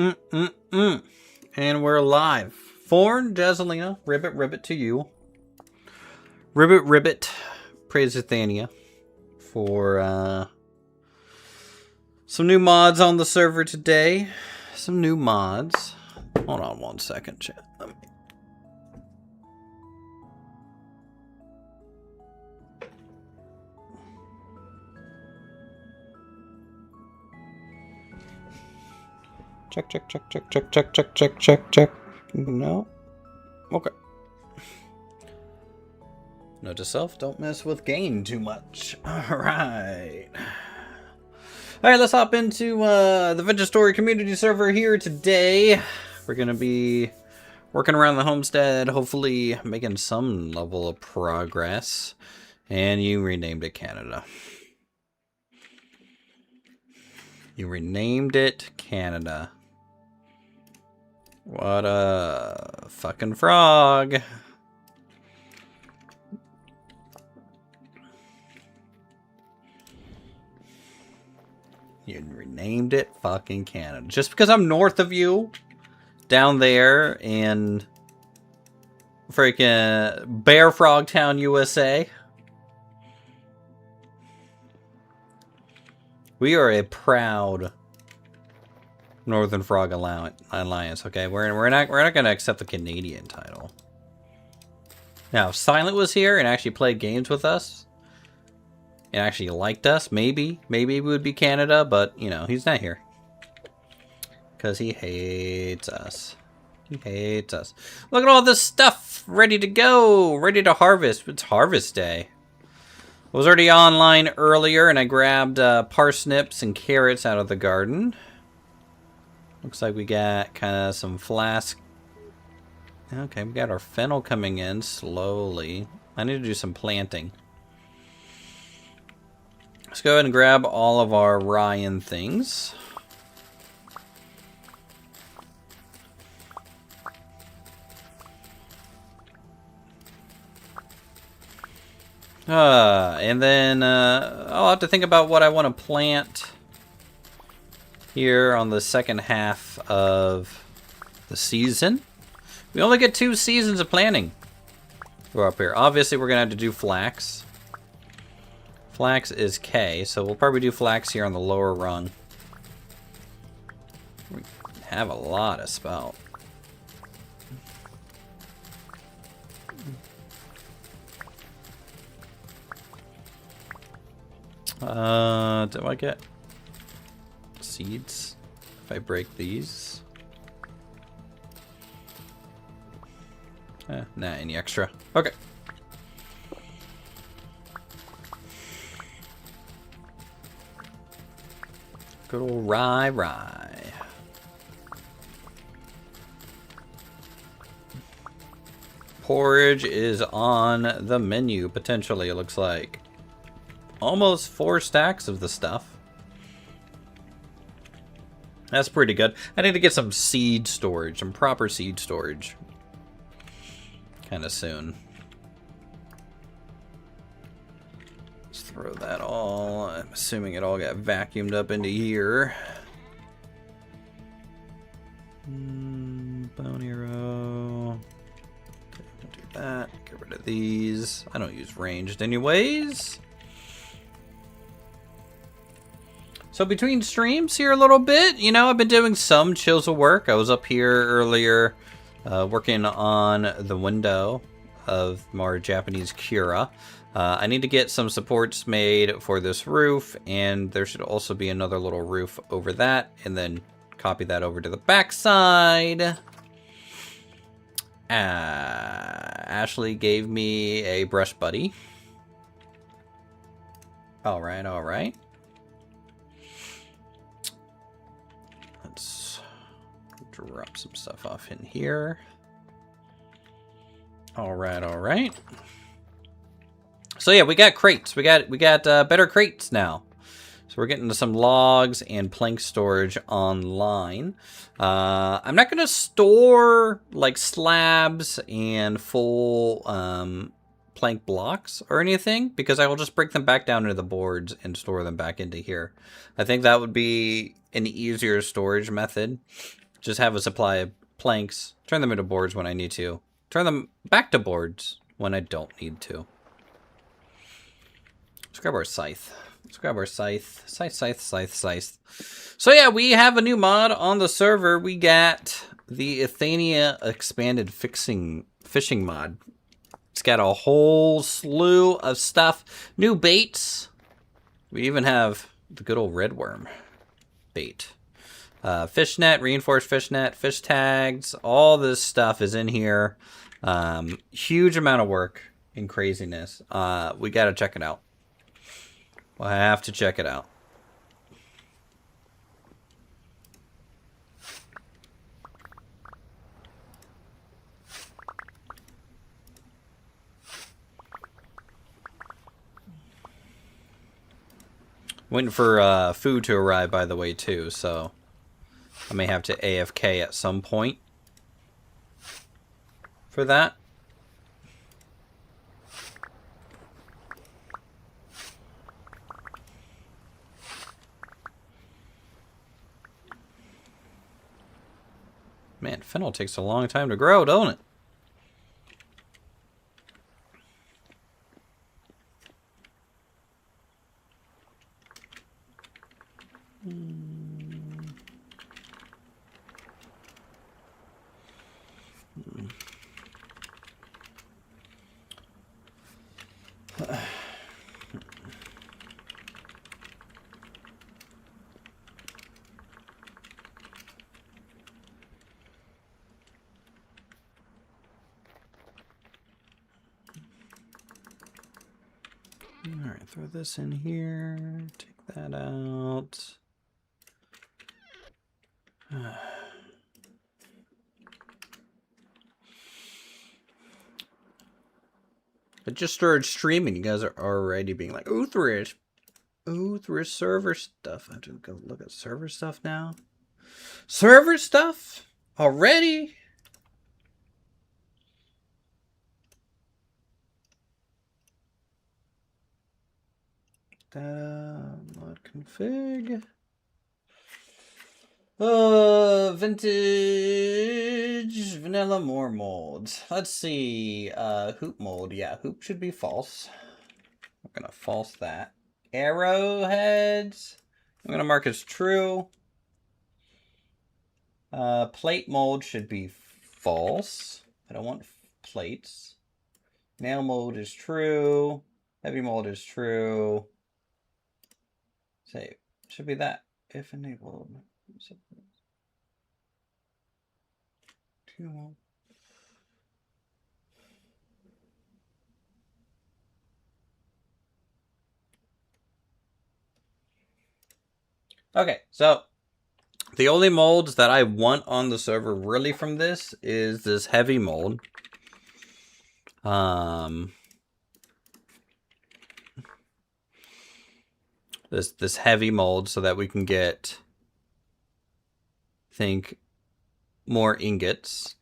And we're live. For Jazelina, ribbit to you. Ribbit, praise Athania for some new mods on the server today. Some new mods. Hold on one second, chat. Check. No. Okay. Note to self, don't mess with gain too much. Alright. Alright, let's hop into the Vintage Story community server here today. We're going to be working around the homestead, hopefully making some level of progress. And you renamed it Canada. You renamed it Canada. What a fucking frog. You renamed it fucking Canada. Just because I'm north of you, down there in freaking Bear Frog Town, USA. We are a proud Northern Frog Alliance, okay? We're not going to accept the Canadian title. Now, if Silent was here and actually played games with us and actually liked us, maybe it would be Canada, but, you know, he's not here. Because he hates us. He hates us. Look at all this stuff ready to go, ready to harvest. It's harvest day. I was already online earlier, and I grabbed parsnips and carrots out of the garden. Looks like we got kind of some flask. Okay, we got our fennel coming in slowly. I need to do some planting. Let's go ahead and grab all of our Ryan things. And then I'll have to think about what I want to plant here on the second half of the season. We only get 2 seasons of planting. Go up here. Obviously, we're going to have to do flax. Flax is K, so we'll probably do flax here on the lower rung. We have a lot of spout. Do I get seeds if I break these? Nah, any extra. Okay. Good old rye. Porridge is on the menu, potentially, it looks like. Almost 4 stacks of the stuff. That's pretty good. I need to get some seed storage, some proper seed storage. Kind of soon. Let's throw that all. I'm assuming it all got vacuumed up into here. Bone arrow. Okay, do that. Get rid of these. I don't use ranged anyways. So between streams here a little bit, you know, I've been doing some chisel work. I was up here earlier working on the window of my Japanese Cura. I need to get some supports made for this roof, and there should also be another little roof over that, and then copy that over to the back side. Ashley gave me a brush buddy. All right. Let's drop some stuff off in here. All right. So yeah, we got crates. We got better crates now. So we're getting to some logs and plank storage online. I'm not gonna store like slabs and full plank blocks or anything, because I will just break them back down into the boards and store them back into here. I think that would be an easier storage method. Just have a supply of planks. Turn them into boards when I need to. Turn them back to boards when I don't need to. Let's grab our scythe. Let's grab our scythe. Scythe. So yeah, we have a new mod on the server. We got the Athenia expanded fishing mod. It's got a whole slew of stuff. New baits. We even have the good old red worm bait. Fishnet, reinforced fishnet, fish tags, all this stuff is in here. Huge amount of work and craziness. We gotta check it out. We'll have to check it out. Waiting for food to arrive, by the way, too, so I may have to AFK at some point for that. Man, fennel takes a long time to grow, don't it? Alright, throw this in here. Take that out. I just started streaming. You guys are already being like, Uthris server stuff. I have to go look at server stuff now. Server stuff? Already? Mod config. Vintage vanilla more molds. Let's see. Hoop mold. Yeah, hoop should be false. I'm gonna false that. Arrowheads. I'm gonna mark as true. Plate mold should be false. I don't want plates. Nail mold is true. Heavy mold is true. Save. Should be that. If enabled. Okay, so the only molds that I want on the server really from this is this heavy mold. This heavy mold so that we can get, I think, more ingots.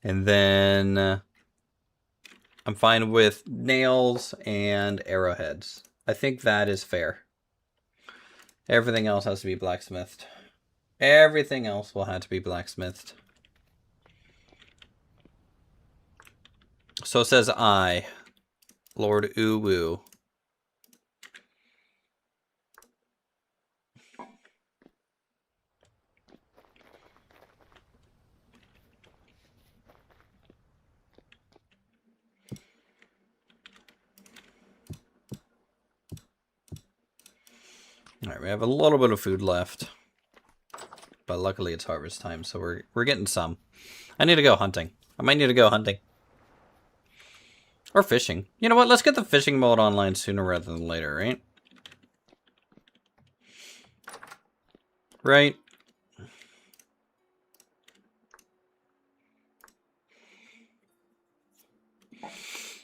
And then I'm fine with nails and arrowheads. I think that is fair. Everything else has to be blacksmithed. Everything else will have to be blacksmithed. So says I, Lord Uwu. Alright, we have a little bit of food left. But luckily it's harvest time, so we're getting some. I need to go hunting. I might need to go hunting. Or fishing. You know what? Let's get the fishing mode online sooner rather than later, right? Right?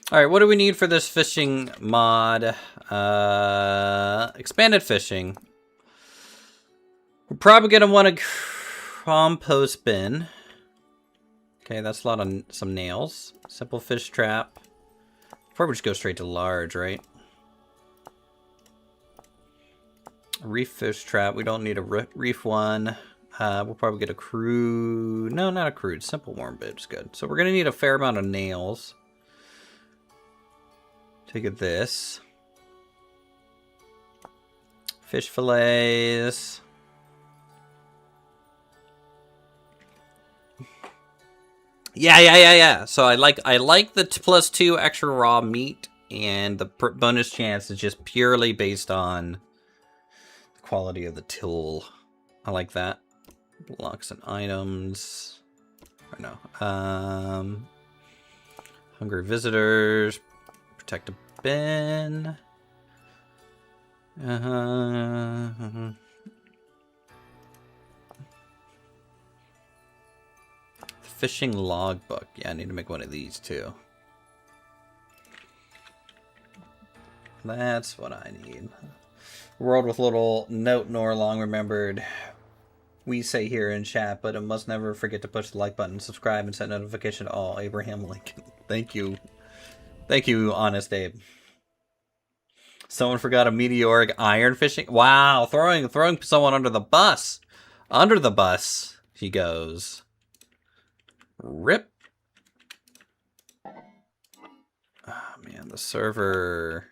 Alright, what do we need for this fishing mod? Expanded fishing. We're probably going to want a compost bin. Okay, that's a lot of some nails. Simple fish trap. Before we just go straight to large, right? reef fish trap. We don't need a reef one. We'll probably get a crude... No, not a crude. Simple worm bit's good. So we're going to need a fair amount of nails. Take it this. Fish fillets. Yeah. So I like the +2 extra raw meat, and the bonus chance is just purely based on the quality of the tool. I like that. Blocks and items. Or no. Hungry visitors. Protect a bin. Fishing logbook. Yeah, I need to make one of these too. That's what I need. World with little note nor long remembered. We say here in chat, but it must never forget to push the like button, subscribe, and set notification to all. Abraham Lincoln. Thank you. Thank you, Honest Abe. Someone forgot a meteoric iron fishing. Wow, throwing someone under the bus. Under the bus, he goes. Rip. Oh, man, the server.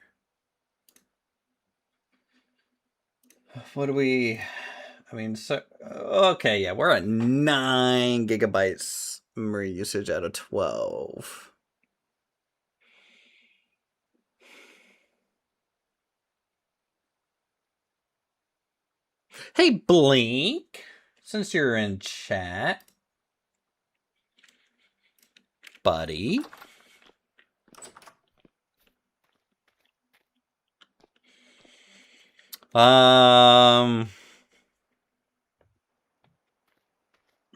What do we... I mean, so... Okay, yeah, we're at 9 gigabytes memory usage out of 12. Hey, Blink, since you're in chat, buddy.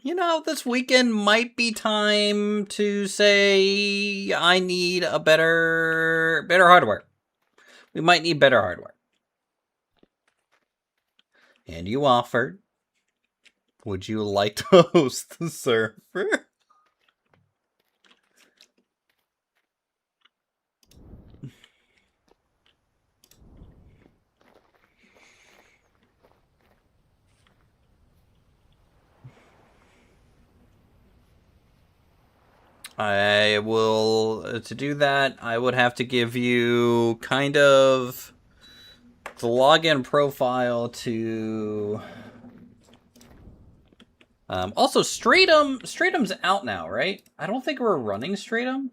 You know, this weekend might be time to say I need a better hardware. We might need better hardware. And you offered. Would you like to host the server? I will, to do that, I would have to give you kind of the login profile to... also, Stratum's out now, right? I don't think we're running Stratum.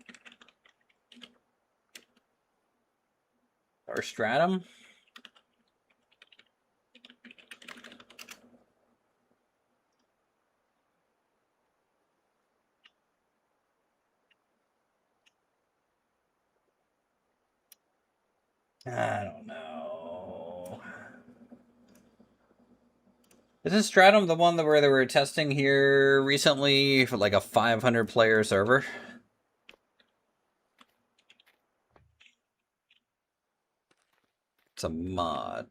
Or Stratum. I don't know. Isn't Stratum the one where they were testing here recently for like a 500 player server? It's a mod.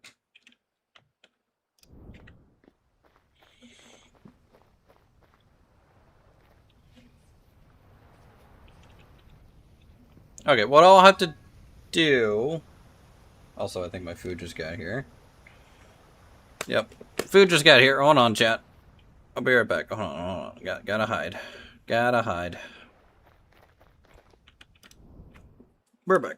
Okay, what I'll have to do... Also, I think my food just got here. Yep. Food just got here. Hold on, chat. I'll be right back. Hold on. Gotta hide. Gotta hide. We're back.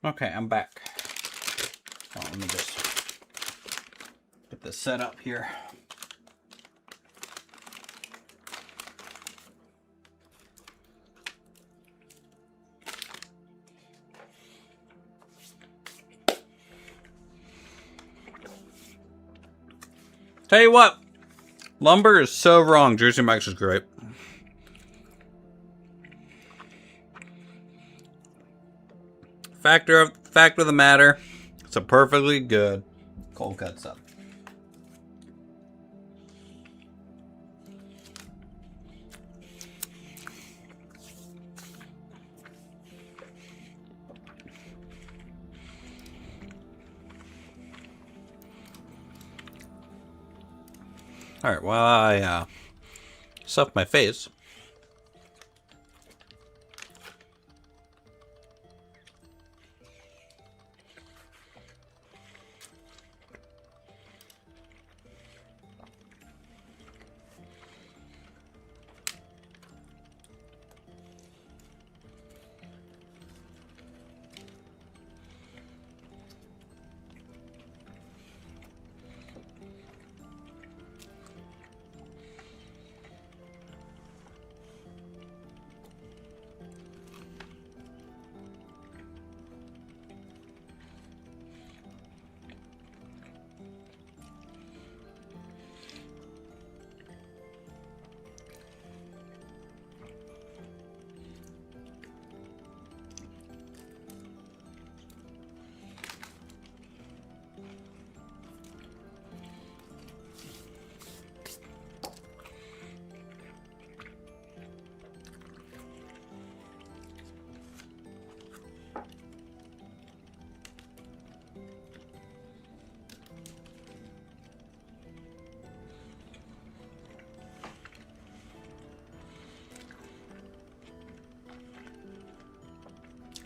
Okay, I'm back. Oh, let me just get this set up here. Tell you what, lumber is so wrong. Jersey Mike's is great. Fact of the matter, it's a perfectly good cold cut sub. All right, while I stuff my face.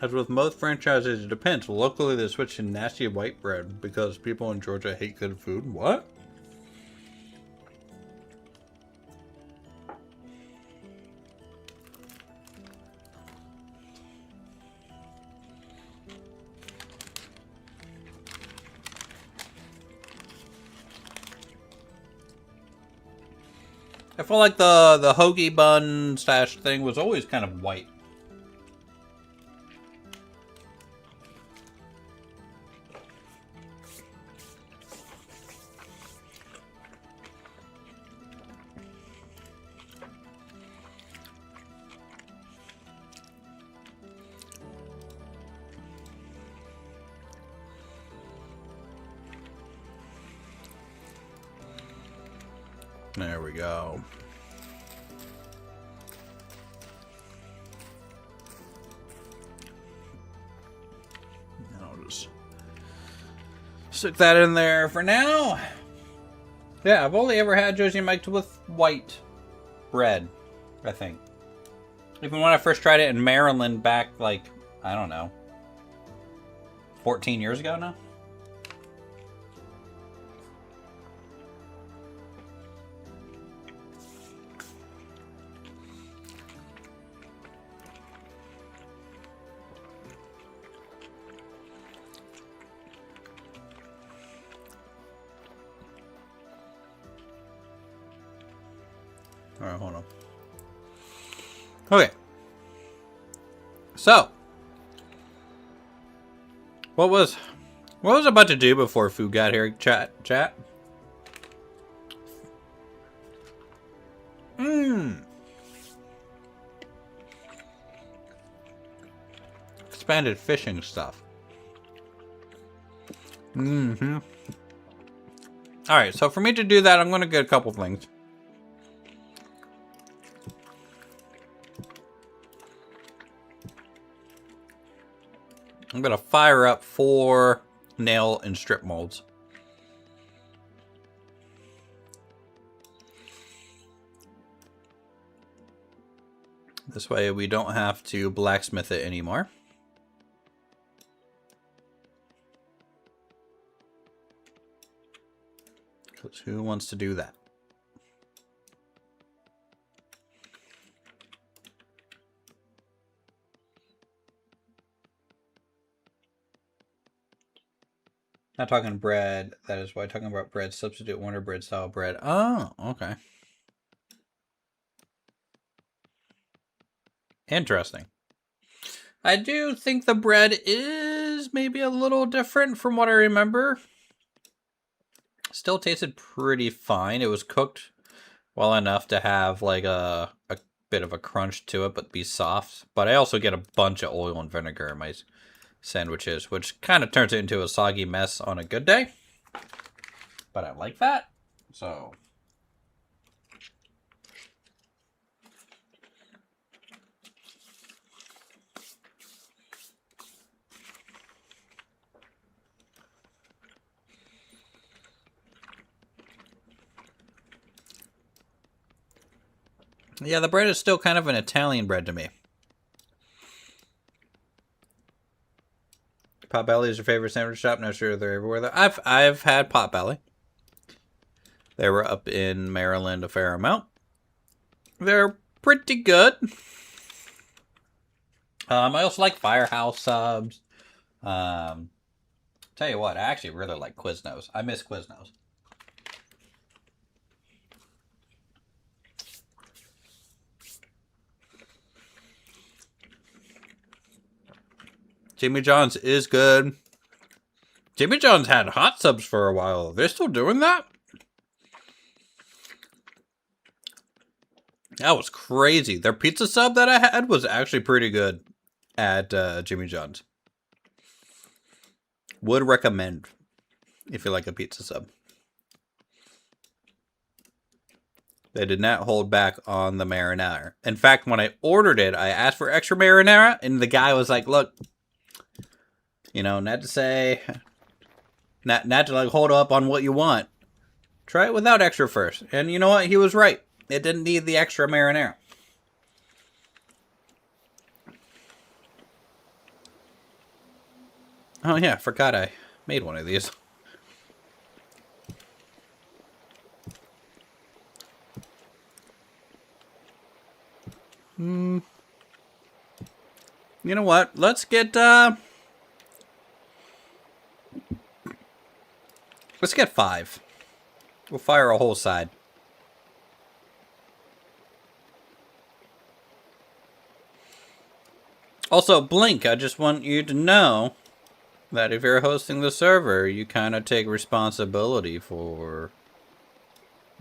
As with most franchises, it depends. Locally, they switch to nasty white bread because people in Georgia hate good food. What? I feel like the hoagie bun stash thing was always kind of white. There we go. I'll just stick that in there for now. Yeah, I've only ever had Jersey Mike's with white bread, I think. Even when I first tried it in Maryland back, like, I don't know, 14 years ago now? Alright, hold on. Okay. So, what was I about to do before food got here? Chat. Expanded fishing stuff. Alright, so for me to do that, I'm going to get a couple things. I'm going to fire up 4 nail and strip molds. This way we don't have to blacksmith it anymore. Because who wants to do that? Not talking bread. That is why talking about bread. Substitute Wonder Bread style bread. Oh, okay. Interesting. I do think the bread is maybe a little different from what I remember. Still tasted pretty fine. It was cooked well enough to have like a bit of a crunch to it, but be soft. But I also get a bunch of oil and vinegar in my sandwiches, which kind of turns it into a soggy mess on a good day. But I like that. So... yeah, the bread is still kind of an Italian bread to me. Potbelly is your favorite sandwich shop? Not sure they're everywhere though. I've had Potbelly. They were up in Maryland a fair amount. They're pretty good. I also like Firehouse subs. Tell you what, I actually really like Quiznos. I miss Quiznos. Jimmy John's is good. Jimmy John's had hot subs for a while. They're still doing that? That was crazy. Their pizza sub that I had was actually pretty good at Jimmy John's. Would recommend if you like a pizza sub. They did not hold back on the marinara. In fact, when I ordered it, I asked for extra marinara, and the guy was like, look, you know, not to say, not to like hold up on what you want. Try it without extra first. And you know what? He was right. It didn't need the extra marinara. Oh yeah, forgot I made one of these. You know what? Let's get 5. We'll fire a whole side. Also, Blink, I just want you to know that if you're hosting the server, you kind of take responsibility for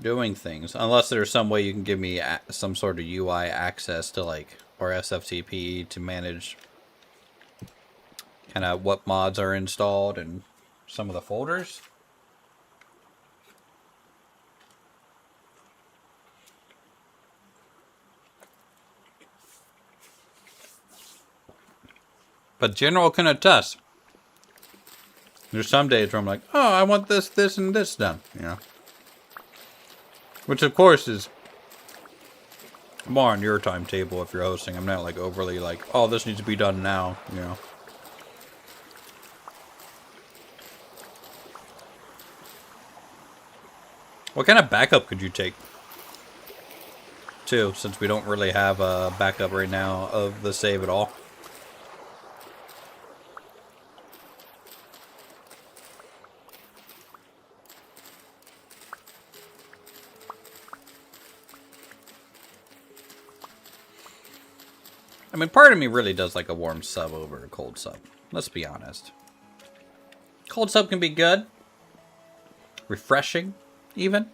doing things. Unless there's some way you can give me some sort of UI access to, like, or SFTP to manage kind of what mods are installed and some of the folders. But General can attest. There's some days where I'm like, oh, I want this, this, and this done, you know. Which, of course, is more on your timetable if you're hosting. I'm not, like, overly like, oh, this needs to be done now, you know. What kind of backup could you take? Too, since we don't really have a backup right now of the save at all. I mean, part of me really does like a warm sub over a cold sub. Let's be honest. Cold sub can be good. Refreshing, even.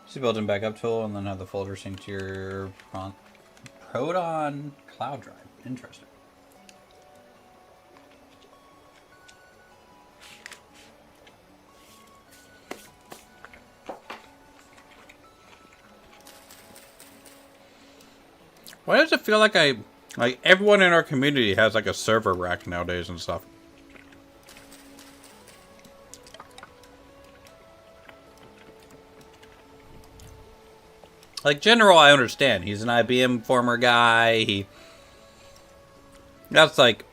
Just built in backup tool and then have the folder sync to your Proton cloud drive. Interesting. Why does it feel like like everyone in our community has like a server rack nowadays and stuff? Like, General, I understand. He's an IBM former guy. That's, like,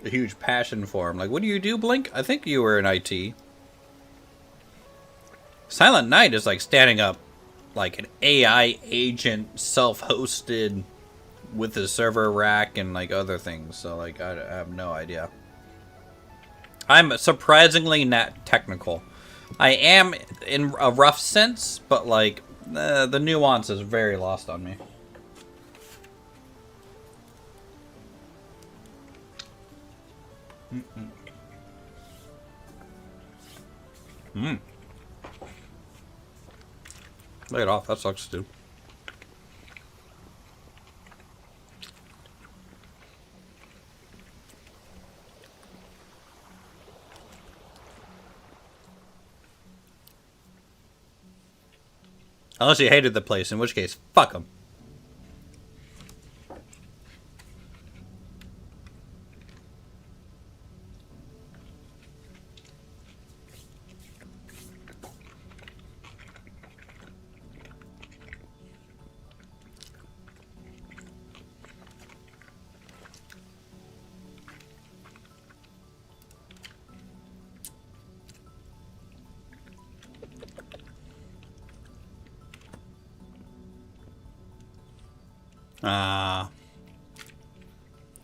a huge passion for him. Like, what do you do, Blink? I think you were in IT. Silent Night is, like, standing up, like, an AI agent, self-hosted, with a server rack and, like, other things. So, like, I have no idea. I'm surprisingly not technical. I am in a rough sense, but, like, the nuance is very lost on me. Lay it off. That sucks, dude. Unless you hated the place, in which case, fuck them.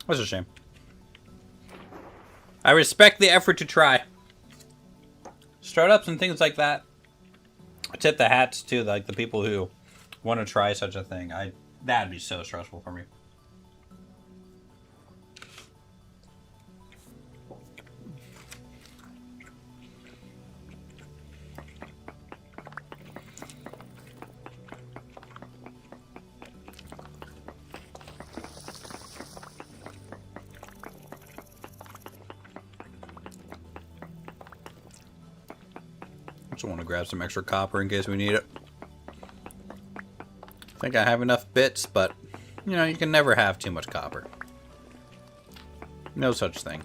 That's a shame. I respect the effort to try. Startups and things like that. I tip the hats to like the people who want to try such a thing. That'd be so stressful for me. I just want to grab some extra copper in case we need it. I think I have enough bits, but, you know, you can never have too much copper. No such thing.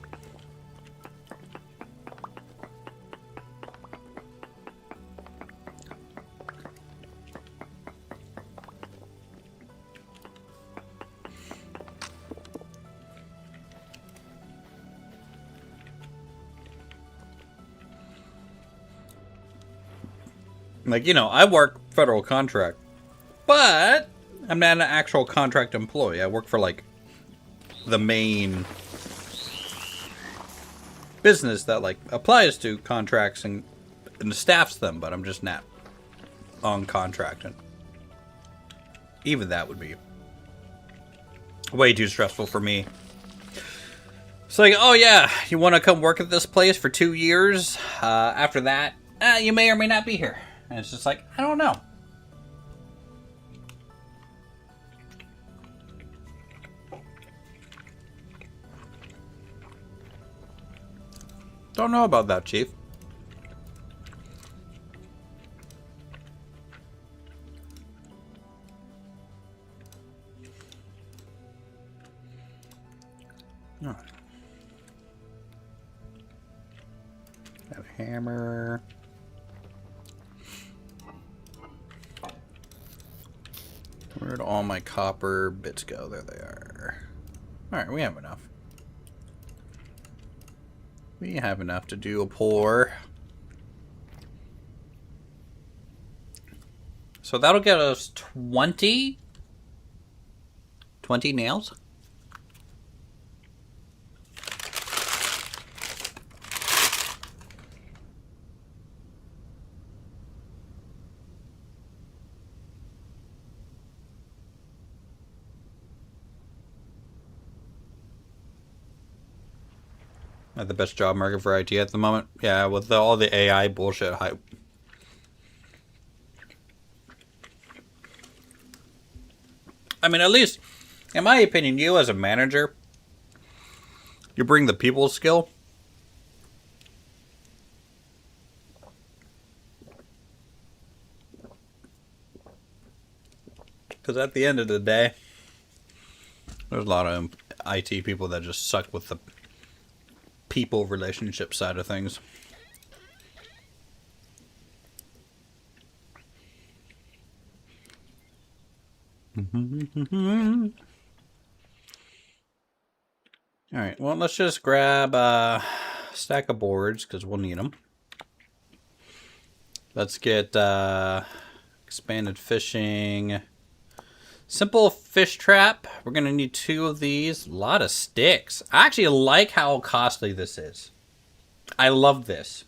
Like, you know, I work federal contract, but I'm not an actual contract employee. I work for, like, the main business that, like, applies to contracts and staffs them, but I'm just not on contract. And even that would be way too stressful for me. It's like, oh yeah, you want to come work at this place for 2 years? After that, you may or may not be here. And it's just like, I don't know. Don't know about that, Chief. Oh. Got a hammer. Where'd all my copper bits go? There they are. Alright, we have enough. We have enough to do a pour. So that'll get us 20 nails. Not the best job market for IT at the moment. Yeah, with all the AI bullshit hype. I mean, at least, in my opinion, you as a manager, you bring the people skill. Because at the end of the day, there's a lot of IT people that just suck with the people relationship side of things. Alright, well, let's just grab a stack of boards, because we'll need them. Let's get expanded fishing. Simple fish trap. We're going to need 2 of these. A lot of sticks. I actually like how costly this is. I love this.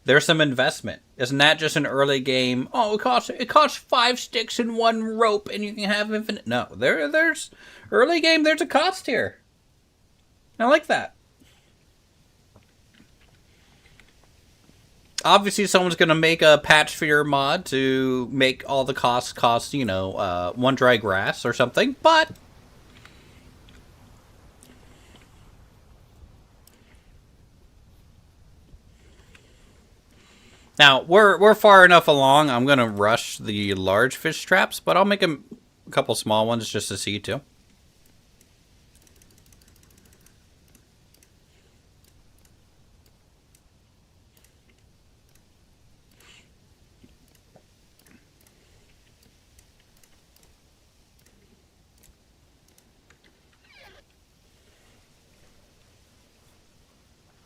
There's some investment. Isn't that just an early game? Oh, it costs 5 sticks and 1 rope, and you can have infinite. No, there's early game. There's a cost here. I like that. Obviously, someone's gonna make a patch for your mod to make all the cost, you know, 1 dry grass or something. But now we're far enough along. I'm gonna rush the large fish traps, but I'll make a couple small ones just to see too.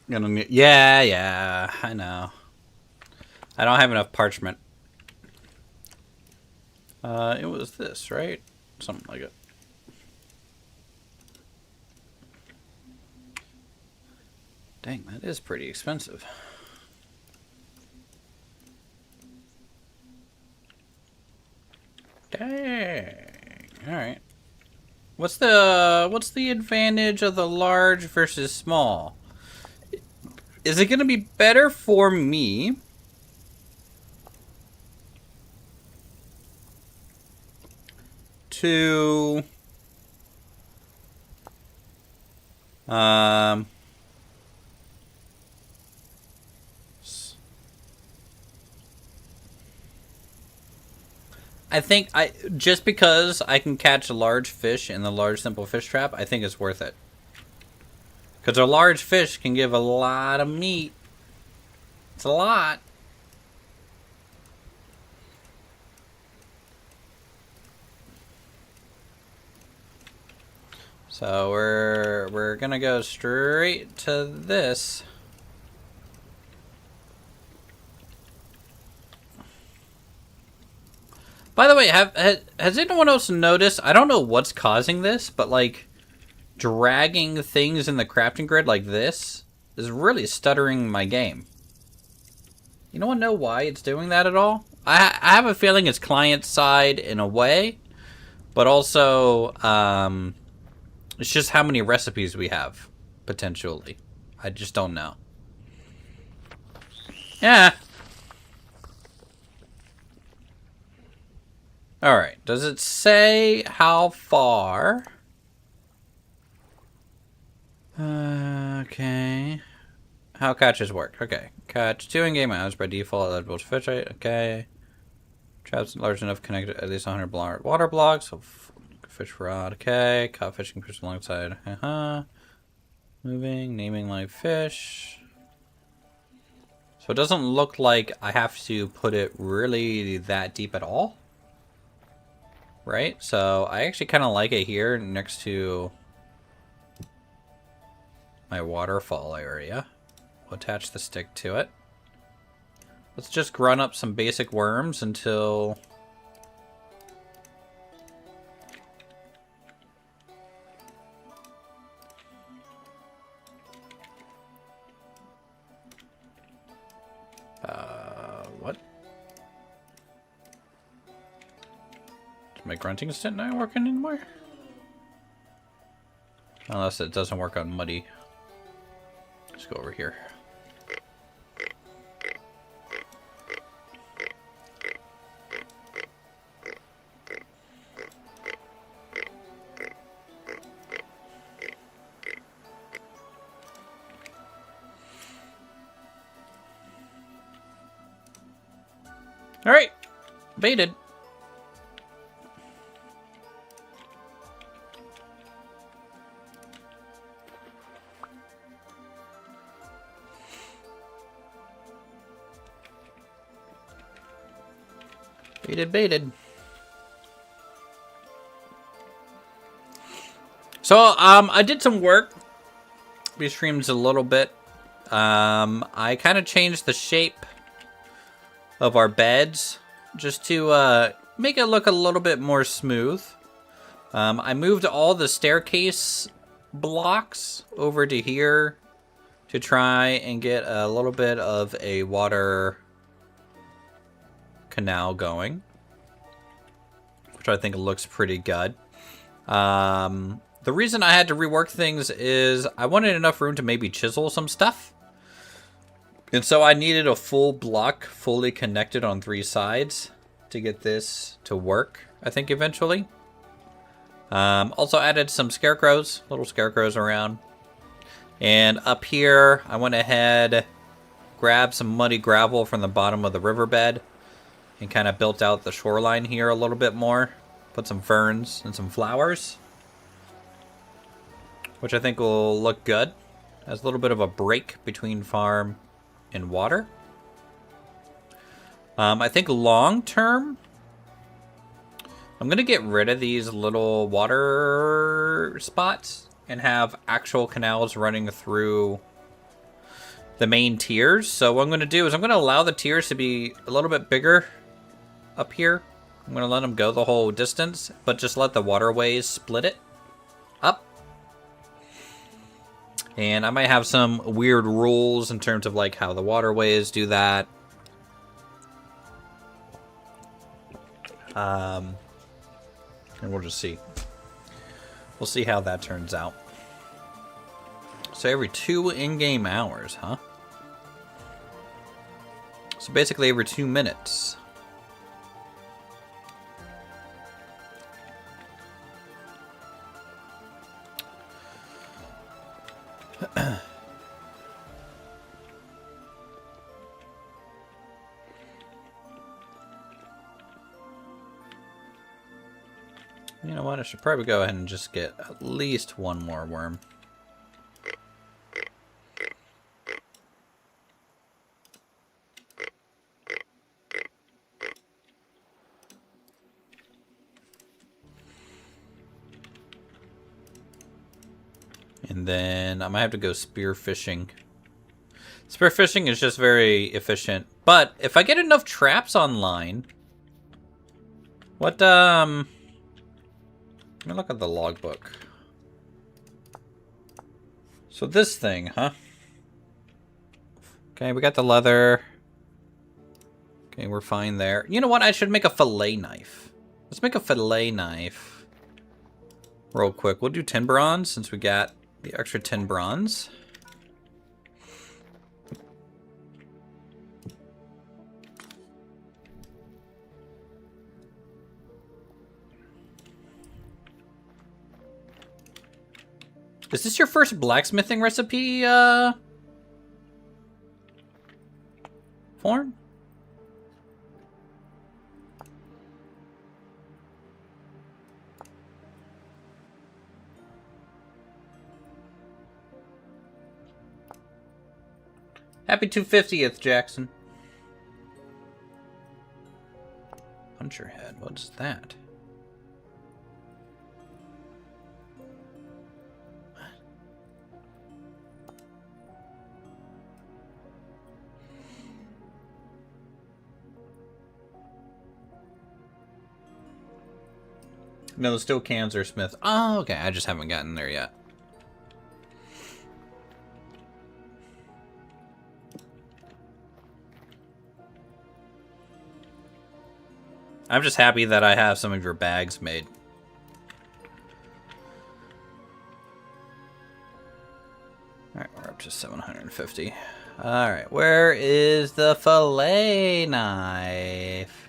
Gonna need, yeah, I know. I don't have enough parchment. It was this, right? Something like it. Dang, that is pretty expensive. Dang. All right. What's the advantage of the large versus small? Is it going to be better for me to I think just because I can catch a large fish in the large simple fish trap, I think it's worth it. Because a large fish can give a lot of meat. It's a lot. So we're gonna go straight to this. By the way, has anyone else noticed? I don't know what's causing this, but like dragging things in the crafting grid like this is really stuttering my game. You don't know why it's doing that at all? I have a feeling it's client side in a way, but also it's just how many recipes we have potentially. I just don't know. Yeah. Alright, does it say how far? Okay. How catches work. Okay. Catch 2 in-game items by default, eligible to fish rate. Okay. Traps large enough connected at least 100 water blocks. So fish rod. Okay. Caught fishing fish alongside. Moving, naming live fish. So it doesn't look like I have to put it really that deep at all. Right? So I actually kind of like it here next to my waterfall area. We'll attach the stick to it. Let's just grunt up some basic worms until... what? Is my grunting stint not working anymore? Unless it doesn't work on muddy. Let's go over here. Alright, baited. Baited. So, I did some work. We streamed a little bit. I kind of changed the shape of our beds just to make it look a little bit more smooth. I moved all the staircase blocks over to here to try and get a little bit of a water canal going, which I think looks pretty good. The reason I had to rework things is I wanted enough room to maybe chisel some stuff. And so I needed a full block fully connected on 3 sides to get this to work, I think, eventually. Also added some scarecrows, little scarecrows around. And up here, I went ahead, grabbed some muddy gravel from the bottom of the riverbed and kind of built out the shoreline here a little bit more. Put some ferns and some flowers, which I think will look good. Has a little bit of a break between farm and water. I think long term, I'm going to get rid of these little water spots and have actual canals running through the main tiers. So what I'm going to do is I'm going to allow the tiers to be a little bit bigger up here. I'm going to let them go the whole distance, but just let the waterways split it up. And I might have some weird rules in terms of like how the waterways do that. And we'll just see. We'll see how that turns out. So every 2 in-game hours, huh? So basically every 2 minutes. You know what? I should probably go ahead and just get at least 1 more worm. And then I might have to go spear fishing. Spear fishing is just very efficient. But if I get enough traps online... What, Let me look at the logbook. So this thing, huh? Okay, we got the leather. Okay, we're fine there. You know what? I should make a fillet knife. Let's make a fillet knife. Real quick. We'll do 10 bronze since we got the extra 10 bronze. Is this your first blacksmithing recipe, Form? Happy 250th, Jackson. Puncherhead, what's that? No, the steel cans are Smith. Oh, okay. I just haven't gotten there yet. I'm just happy that I have some of your bags made. Alright, we're up to 750. Alright, where is the fillet knife?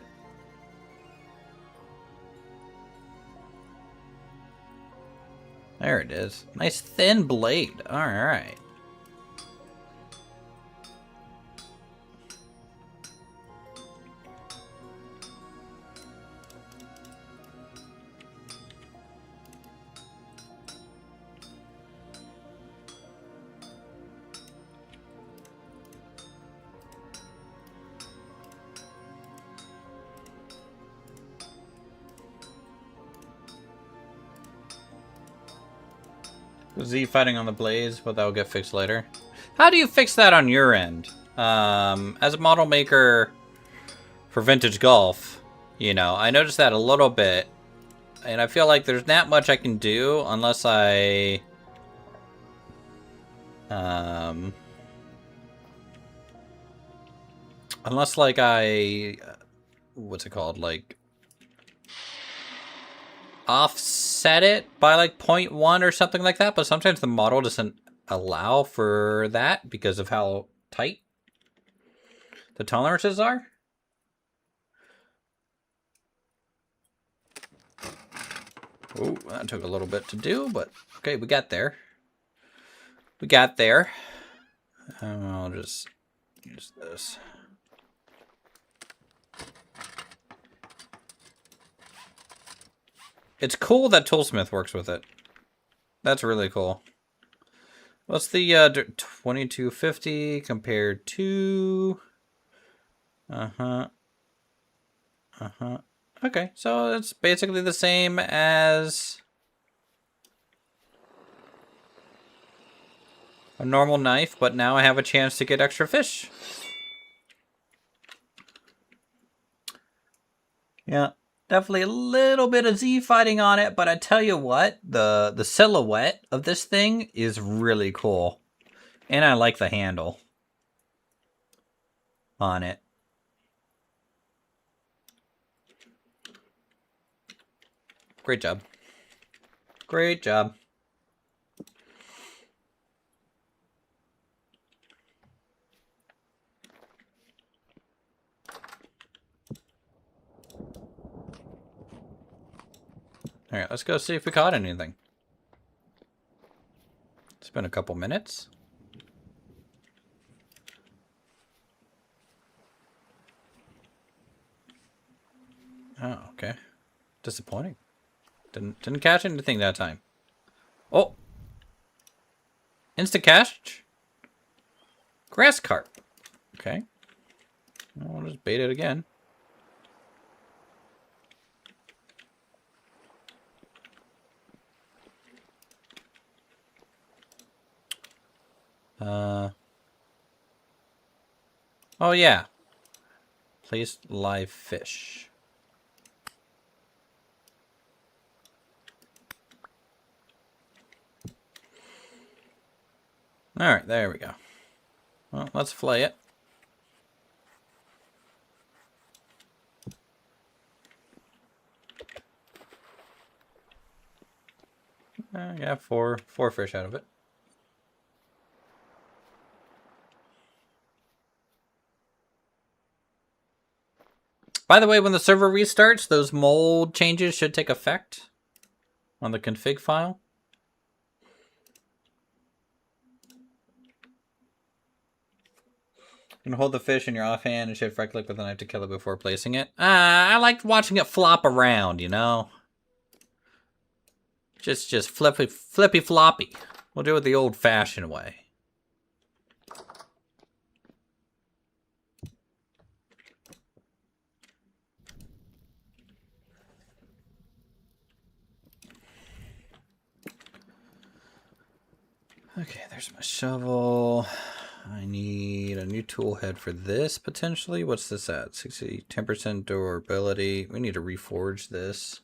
There it is. Nice thin blade. Alright. Z fighting on the blaze, but that'll get fixed later. How do you fix that on your end? As a model maker for vintage golf, you know, I noticed that a little bit, and I feel like there's not much I can do unless I... unless, like, what's it called? Like, offset it by, like, 0.1 or something like that, but sometimes the model doesn't allow for that because of how tight the tolerances are. Oh, that took a little bit to do, but okay, we got there. We got there. I'll just use this. It's cool that Toolsmith works with it. That's really cool. What's the 2250 compared to... Okay, so it's basically the same as a normal knife, but now I have a chance to get extra fish. Yeah, definitely a little bit of Z fighting on it, but I tell you what, the silhouette of this thing is really cool. And I like the handle on it. Great job. Great job. All right, let's go see if we caught anything. It's been a couple minutes. Oh, okay. Disappointing. Didn't catch anything that time. Oh! Instant catch? Grass carp. Okay. I'll just bait it again. Oh yeah. Place live fish. Alright, there we go. Well, let's flay it. I got four fish out of it. By the way, when the server restarts, those mold changes should take effect on the config file. You can hold the fish in your offhand and shift right click with the knife to kill it before placing it. I liked watching it flop around, you know? Just flippy floppy. We'll do it the old fashioned way. Okay, there's my shovel. I need a new tool head for this, potentially. What's this at? 10% durability. We need to reforge this.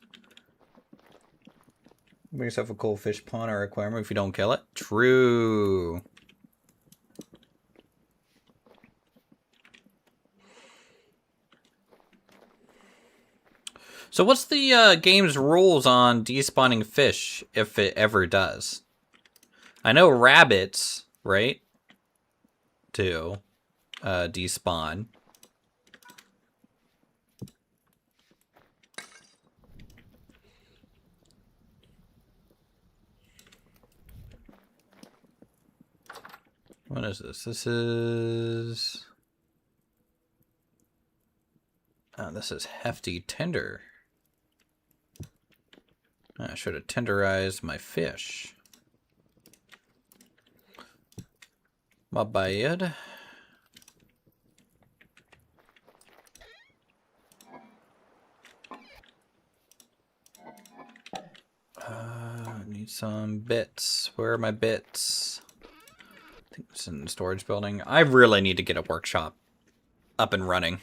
Make yourself a cool fish pond or aquarium if you don't kill it. True. So what's the game's rules on despawning fish, if it ever does? I know rabbits, right, do despawn. What is this? This is... oh, this is hefty tender. I should have tenderized my fish. My bad. Needs some bits. Where are my bits? I think it's in the storage building. I really need to get a workshop up and running.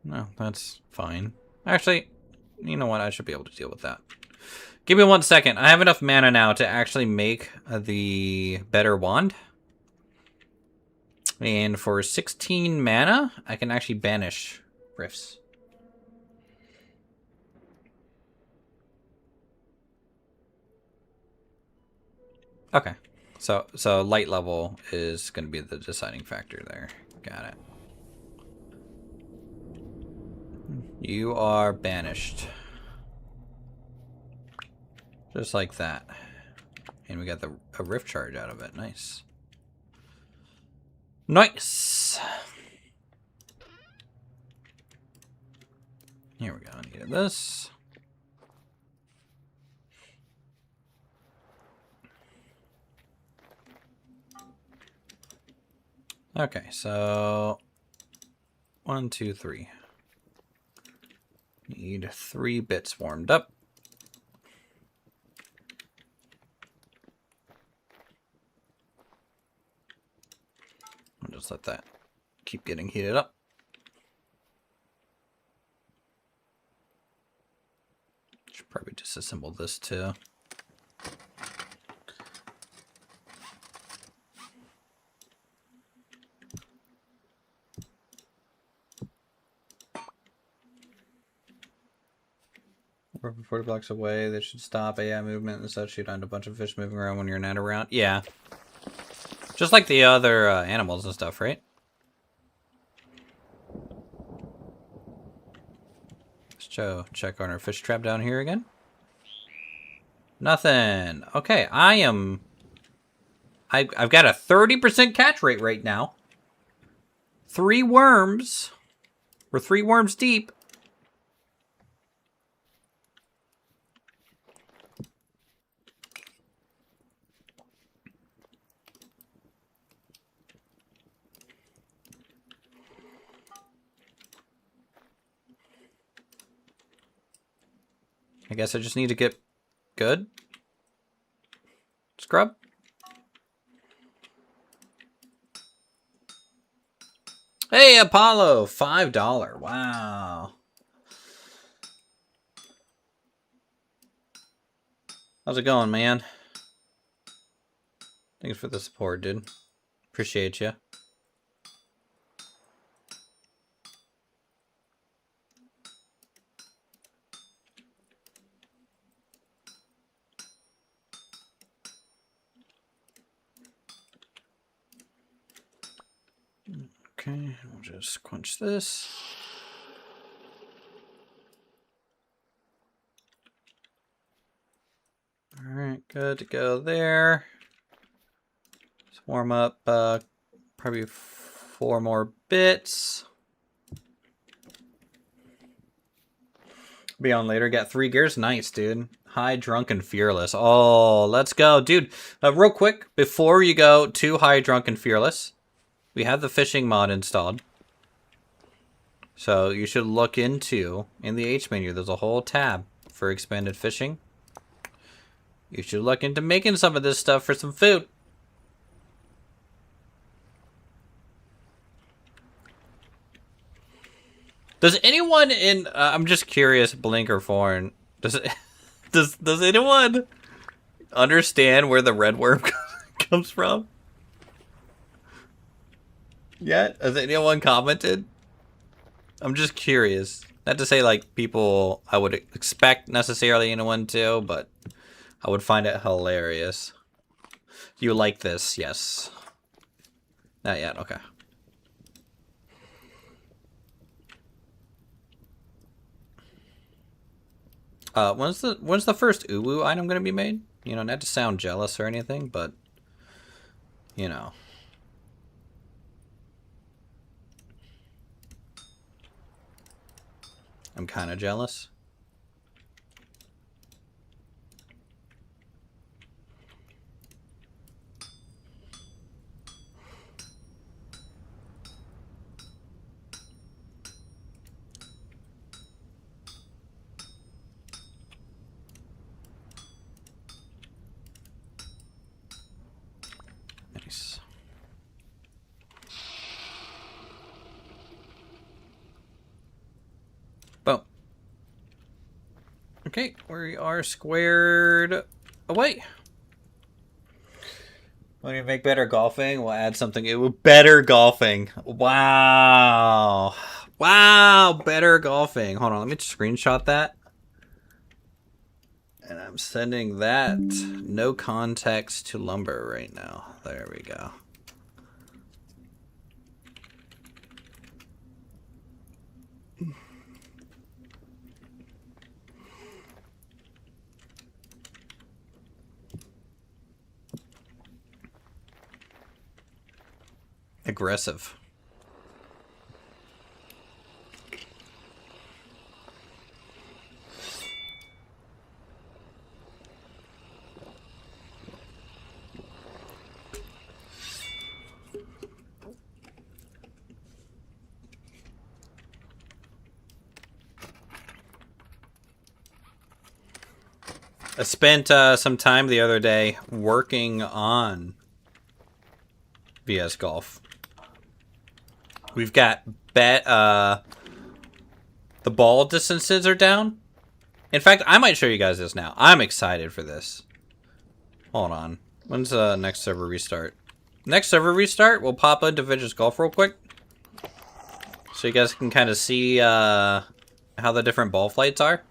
No, that's fine. Actually, you know what? I should be able to deal with that. Give me 1 second. I have enough mana now to actually make the better wand. And for 16 mana, I can actually banish rifts. Okay. So light level is going to be the deciding factor there. Got it. You are banished. Just like that. And we got a rift charge out of it. Nice. Nice! Here we go. I needed this. Okay, so 1, 2, 3. Need 3 bits warmed up. I'll just let that keep getting heated up. Should probably disassemble this too. We're 40 blocks away. They should stop AI movement and such. You don't have a bunch of fish moving around when you're not around. Yeah. Just like the other animals and stuff, right? Let's check on our fish trap down here again. Nothing. Okay, I've got a 30% catch rate right now. 3 worms. We're 3 worms deep. I guess I just need to get good. Scrub. Hey, Apollo, $5. Wow. How's it going, man? Thanks for the support, dude. Appreciate you. Okay, we'll just quench this. All right, good to go there. Let's warm up probably 4 more bits. Be on later. Got 3 gears. Nice, dude. High, drunk, and fearless. Oh, let's go. Dude, real quick, before you go to high, drunk, and fearless, we have the fishing mod installed. So you should look into, in the H menu, there's a whole tab for expanded fishing. You should look into making some of this stuff for some food. Does anyone in, I'm just curious, Blink or Foreign, does anyone understand where the red worm comes from? Yet? Has anyone commented? I'm just curious. Not to say like people I would expect necessarily anyone to, but I would find it hilarious. You like this? Yes. Not yet. Okay. When's the first uwu item gonna be made? You know, not to sound jealous or anything, but you know. I'm kind of jealous. Okay, we are squared away. When you make better golfing, we'll add something. It will better golfing. Wow. Wow, better golfing. Hold on, let me screenshot that. And I'm sending that no context to Lumber right now. There we go. Aggressive. I spent some time the other day working on VS Golf. We've got the ball distances are down. In fact, I might show you guys this now. I'm excited for this. Hold on. When's the next server restart? Next server restart, we'll pop into VS Golf real quick. So you guys can kind of see how the different ball flights are.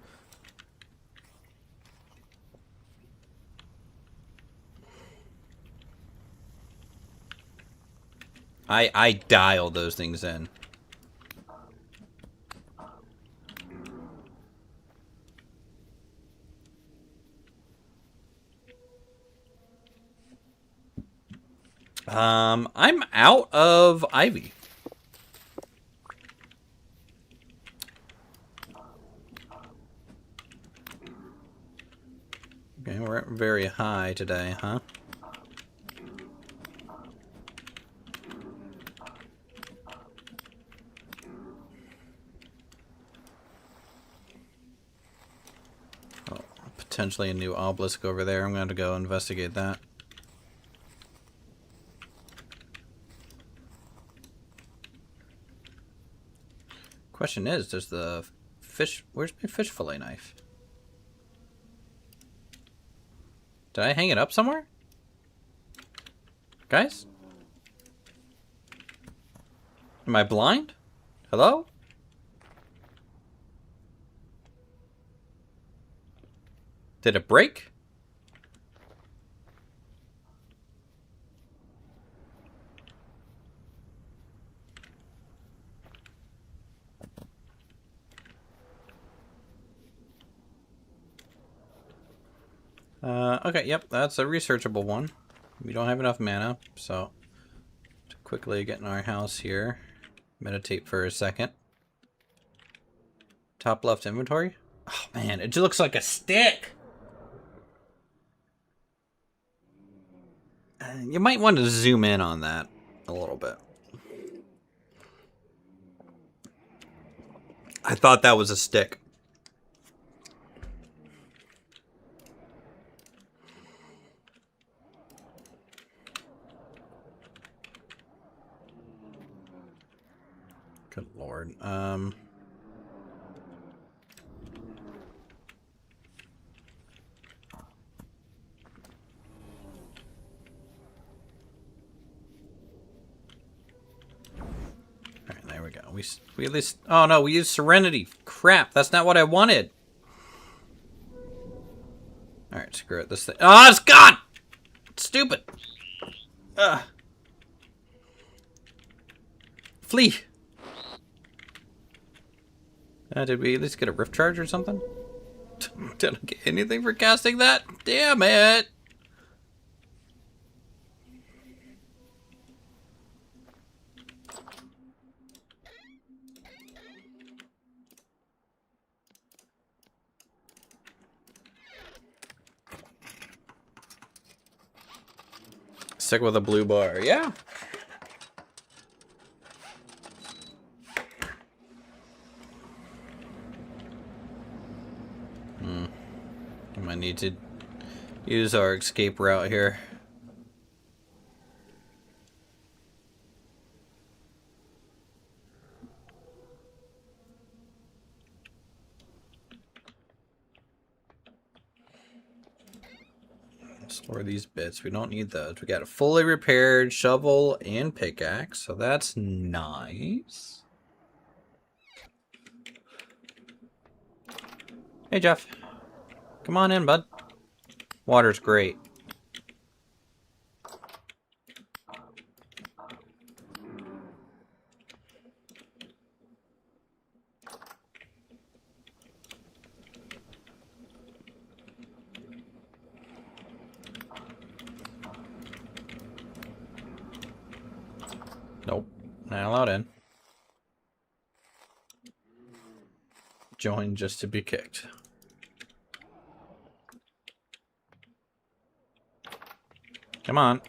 I dial those things in. I'm out of Ivy. Okay, we're very high today, huh? Oh, potentially a new obelisk over there. I'm going to go investigate that. Question is, does the fish... Where's my fish fillet knife? Did I hang it up somewhere? Guys? Am I blind? Hello? Did it break? Okay, yep, that's a researchable one. We don't have enough mana, so to quickly get in our house here, meditate for a second. Top left inventory. Oh man, it just looks like a stick. You might want to zoom in on that a little bit. I thought that was a stick. Good lord. Alright, there we go. We at least... Oh no, we used Serenity. Crap, that's not what I wanted. Alright, screw it. This thing... Oh, it's gone! It's stupid. Ugh. Flee. Did we at least get a rift charge or something? Did I get anything for casting that? Damn it! Stick with a blue bar. Yeah. We might need to use our escape route here. Store these bits. We don't need those. We got a fully repaired shovel and pickaxe, so that's nice. Hey, Jeff. Come on in, bud. Water's great. Nope. Not allowed in. Join just to be kicked. Come on.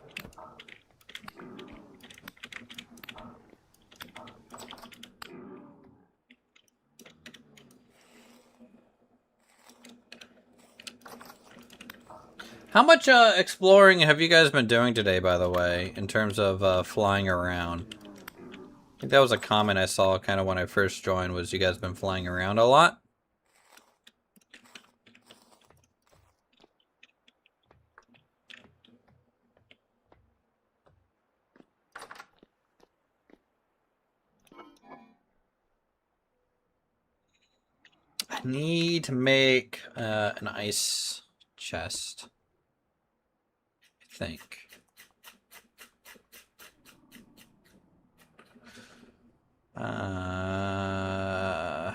How much exploring have you guys been doing today, by the way, in terms of flying around? I think that was a comment I saw kind of when I first joined, was you guys been flying around a lot? I need to make an ice chest, I think.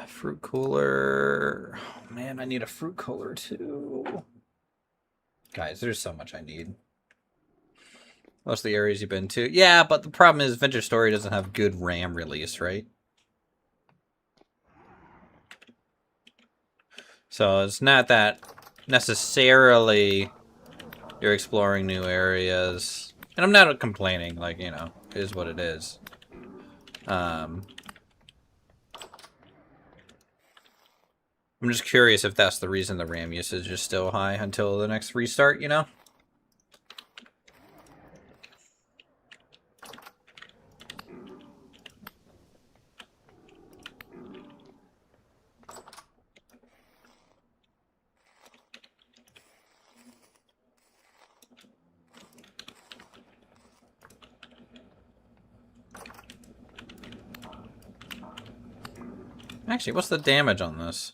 Fruit cooler. Oh, man, I need a fruit cooler too. Guys, there's so much I need. Most of the areas you've been to. Yeah, but the problem is Vintage Story doesn't have good RAM release, right? So it's not that necessarily you're exploring new areas. And I'm not complaining, like, you know, it is what it is. I'm just curious if that's the reason the RAM usage is still high until the next restart, you know? Actually, what's the damage on this?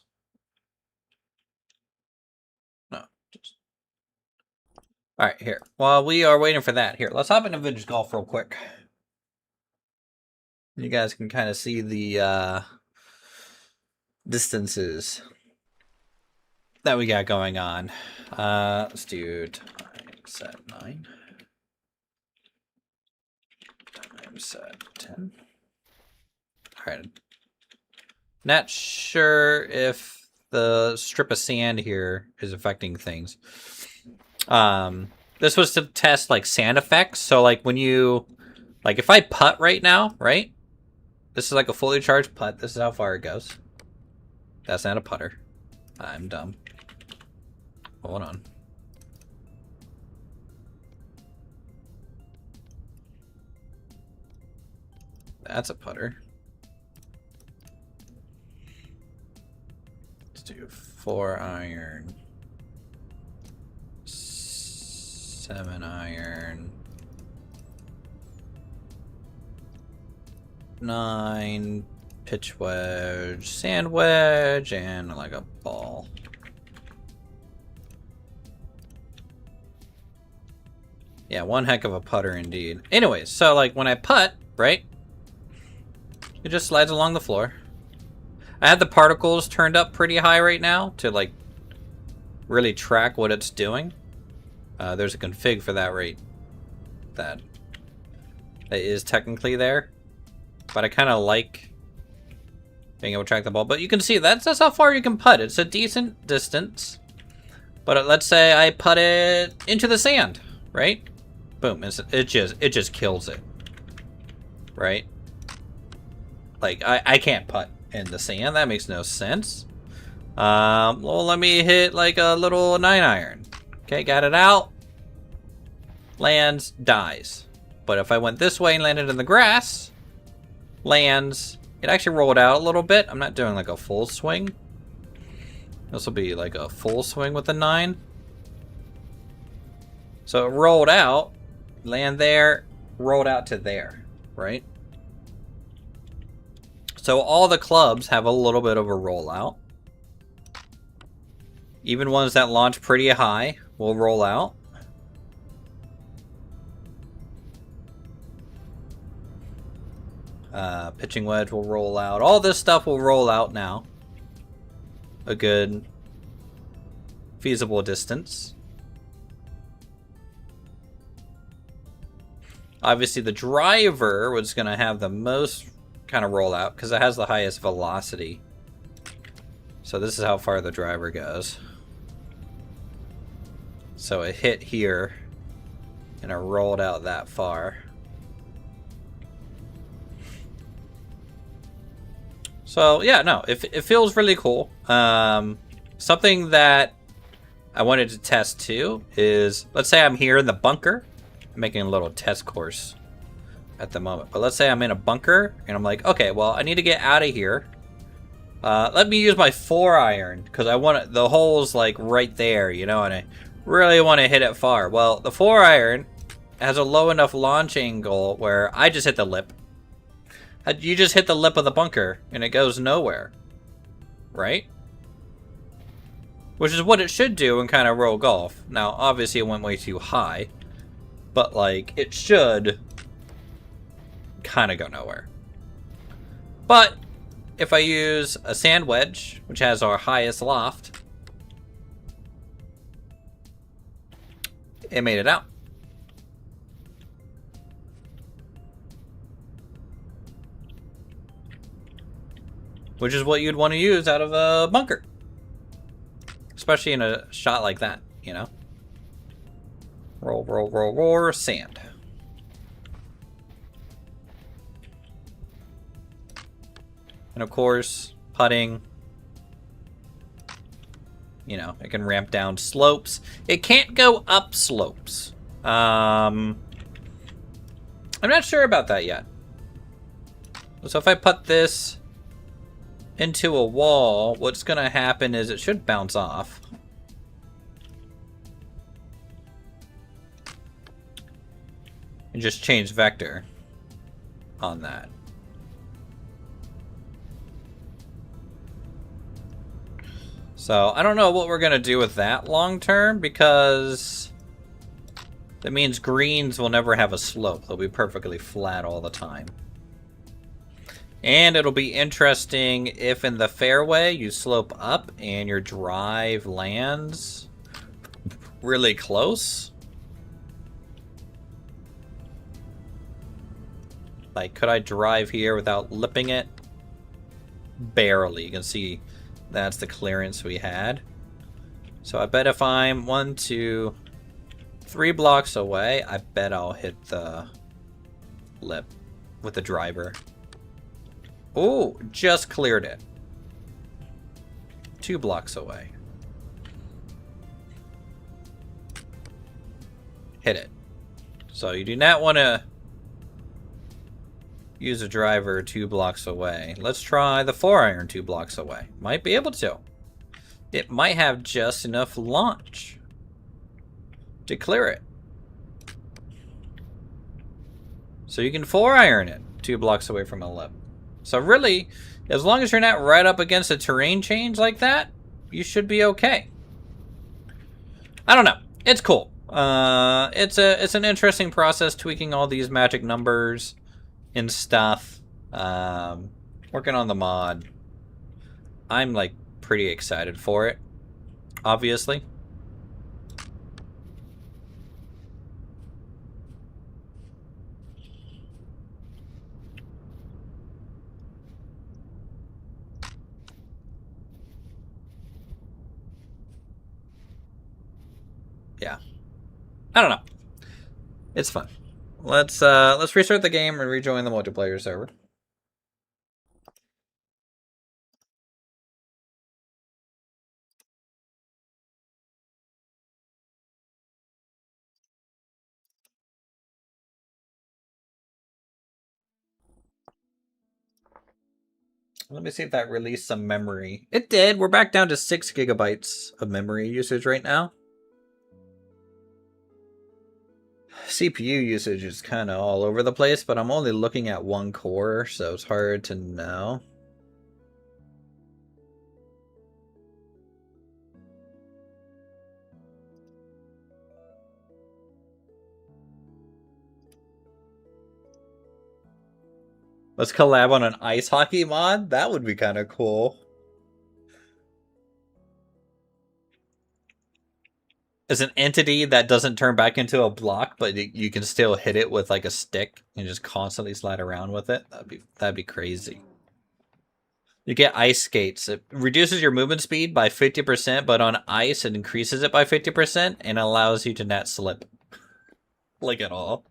No, just... Alright, here. While we are waiting for that, here, let's hop into Vintage Golf real quick. You guys can kind of see the distances that we got going on. Let's do time set 9. Time set 10. Alright. Not sure if the strip of sand here is affecting things. This was to test like sand effects. So like when you, like if I putt right now, right? This is like a fully charged putt. This is how far it goes. That's not a putter. I'm dumb. Hold on. That's a putter. Do 4 iron, 7 iron, 9 pitch wedge, sand wedge, and like a ball. Yeah, one heck of a putter indeed. Anyways, so like when I putt, right, it just slides along the floor. I have the particles turned up pretty high right now to like really track what it's doing. There's a config for that rate that is technically there, but I kind of like being able to track the ball. But you can see that's how far you can putt. It's a decent distance, but let's say I putt it into the sand, right? Boom! It just kills it, right? Like I can't putt in the sand. That makes no sense. Well, let me hit like a little 9 iron. Okay, got it out. Lands, dies. But if I went this way and landed in the grass, lands, it actually rolled out a little bit. I'm not doing like a full swing. This will be like a full swing with a 9. So it rolled out, land there, rolled out to there, right? So all the clubs have a little bit of a rollout. Even ones that launch pretty high will roll out. Pitching wedge will roll out. All this stuff will roll out now. A good feasible distance. Obviously the driver was going to have the most kind of rollout because it has the highest velocity. So this is how far the driver goes. So it hit here and it rolled out that far. So yeah, no, it feels really cool. Something that I wanted to test too is, let's say I'm here in the bunker. I'm making a little test course at the moment, but let's say I'm in a bunker and I'm like, okay, well, I need to get out of here. Let me use my 4-iron because I want the hole's like right there, you know, and I really want to hit it far. Well, the 4-iron has a low enough launch angle where I just hit the lip. You just hit the lip of the bunker and it goes nowhere, right? Which is what it should do in kind of roll golf. Now, obviously it went way too high, but like it should kind of go nowhere. But if I use a sand wedge, which has our highest loft, it made it out. Which is what you'd want to use out of a bunker. Especially in a shot like that, you know? Roll, roll, roll, roll, sand. And of course, putting, you know, it can ramp down slopes. It can't go up slopes. I'm not sure about that yet. So if I put this into a wall, what's going to happen is it should bounce off. And just change vector on that. So I don't know what we're going to do with that long term, because that means greens will never have a slope. They'll be perfectly flat all the time. And it'll be interesting if in the fairway you slope up and your drive lands really close. Like, could I drive here without lipping it? Barely. You can see that's the clearance we had. So I bet if I'm 1, 2, 3 blocks away, I bet I'll hit the lip with the driver. Oh, just cleared it. 2 blocks away. Hit it. So you do not want to use a driver 2 blocks away. Let's try the 4-iron 2 blocks away. Might be able to. It might have just enough launch to clear it. So you can 4-iron it 2 blocks away from a lip. So really, as long as you're not right up against a terrain change like that, you should be okay. I don't know. It's cool. It's an interesting process, tweaking all these magic numbers and stuff. Working on the mod. I'm like pretty excited for it, obviously. Yeah. I don't know. It's fun. Let's restart the game and rejoin the multiplayer server. Let me see if that released some memory. It did. We're back down to 6 gigabytes of memory usage right now. CPU usage is kind of all over the place, but I'm only looking at one core, so it's hard to know. Let's collab on an ice hockey mod? That would be kind of cool. As an entity that doesn't turn back into a block, but you can still hit it with like a stick and just constantly slide around with it. That'd be crazy. You get ice skates. It reduces your movement speed by 50%, but on ice it increases it by 50% and allows you to not slip. Like at all.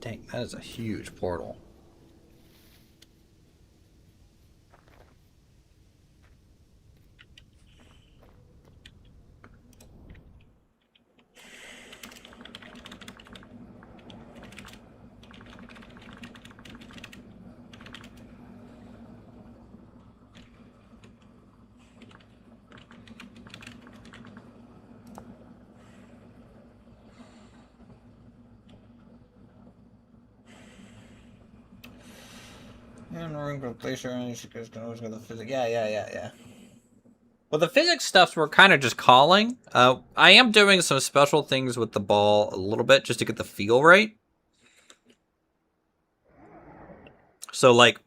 Dang, that is a huge portal. Yeah. Well, the physics stuff we're kind of just calling. I am doing some special things with the ball a little bit just to get the feel right. So, like,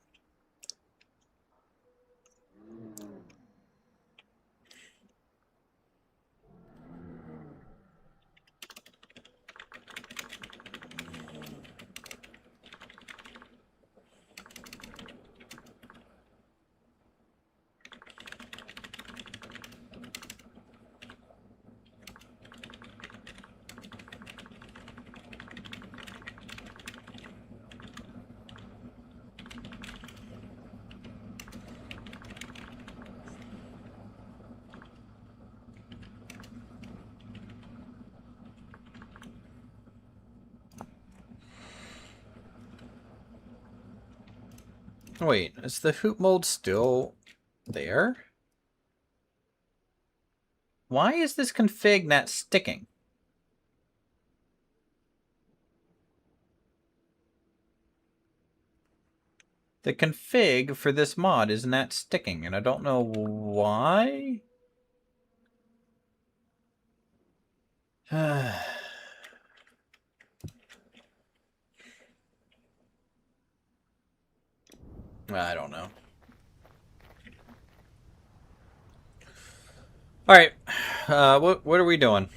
wait, is the hoop mold still there? Why is this config not sticking? The config for this mod is not sticking, and I don't know why. I don't know. All right, what are we doing?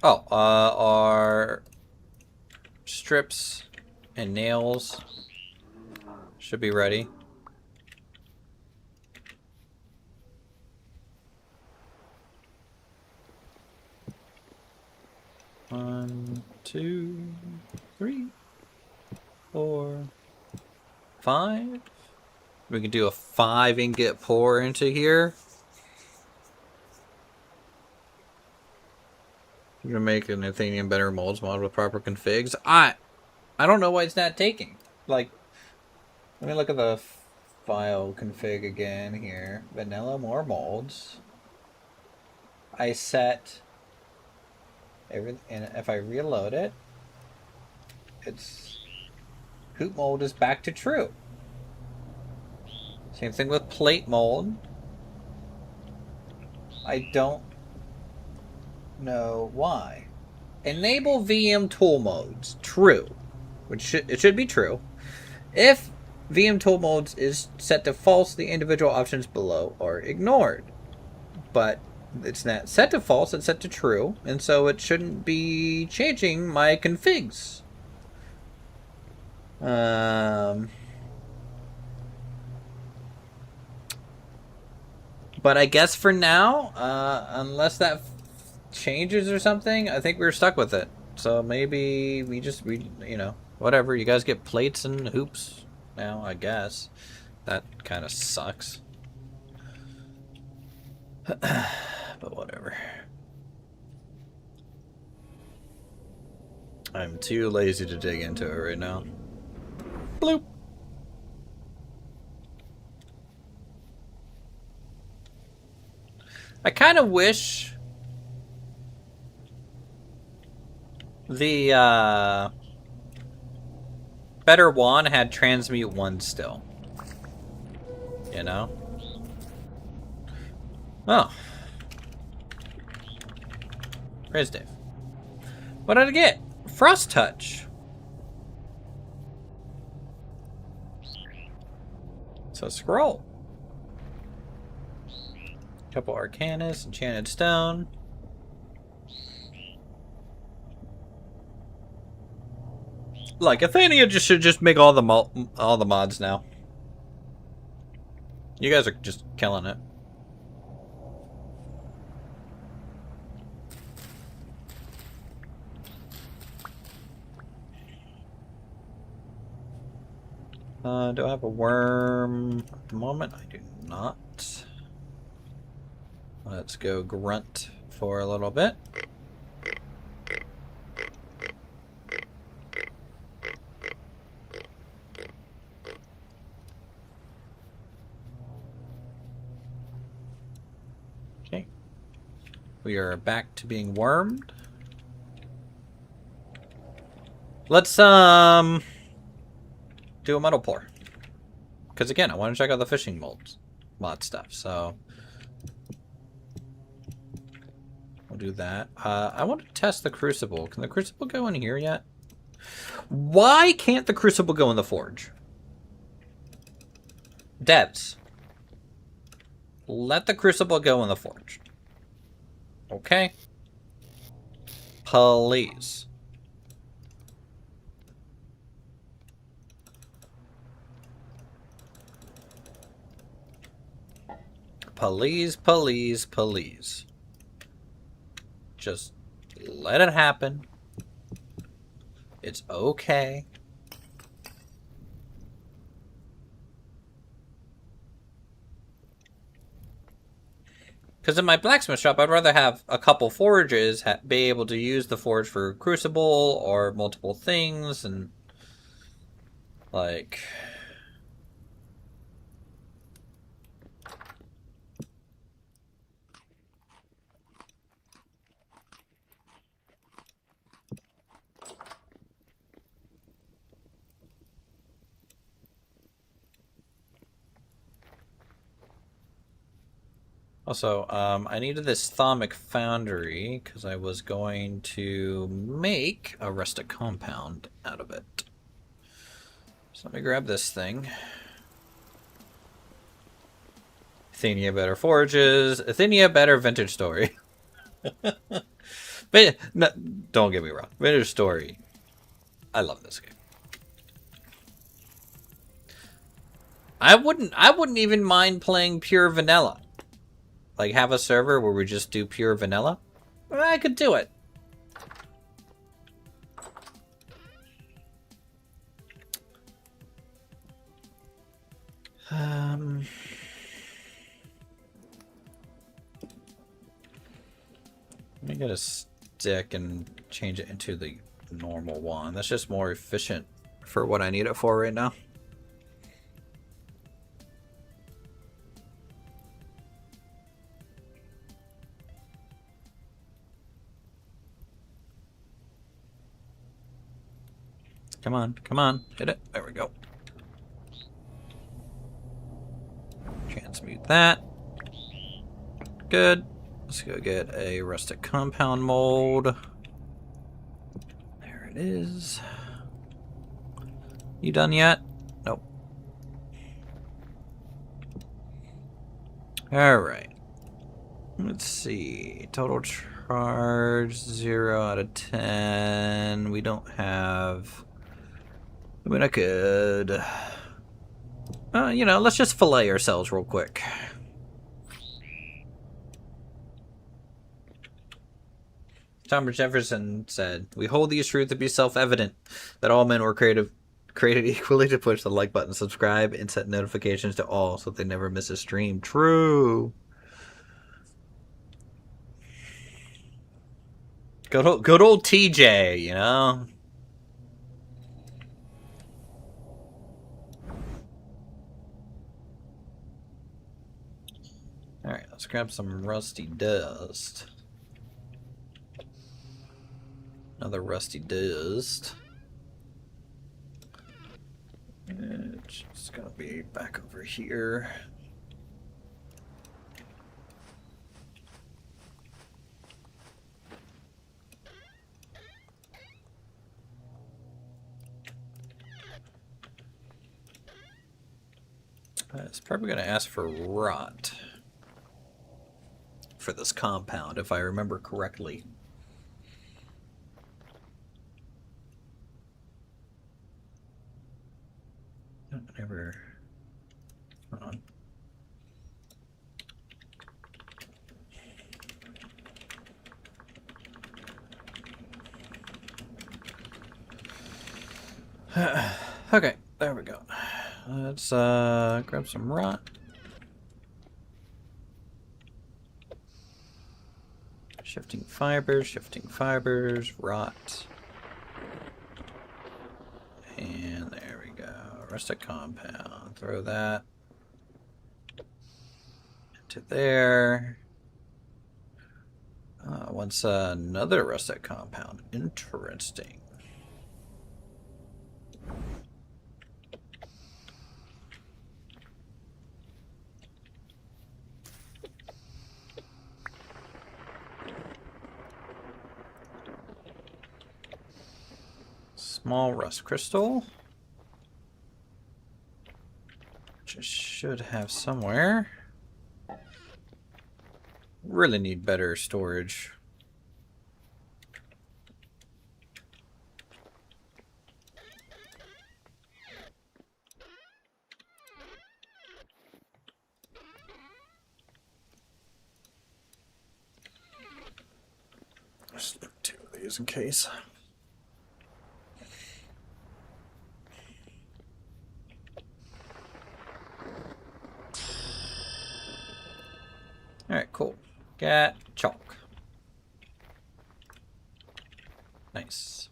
Oh, our strips and nails should be ready. One, 2, 3, 4, 5. We can do a 5 ingot pour into here. I'm gonna make an Athenian better molds mod with proper configs. I don't know why it's not taking. Like, let me look at the file config again here. Vanilla more molds. I set everything, and if I reload it, it's hoop mold is back to true. Same thing with plate mold. I don't know why. Enable VM tool modes. True. It should be true. If VM tool modes is set to false, the individual options below are ignored. But it's not set to false, it's set to true, and so it shouldn't be changing my configs. But I guess for now, unless that changes or something, I think we're stuck with it. So maybe we you know, whatever. You guys get plates and hoops now, I guess. That kind of sucks. But whatever. I'm too lazy to dig into it right now. Bloop. I kind of wish the better wand had transmute 1 still. You know? Oh. Where's Dave? What did I get? Frost touch. So scroll. Couple Arcanus, Enchanted Stone. Like Athenia should just make all the mods now. You guys are just killing it. Do I have a worm at the moment? I do not. Let's go grunt for a little bit. Okay. We are back to being wormed. Let's do a metal pour. Because again, I want to check out the fishing mod stuff, so we'll do that. I want to test the crucible. Can the crucible go in here yet? Why can't the crucible go in the forge? Devs, let the crucible go in the forge. Okay? Please. Please, please, please. Just let it happen. It's okay. Because in my blacksmith shop, I'd rather have a couple forges, be able to use the forge for crucible or multiple things, and like... Also, I needed this thermic foundry because I was going to make a rustic compound out of it. So let me grab this thing. Athenia better forges. Athenia better vintage story. But no, don't get me wrong. Vintage story. I love this game. I wouldn't even mind playing pure vanilla. Like, have a server where we just do pure vanilla? I could do it. Let me get a stick and change it into the normal one. That's just more efficient for what I need it for right now. Come on, come on, hit it. There we go. Transmute that. Good. Let's go get a rustic compound mold. There it is. You done yet? Nope. Alright. Let's see. Total charge 0 out of 10. We don't have... I mean, I could... you know, let's just fillet ourselves real quick. Thomas Jefferson said, "We hold these truths to be self-evident, that all men were created equally to push the like button, subscribe, and set notifications to all so they never miss a stream." True. Good old TJ, you know? Alright, let's grab some rusty dust. Another rusty dust. It's just gonna be back over here. It's probably going to ask for rot for this compound, if I remember correctly. Never. Hold on. Okay, there we go. Let's grab some rot. Shifting fibers, rot. And there we go. Rustic compound. Throw that into there. Once another rustic compound. Interesting. Small rust crystal. Which I should have somewhere. Really need better storage. Just look 2 of these in case. Alright, cool. Got chalk. Nice.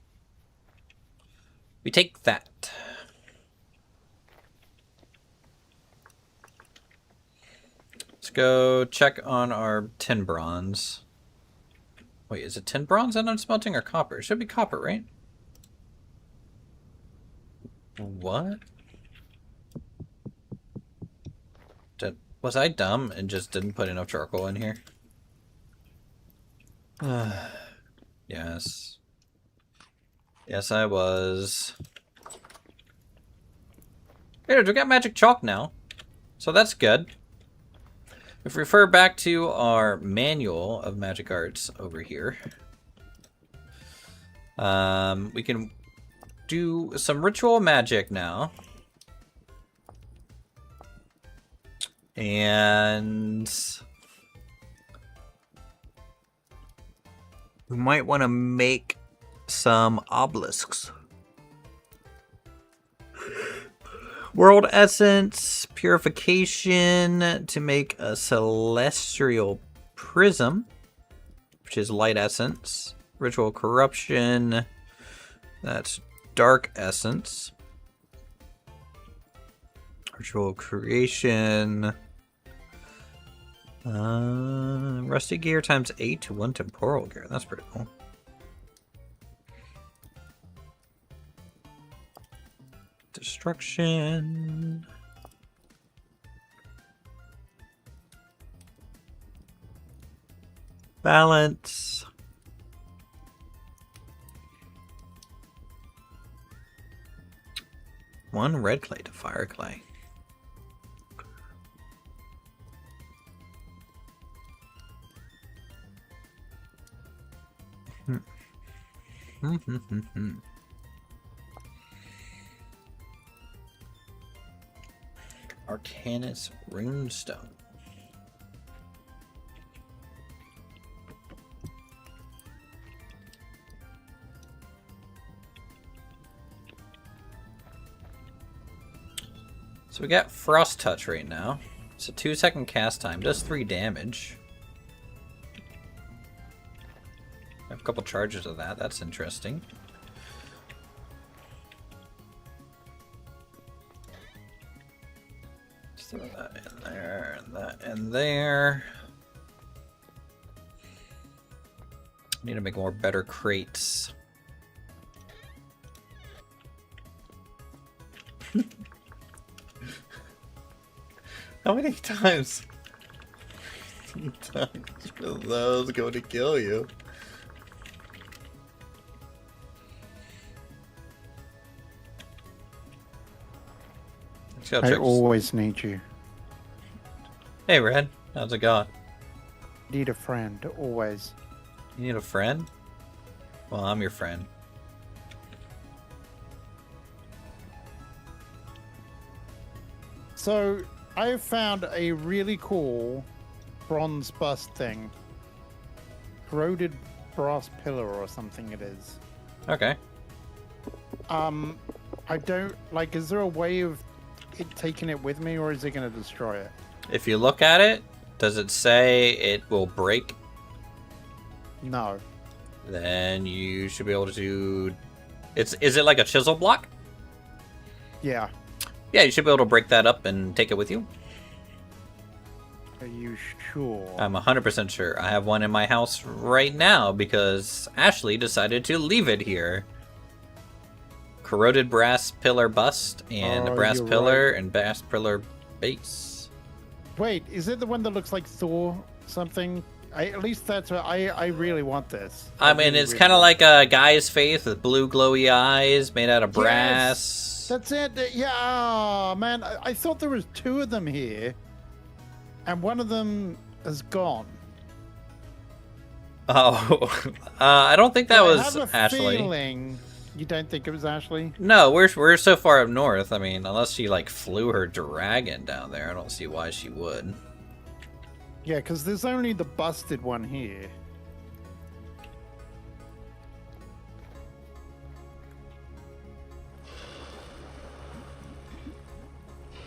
We take that. Let's go check on our tin bronze. Wait, is it tin bronze that I'm smelting or copper? It should be copper, right? What? Was I dumb and just didn't put enough charcoal in here? Yes. Yes, I was. Hey, we got magic chalk now. So that's good. If we refer back to our manual of magic arts over here, we can do some ritual magic now. And we might want to make some obelisks. World essence, purification to make a celestial prism, which is light essence. Ritual corruption, that's dark essence. Ritual creation. Rusty gear times 8 to 1 temporal gear. That's pretty cool. Destruction. Balance. One red clay to fire clay. Arcanus runestone. So we got Frost Touch right now. It's a 2-second cast time, does 3 damage. I have a couple charges of that, that's interesting. Throw that in there, and that in there. Need to make more better crates. How many times are those going to kill you? I always need you. Hey, Red. How's it going? Need a friend, always. You need a friend? Well, I'm your friend. So, I found a really cool bronze bust thing. Corroded brass pillar or something it is. Okay. I don't, like, is there a way of it taking it with me, or is it going to destroy it? If you look at it, does it say it will break? No. Then you should be able to... Is it like a chisel block? Yeah. Yeah, you should be able to break that up and take it with you. Are you sure? I'm 100% sure. I have one in my house right now because Ashley decided to leave it here. Corroded brass pillar bust and brass pillar and brass pillar base. Wait, is it the one that looks like Thor something? At least that's what I really want this. I mean, really, it's really kind of like a guy's face with blue glowy eyes made out of brass. Yes, that's it. Yeah, oh, man. I thought there was two of them here, and one of them is gone. Oh, I don't think that was I have a Ashley. Feeling you don't think it was Ashley? No, we're so far up north. I mean, unless she like flew her dragon down there, I don't see why she would. Yeah, because there's only the busted one here.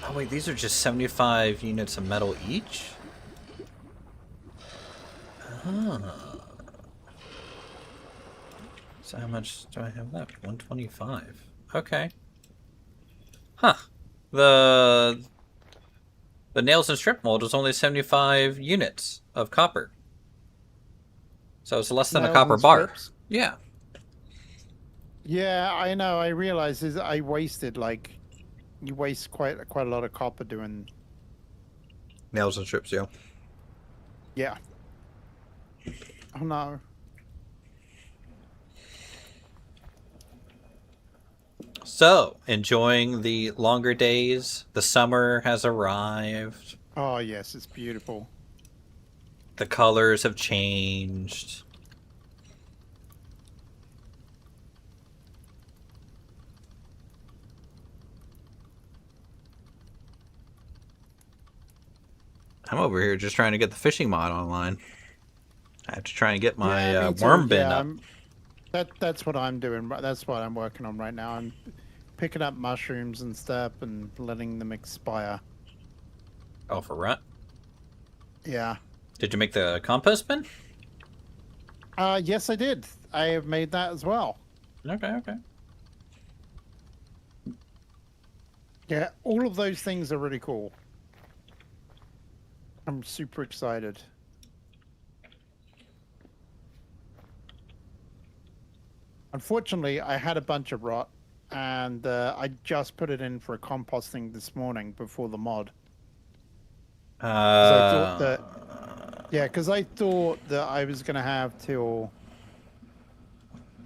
Oh wait, these are just 75 units of metal each? Ah. So how much do I have left? 125. Okay. Huh. The nails and strip mold is only 75 units of copper. So it's less than a copper bar. Strips? Yeah. Yeah, I know. I realize is I wasted like you waste quite a lot of copper doing. Nails and strips, yeah. Yeah. Oh no. So, enjoying the longer days. The summer has arrived. Oh yes, it's beautiful. The colors have changed. I'm over here just trying to get the fishing mod online. I have to try and get my worm bin up. That's what I'm doing. That's what I'm working on right now. I'm picking up mushrooms and stuff and letting them expire. Oh, for what? Yeah. Did you make the compost bin? Yes, I did. I have made that as well. Okay. Yeah, all of those things are really cool. I'm super excited. Unfortunately, I had a bunch of rot, and I just put it in for a composting this morning before the mod. I thought that, yeah, because I thought that I was going to have till,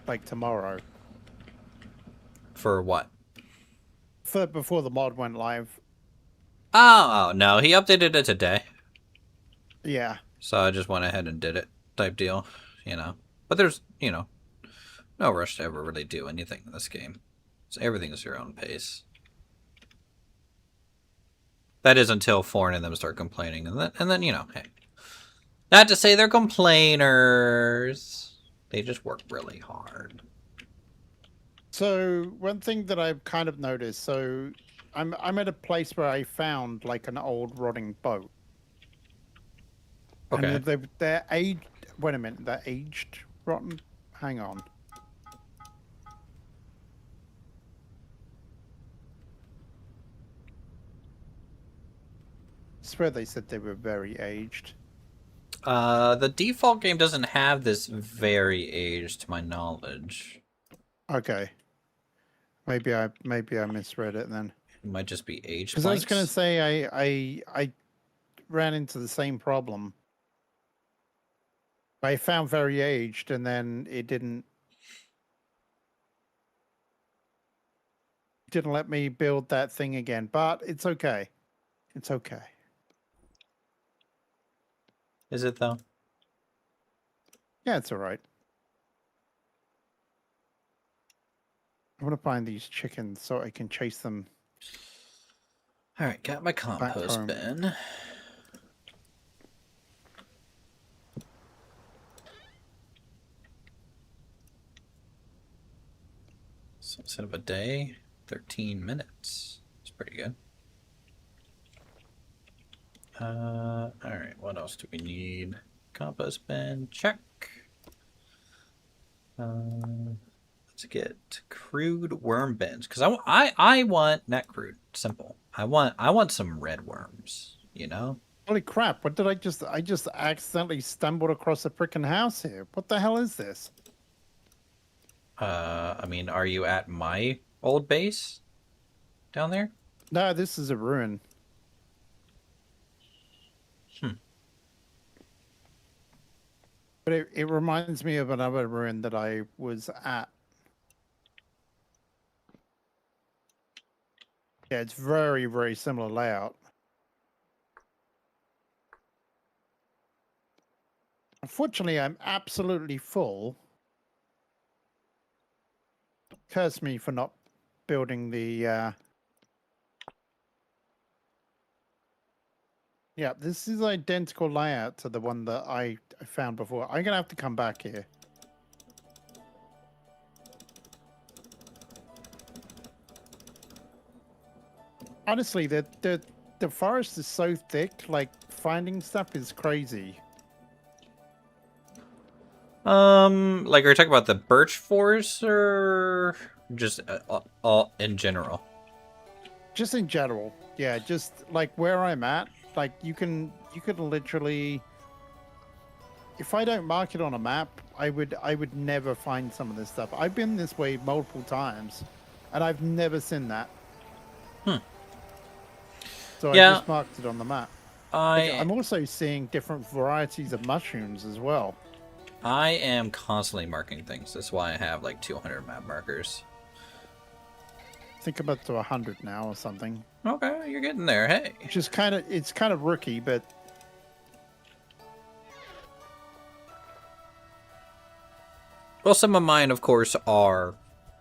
like, tomorrow. For what? Before the mod went live. Oh, no, he updated it today. Yeah. So I just went ahead and did it, type deal, But there's, no rush to ever really do anything in this game. So everything is your own pace. That is until Foreign and them start complaining. And then, hey. Not to say they're complainers. They just work really hard. So one thing that I've kind of noticed, so I'm at a place where I found like an old rotting boat. Okay. And they're aged. Wait a minute, they're aged rotten. Hang on. swear they said they were very aged. The default game doesn't have this very age, to my knowledge. Okay. Maybe I misread it then. It might just be age Because I was going to blanks. say I ran into the same problem. I found very aged, and then it didn't let me build that thing again. But it's okay. It's okay. Is it though? Yeah, it's all right. I want to find these chickens so I can chase them. All right, got my compost home. bin. So instead of a day, 13 minutes. It's pretty good. All right, what else do we need? Compost bin, check. Let's get crude worm bins because I want not crude, simple. I want some red worms. You know. Holy crap! What did I just accidentally stumbled across a freaking house here. What the hell is this? I mean, are you at my old base down there? No, this is a ruin. But it reminds me of another ruin that I was at. Yeah, it's very, very similar layout. Unfortunately, I'm absolutely full. Curse me for not building the... Yeah, this is identical layout to the one that I found before. I'm going to have to come back here. Honestly, the forest is so thick, like, finding stuff is crazy. Like, are you talking about the birch forest or just all in general? Just in general, yeah. Just like where I'm at, like you could literally, if I don't mark it on a map, I would never find some of this stuff. I've been this way multiple times, and I've never seen that. So Yeah. I just marked it on the map. I'm also seeing different varieties of mushrooms as well. I am constantly marking things. That's why I have like 200 map markers. I think I'm up to 100 now or something. Okay, you're getting there. Hey. It's kind of rookie, but well, some of mine, of course, are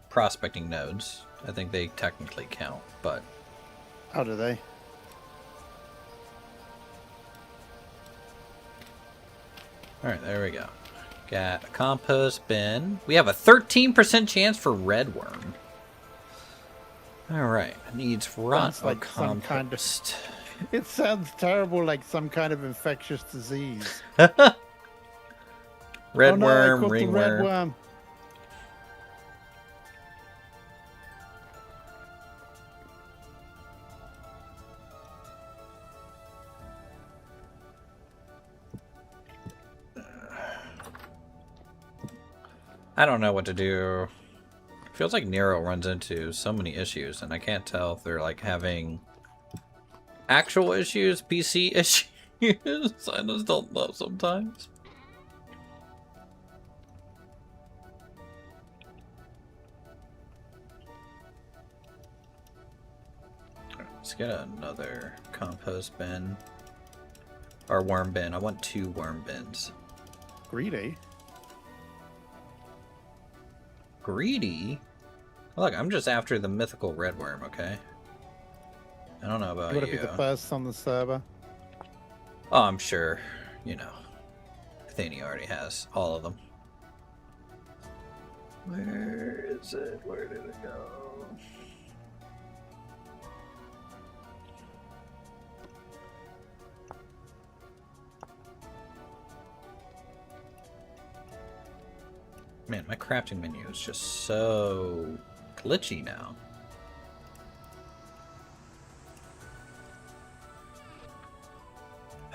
prospecting nodes. I think they technically count, but how do they? All right, there we go. Got a compost bin. We have a 13% chance for red worm. All right, needs rot like compost. Some kind of, it sounds terrible, like some kind of infectious disease. Red worm, ringworm. Worm. I don't know what to do. It feels like Nero runs into so many issues, and I can't tell if they're like having actual issues, PC issues. I just don't know sometimes. Let's get another compost bin. Or worm bin. I want 2 worm bins. Greedy. Greedy? Look, I'm just after the mythical red worm, okay? I don't know about you. Would it be the first on the server? Oh, I'm sure. You know. Athene already has all of them. Where is it? Where did it go? Man, my crafting menu is just so glitchy now.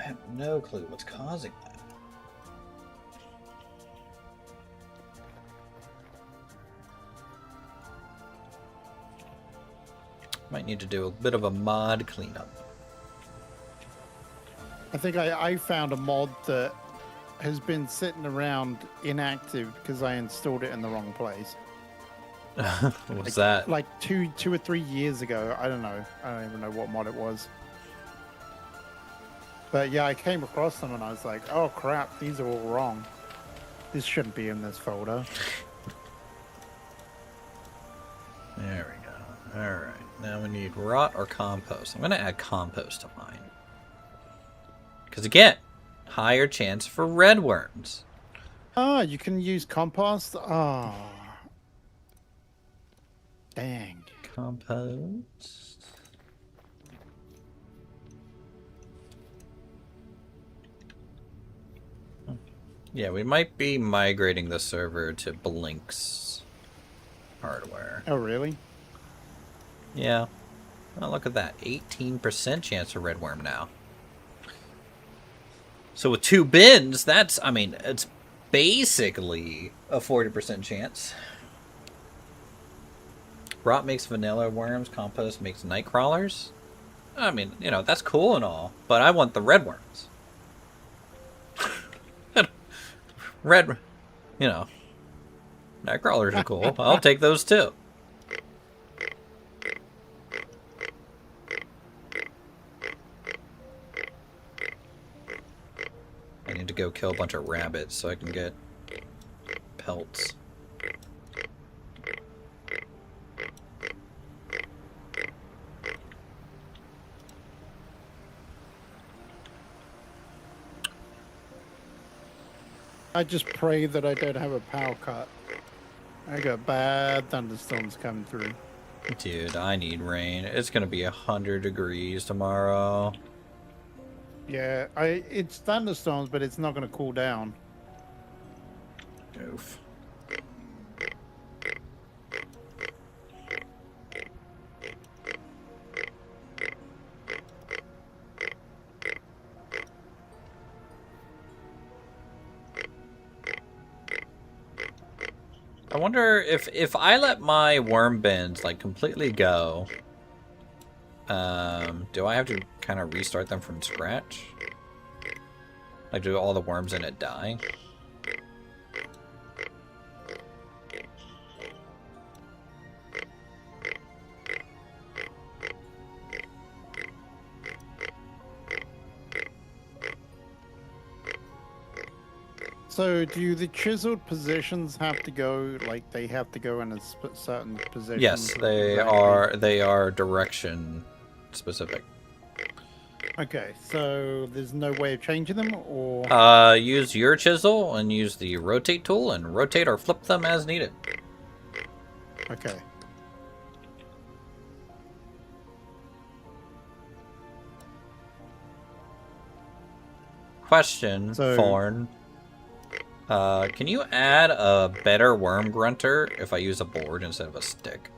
have no clue what's causing that. Might need to do a bit of a mod cleanup. I think I found a mod that has been sitting around inactive because I installed it in the wrong place. What's that? Like two or 3 years ago. I don't know. I don't even know what mod it was. But yeah, I came across them and I was like, oh crap, these are all wrong. This shouldn't be in this folder. There we go. Alright. Now we need rot or compost. I'm going to add compost to mine. Because again, higher chance for red worms. Ah, you can use compost? Ah. Dang. Compost. Yeah, we might be migrating the server to Blink's hardware. Oh, really? Yeah. Oh, look at that. 18% chance of red worm now. So with 2 bins, that's, I mean, it's basically a 40% chance. Rot makes vanilla worms, compost makes night crawlers. I mean, you know, that's cool and all, but I want the red worms. Red, you know, night crawlers are cool. I'll take those too. I need to go kill a bunch of rabbits so I can get pelts. I just pray that I don't have a power cut. I got bad thunderstorms coming through. Dude, I need rain. It's gonna be 100 degrees tomorrow. Yeah, it's thunderstorms, but it's not going to cool down. Oof. I wonder if I let my worm bins like completely go, do I have to kind of restart them from scratch? Like, do all the worms in it die? So, do the chiseled positions have to go, like, they have to go in a certain position? Yes, they are direction specific. Okay, so there's no way of changing them, or? Use your chisel and use the rotate tool and rotate or flip them as needed. Okay. Question, Thorn. Can you add a better worm grunter if I use a board instead of a stick?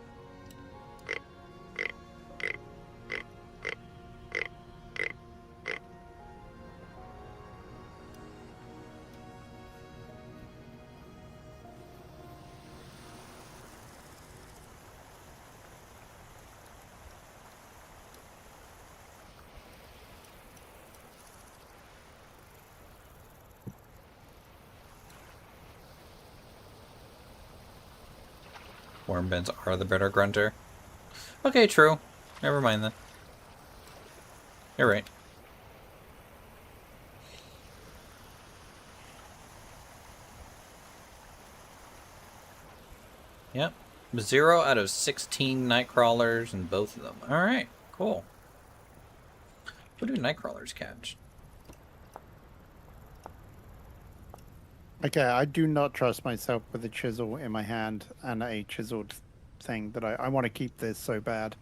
Worm bins are the better grunter. Okay, true. Never mind then. You're right. Yep. 0 out of 16 night crawlers in both of them. Alright, cool. What do night crawlers catch? Okay, I do not trust myself with a chisel in my hand and a chiseled thing that I want to keep this so bad.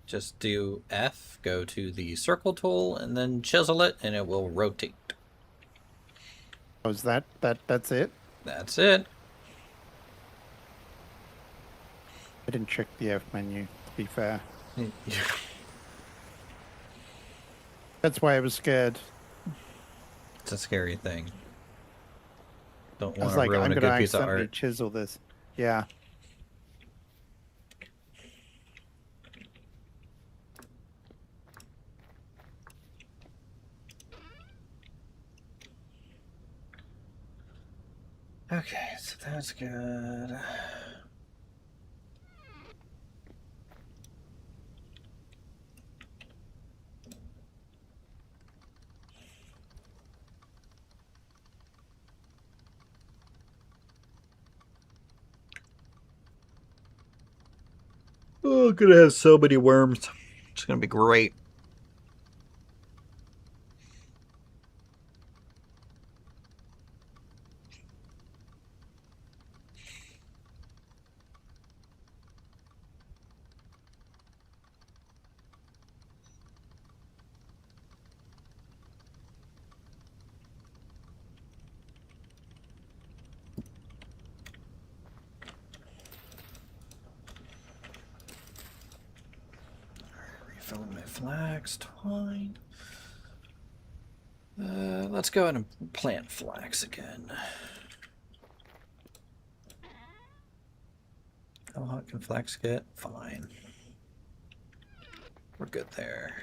Just do F, go to the circle tool, and then chisel it, and it will rotate. Oh, is that's it? That's it. I didn't check the F menu, to be fair. That's why I was scared. It's a scary thing. Don't I want was to like, ruin I'm a gonna good piece of accidentally art. chisel this. Yeah. Okay, so that's good. Oh, gonna have so many worms. It's gonna be great. Refilling my flax twine. Let's go ahead and plant flax again. How hot can flax get? Fine. We're good there.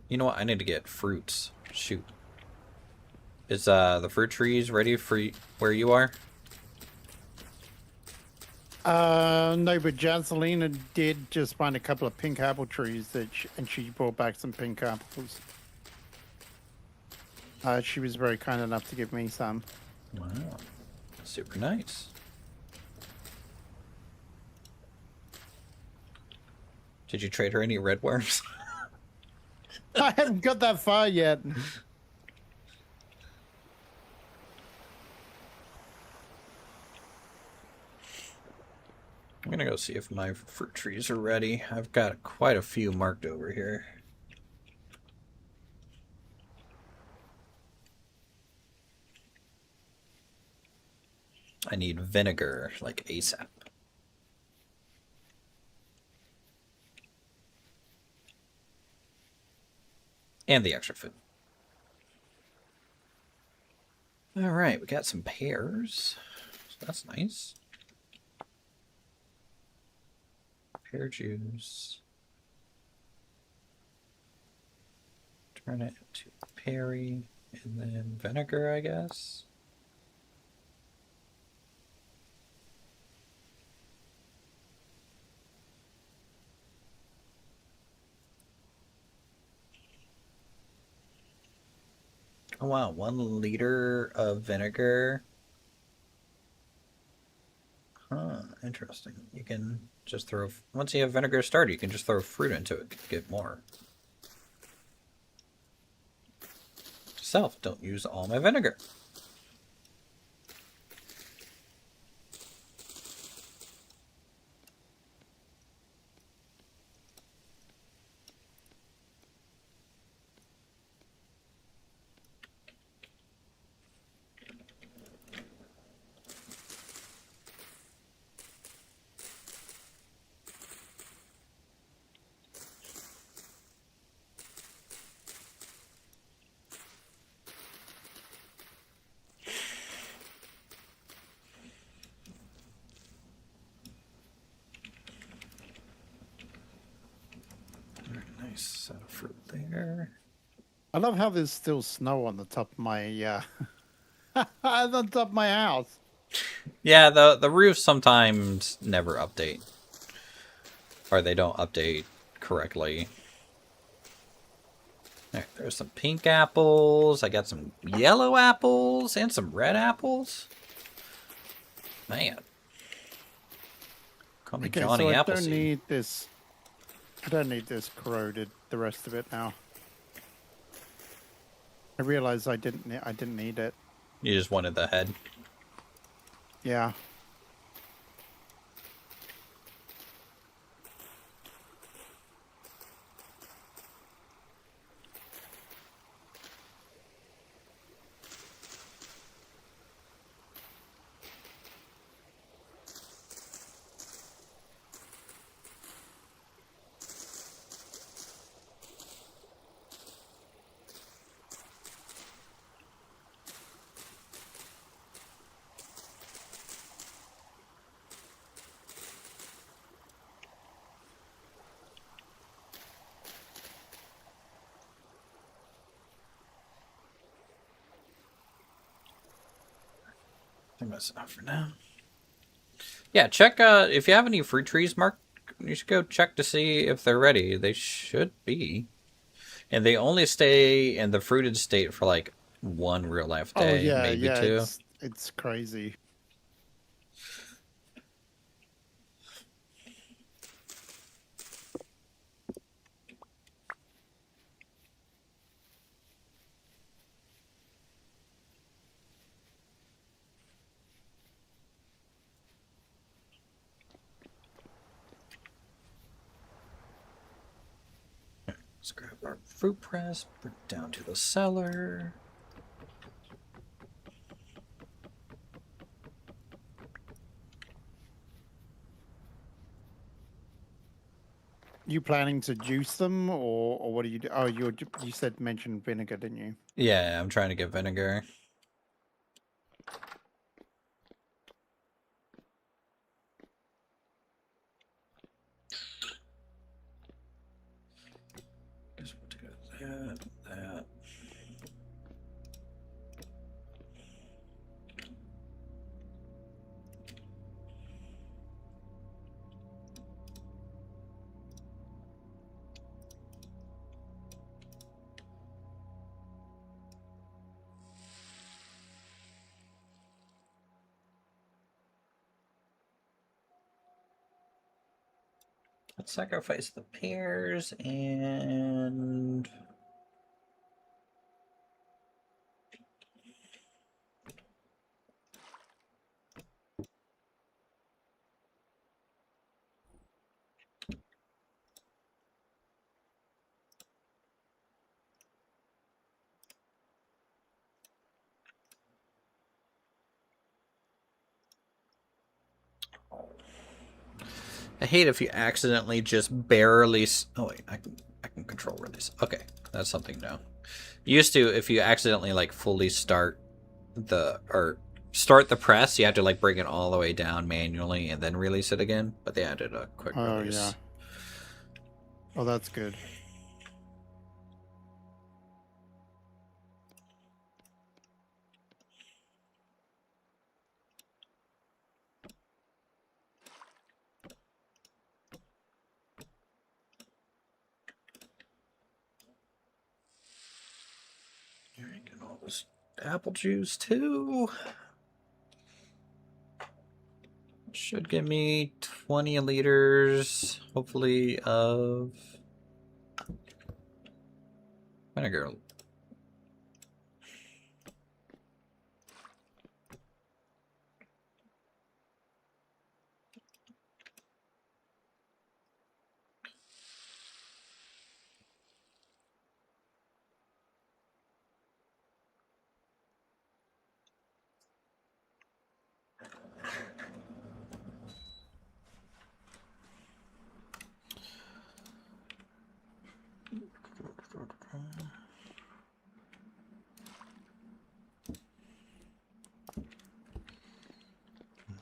You know what? I need to get fruits. Shoot. Is the fruit trees ready for where you are? No, but Jazelina did just find a couple of pink apple trees and she brought back some pink apples. She was very kind enough to give me some. Wow. Super nice. Did you trade her any red worms? I haven't got that far yet. I'm gonna go see if my fruit trees are ready. I've got quite a few marked over here. I need vinegar, like ASAP. And the extra food. Alright, we got some pears. So that's nice. Pear juice. Turn it into perry. And then vinegar, I guess. Oh wow, 1 liter of vinegar. Huh, interesting. You can just throw, once you have vinegar started, you can just throw fruit into it to get more. Self, don't use all my vinegar. Nice set of fruit there. I love how there's still snow on the top of my on the top of my house. Yeah, the roofs sometimes never update. Or they don't update correctly. There, there's some pink apples. I got some yellow apples and some red apples. Man. Call me Okay, Johnny so I Appleseed. don't need this. I don't need this corroded. The rest of it now. I realized I didn't need it. You just wanted the head. Yeah. think that's enough for now. Yeah, check if you have any fruit trees, Mark. You should go check to see if they're ready. They should be, and they only stay in the fruited state for like one real life day, Oh yeah, maybe yeah. two. It's crazy. Let's grab our fruit press, put it down to the cellar. You planning to juice them, or what do you do? Oh, you said mentioned vinegar, didn't you? Yeah, I'm trying to get vinegar. Guess we'll do that. Let's sacrifice the pears and I hate if you accidentally just barely. Oh wait, I can control release. Okay, that's something new. Used to, if you accidentally like fully start the press, you have to like bring it all the way down manually and then release it again. But they added a quick release. Yeah. Oh, that's good. Get all this apple juice too. Should give me 20 liters, hopefully, of vinegar.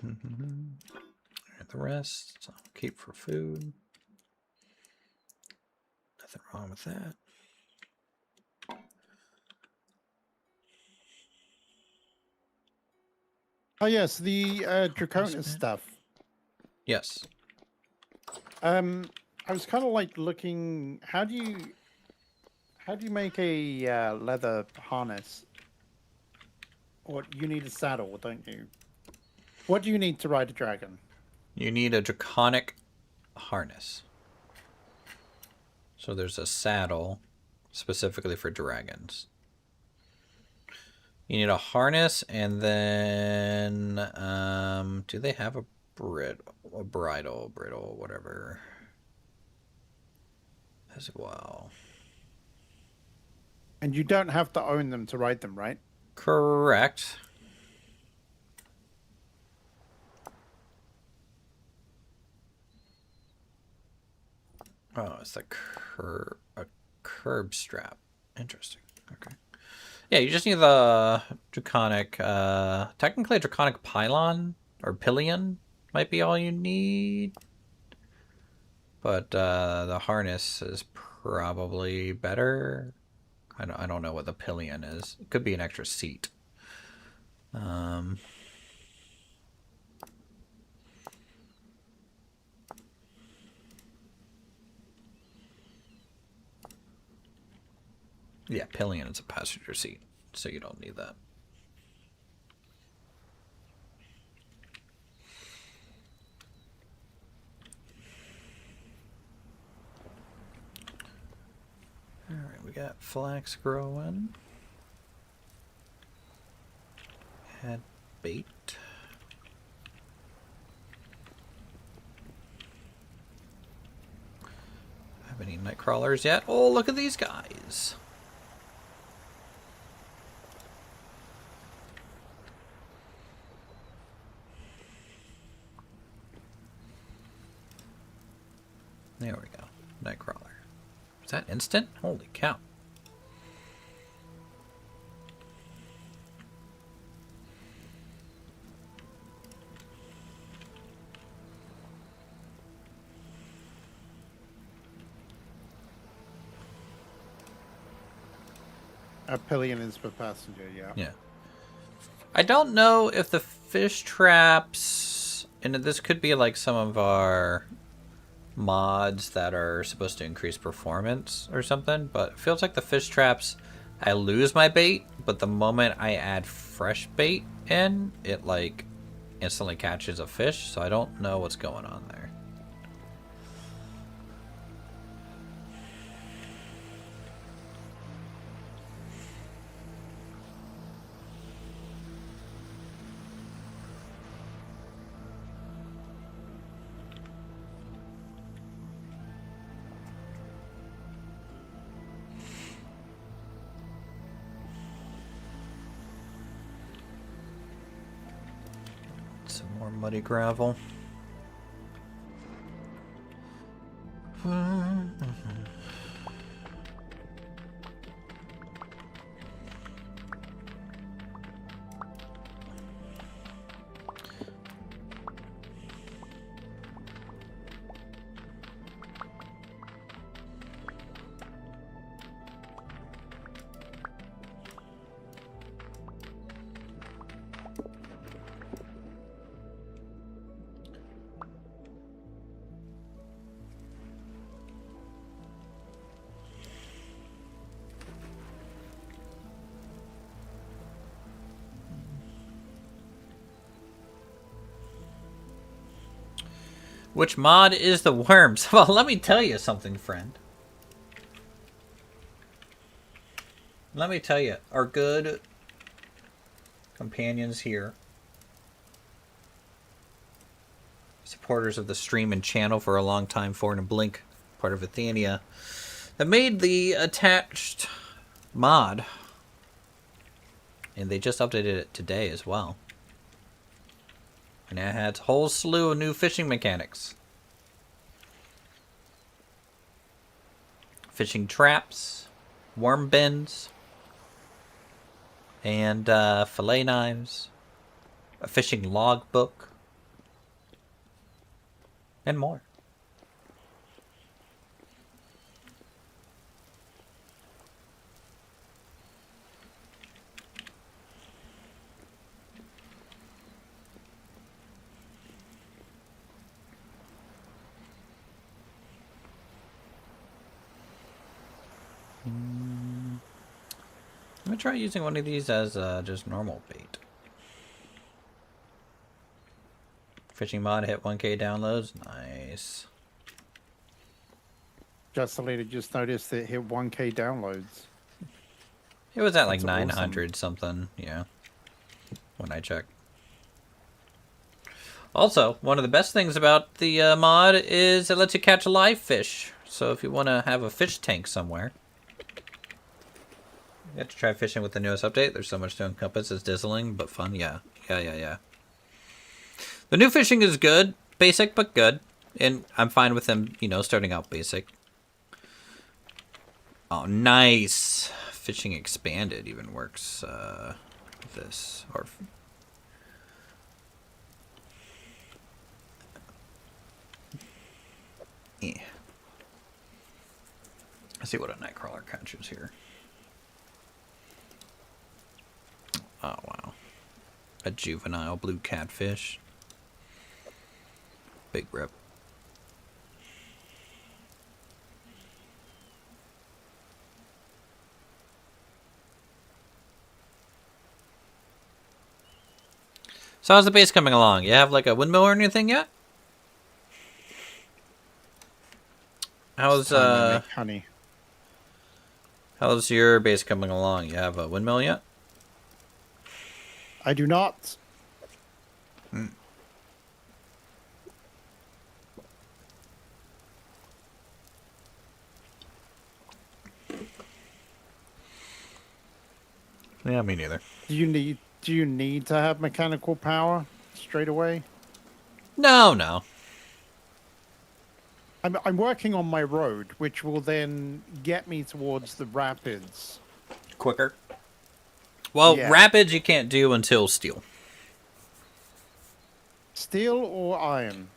And the rest, I'll keep for food. Nothing wrong with that. Oh yes, the Draconis stuff. Yes. I was kind of like looking. How do you make a leather harness? Or you need a saddle, don't you? What do you need to ride a dragon? You need a draconic harness. So there's a saddle specifically for dragons. You need a harness, and then do they have a bridle, whatever, as well? And you don't have to own them to ride them, right? Correct. Oh, it's a curb strap. Interesting. Okay. Yeah, you just need the draconic, technically a draconic pylon or pillion might be all you need. But the harness is probably better. I don't know what the pillion is. It could be an extra seat. Yeah, pillion is a passenger seat, so you don't need that. Alright, we got flax growing. Had bait. Have any night crawlers yet? Oh, look at these guys. There we go. Nightcrawler. Is that instant? Holy cow. A pillion is per passenger, yeah. Yeah. I don't know if the fish traps, and this could be like some of our mods that are supposed to increase performance or something, but it feels like the fish traps, I lose my bait, but the moment I add fresh bait in, it like instantly catches a fish, so I don't know what's going on there. Some more muddy gravel. Which mod is the worms? Well, let me tell you something, friend. Let me tell you, our good companions here, supporters of the stream and channel for a long time, Foreign and Blink, part of Athenia, that made the attached mod. And they just updated it today as well. And it had a whole slew of new fishing mechanics. Fishing traps, worm bins, and fillet knives, a fishing logbook, and more. I'm gonna try using one of these as just normal bait. Fishing mod hit 1K downloads. Nice. Just noticed it hit 1K downloads. It was at like That's 900 something, yeah, when I checked. Also, one of the best things about the mod is it lets you catch live fish. So if you want to have a fish tank somewhere, you have to try fishing with the newest update. There's so much to encompass. It's dazzling, but fun. Yeah. Yeah. The new fishing is good. Basic, but good. And I'm fine with them, starting out basic. Oh, nice. Fishing expanded even works with this. Or... yeah. Let's see what a nightcrawler catches here. Oh, wow. A juvenile blue catfish. Big rip. So how's the base coming along? You have like a windmill or anything yet? How's honey? How's your base coming along? You have a windmill yet? I do not. Yeah, me neither. Do you need to have mechanical power straight away? No. I'm working on my road, which will then get me towards the rapids. Quicker. Well, Yeah. rapids you can't do until steel. Steel or iron?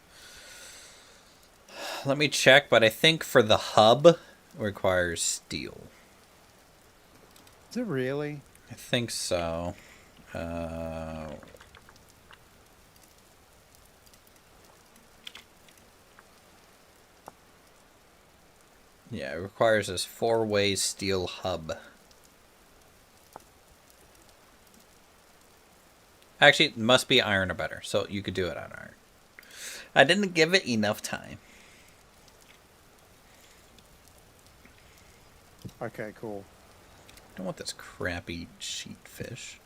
Let me check, but I think for the hub it requires steel. Is it really? I think so. Yeah, it requires this 4-way steel hub. Actually, it must be iron or better, so you could do it on iron. I didn't give it enough time. Okay, cool. I don't want this crappy sheet fish.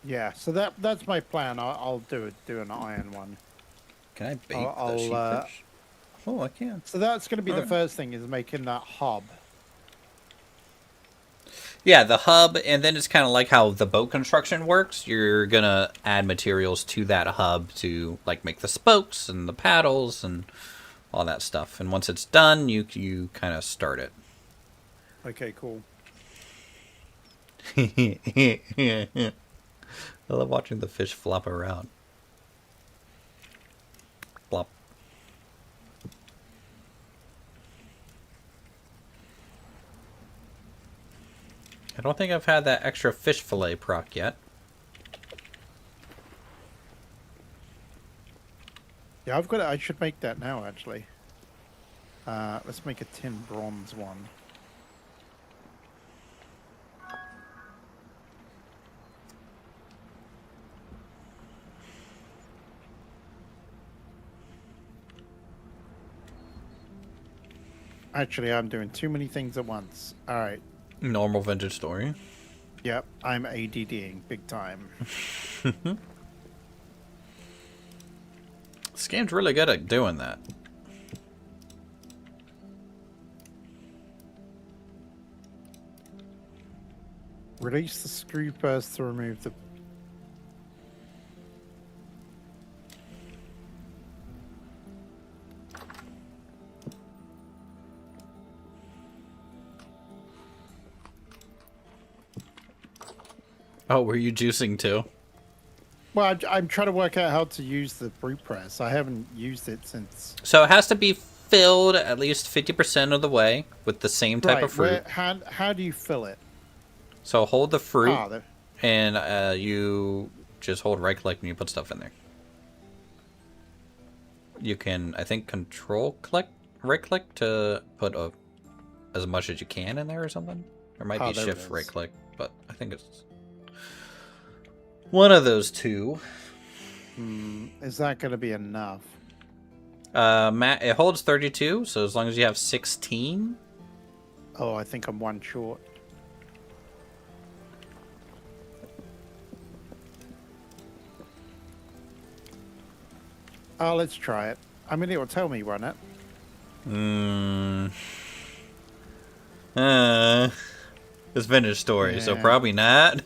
Yeah, so that's my plan. I'll do an iron one. Can I bait I'll, the sheet fish? Oh, I can. So that's going to be the Alright. first thing, is making that hub. Yeah, the hub, and then it's kind of like how the boat construction works. You're gonna add materials to that hub to like make the spokes and the paddles and all that stuff. And once it's done, you kind of start it. Okay, cool. I love watching the fish flop around. Flop. I don't think I've had that extra fish fillet proc yet. Yeah, I've got it. I should make that now, actually. Let's make a tin bronze one. Actually, I'm doing too many things at once. All right. Normal vintage story. Yep, I'm ADDing big time. This game's really good at doing that. Release the screw burst to remove the... Oh, were you juicing too? Well, I'm trying to work out how to use the brute press. I haven't used it since... So it has to be filled at least 50% of the way with the same type of fruit. How do you fill it? So hold the fruit, There. and you just hold right click when you put stuff in there. You can, I think, right click to put as much as you can in there or something. There might be there shift it right is. click, but I think it's one of those two. Is that going to be enough? Matt, it holds 32, so as long as you have 16. Oh, I think I'm one short. Oh, let's try it. I mean, it will tell me, won't it? It's vintage story, so Yeah. probably not.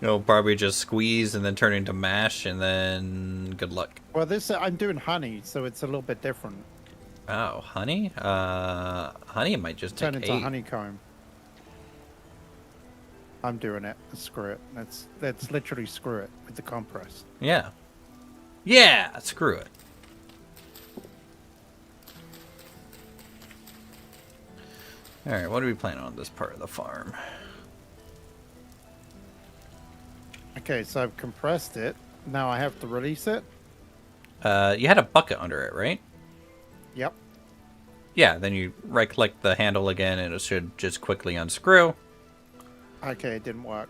It'll probably just squeeze and then turn into mash, and then good luck. Well, this I'm doing honey, so it's a little bit different. Oh, honey? Honey might just Turn take into 8. honeycomb. I'm doing it. Screw it. Let's literally screw it with the compress. Yeah. Yeah, screw it. Alright, what are we planning on this part of the farm? Okay, so I've compressed it. Now I have to release it. You had a bucket under it, right? Yep. Yeah, then you right-click the handle again, and it should just quickly unscrew. Okay, it didn't work.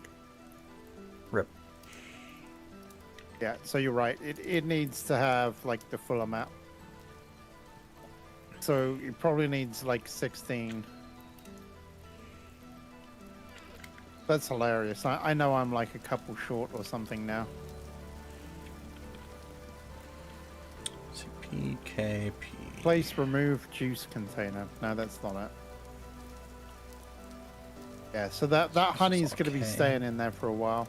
Rip. Yeah, so you're right. It needs to have like the full amount. So it probably needs like 16. That's hilarious. I know I'm like a couple short or something now. PKP. Place remove juice container. No, that's not it. Yeah, so that honey is going to be staying in there for a while.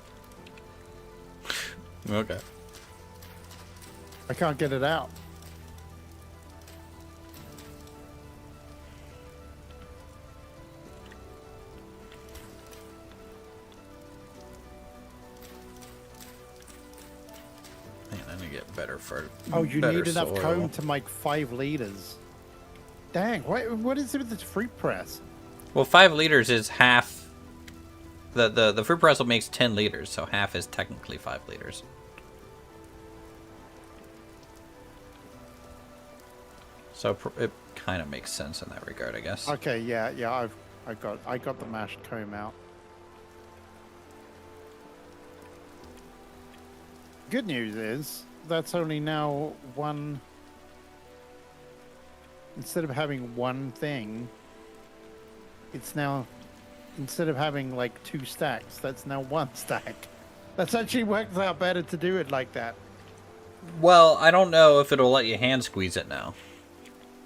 Okay. I can't get it out. Man, I need to get better for. Oh, you need enough soil. comb to make 5 liters. Dang, what is it with this fruit press? Well, 5 liters is half. The fruit pretzel makes 10 liters, so half is technically 5 liters. So it kind of makes sense in that regard, I guess. Okay, yeah, I got the mashed comb out. Good news is that's only now one. Instead of having one thing, it's now, instead of having like 2 stacks, that's now 1 stack. That's actually worked out better to do it like that. Well, I don't know if it'll let you hand squeeze it now.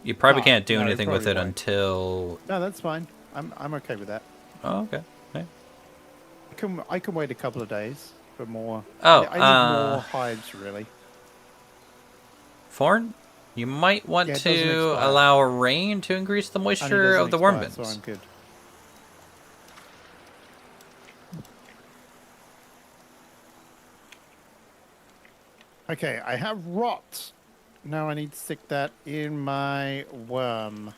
You probably can't do anything with it won't. until. No, that's fine. I'm okay with that. Oh, okay. Okay. I can wait a couple of days for more. Oh, I need more hives, really. Thorn, you might want Yeah, it doesn't to expire. allow rain to increase the And it moisture doesn't of the worm expire, bins. so I'm good. Okay, I have rot. Now I need to stick that in my worm.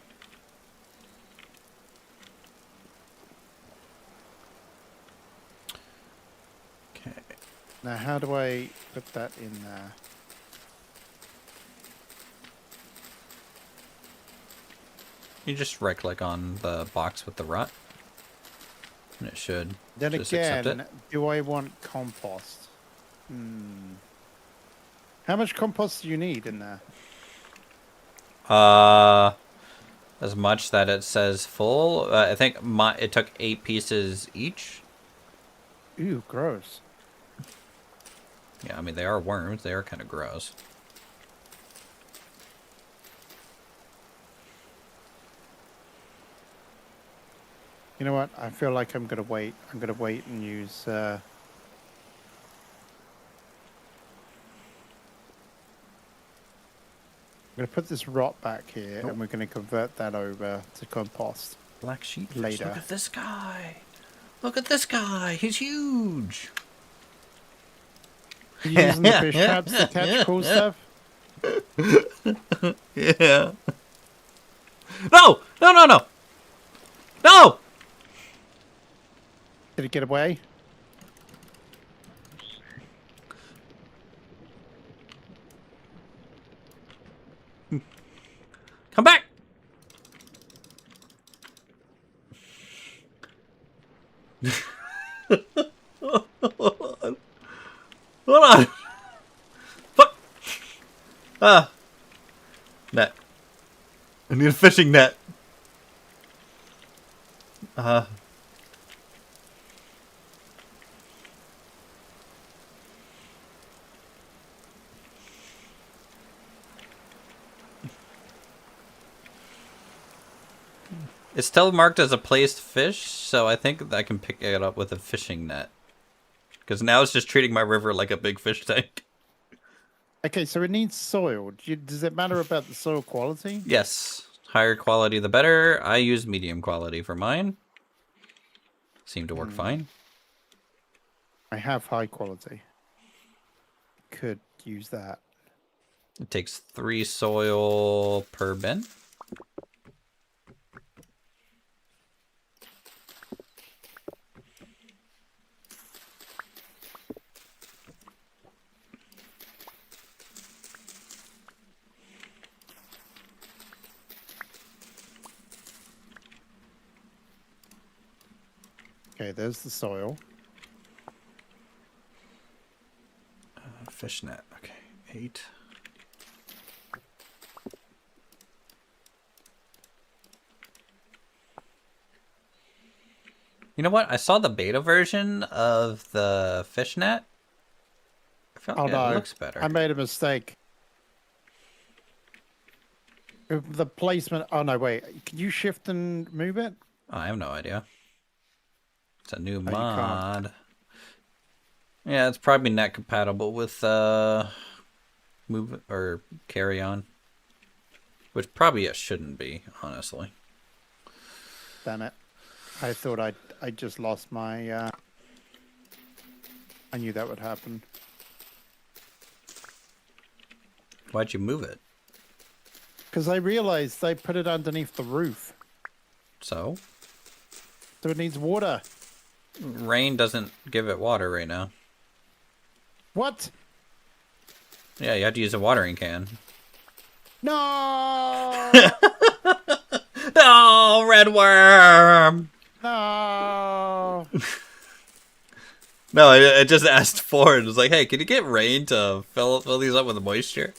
Okay. Now how do I put that in there? You just right-click on the box with the rot, and it should Then just accept again, it. do I want compost? How much compost do you need in there? As much that it says full. I think it took 8 pieces each. Ew, gross. Yeah, I mean, they are worms. They are kind of gross. You know what? I feel like I'm gonna wait. I'm gonna wait and use. I'm gonna put this rot back here, and we're gonna convert that over to compost. Black sheep. Later. Look at this guy. Look at this guy. He's huge. You're using the fish traps to catch cool stuff? Yeah. No! No, no, no! No! Did it get away? Come back! Hold on. Hold on. Fuck. Net. I need a fishing net. It's still marked as a placed fish, so I think I can pick it up with a fishing net. Because now it's just treating my river like a big fish tank. Okay, so it needs soil. Does it matter about the soil quality? Yes. Higher quality the better. I use medium quality for mine. Seemed to work fine. I have high quality. Could use that. It takes 3 soil per bin. Okay, there's the soil. fishnet. Okay, 8. You know what? I saw the beta version of the fishnet. I feel like it looks better. I made a mistake. The placement. Oh no, wait. Can you shift and move it? Oh, I have no idea. It's a new Oh, mod. Yeah, it's probably not compatible with move or carry on, which probably it shouldn't be, honestly. Damn it! I thought I just lost my. I knew that would happen. Why'd you move it? Because I realized they put it underneath the roof. So it needs water. Rain doesn't give it water right now. What? Yeah, you have to use a watering can. No! No, red worm! No! No, I just asked for it. It was like, hey, can you get rain to fill these up with moisture?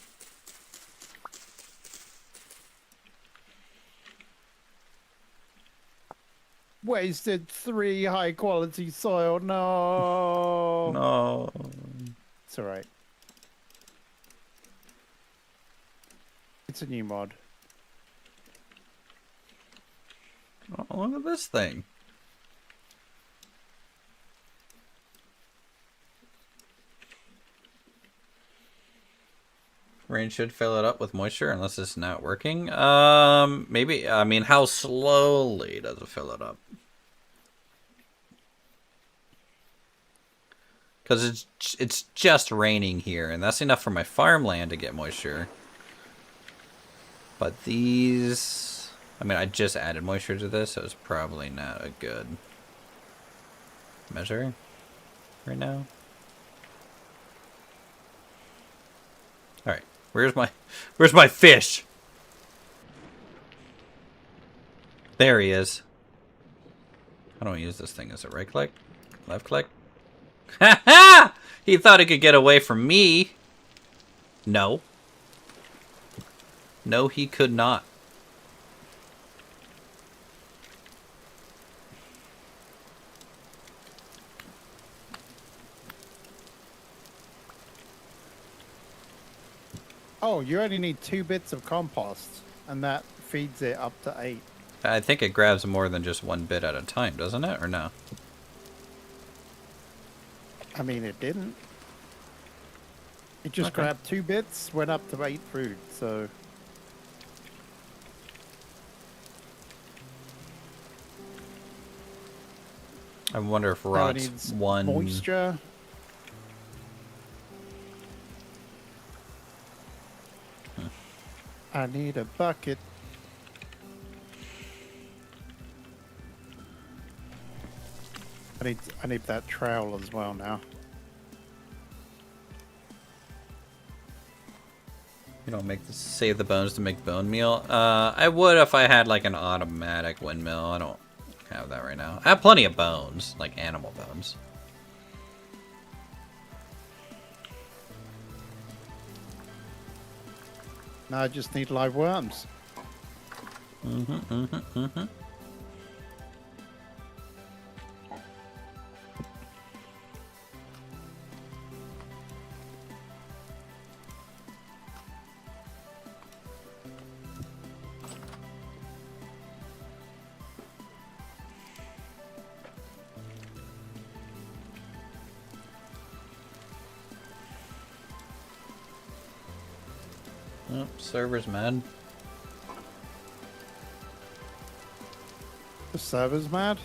Wasted 3 high quality soil. No. No. It's alright. It's a new mod. Oh, look at this thing. Rain should fill it up with moisture unless it's not working. Maybe. I mean, how slowly does it fill it up? Because it's just raining here, and that's enough for my farmland to get moisture. But these... I mean, I just added moisture to this, so it's probably not a good measure right now. Alright, where's my fish? There he is. How do I use this thing? Is it right click? Left click? Ha ha! He thought he could get away from me. No. No, he could not. Oh, you only need 2 bits of compost, and that feeds it up to 8. I think it grabs more than just 1 bit at a time, doesn't it? Or no? I mean, it didn't. It just grabbed 2 bits, went up to 8 food, so... I wonder if rot's one... moisture. I need a bucket. I need that trowel as well now. You don't save the bones to make bone meal. I would if I had like an automatic windmill. I don't have that right now. I have plenty of bones, like animal bones. Now I just need live worms. Oh, server's mad. The server's mad?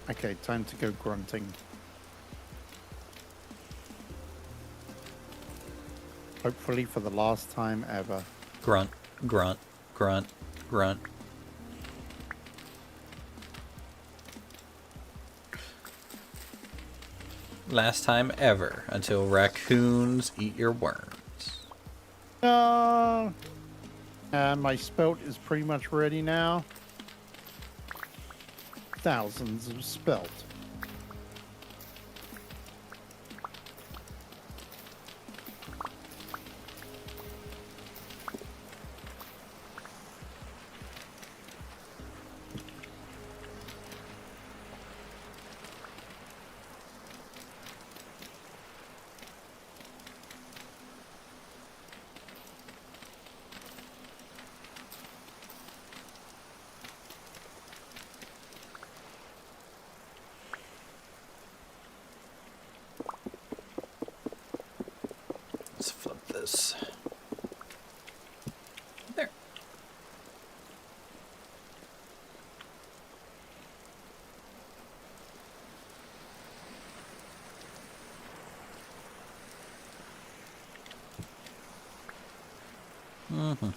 Okay, time to go grunting. Hopefully for the last time ever. Grunt, grunt, grunt, grunt. Last time ever, until raccoons eat your worms. No. And my spelt is pretty much ready now. Thousands of spelt. Let's flip this. There. Mm-hmm.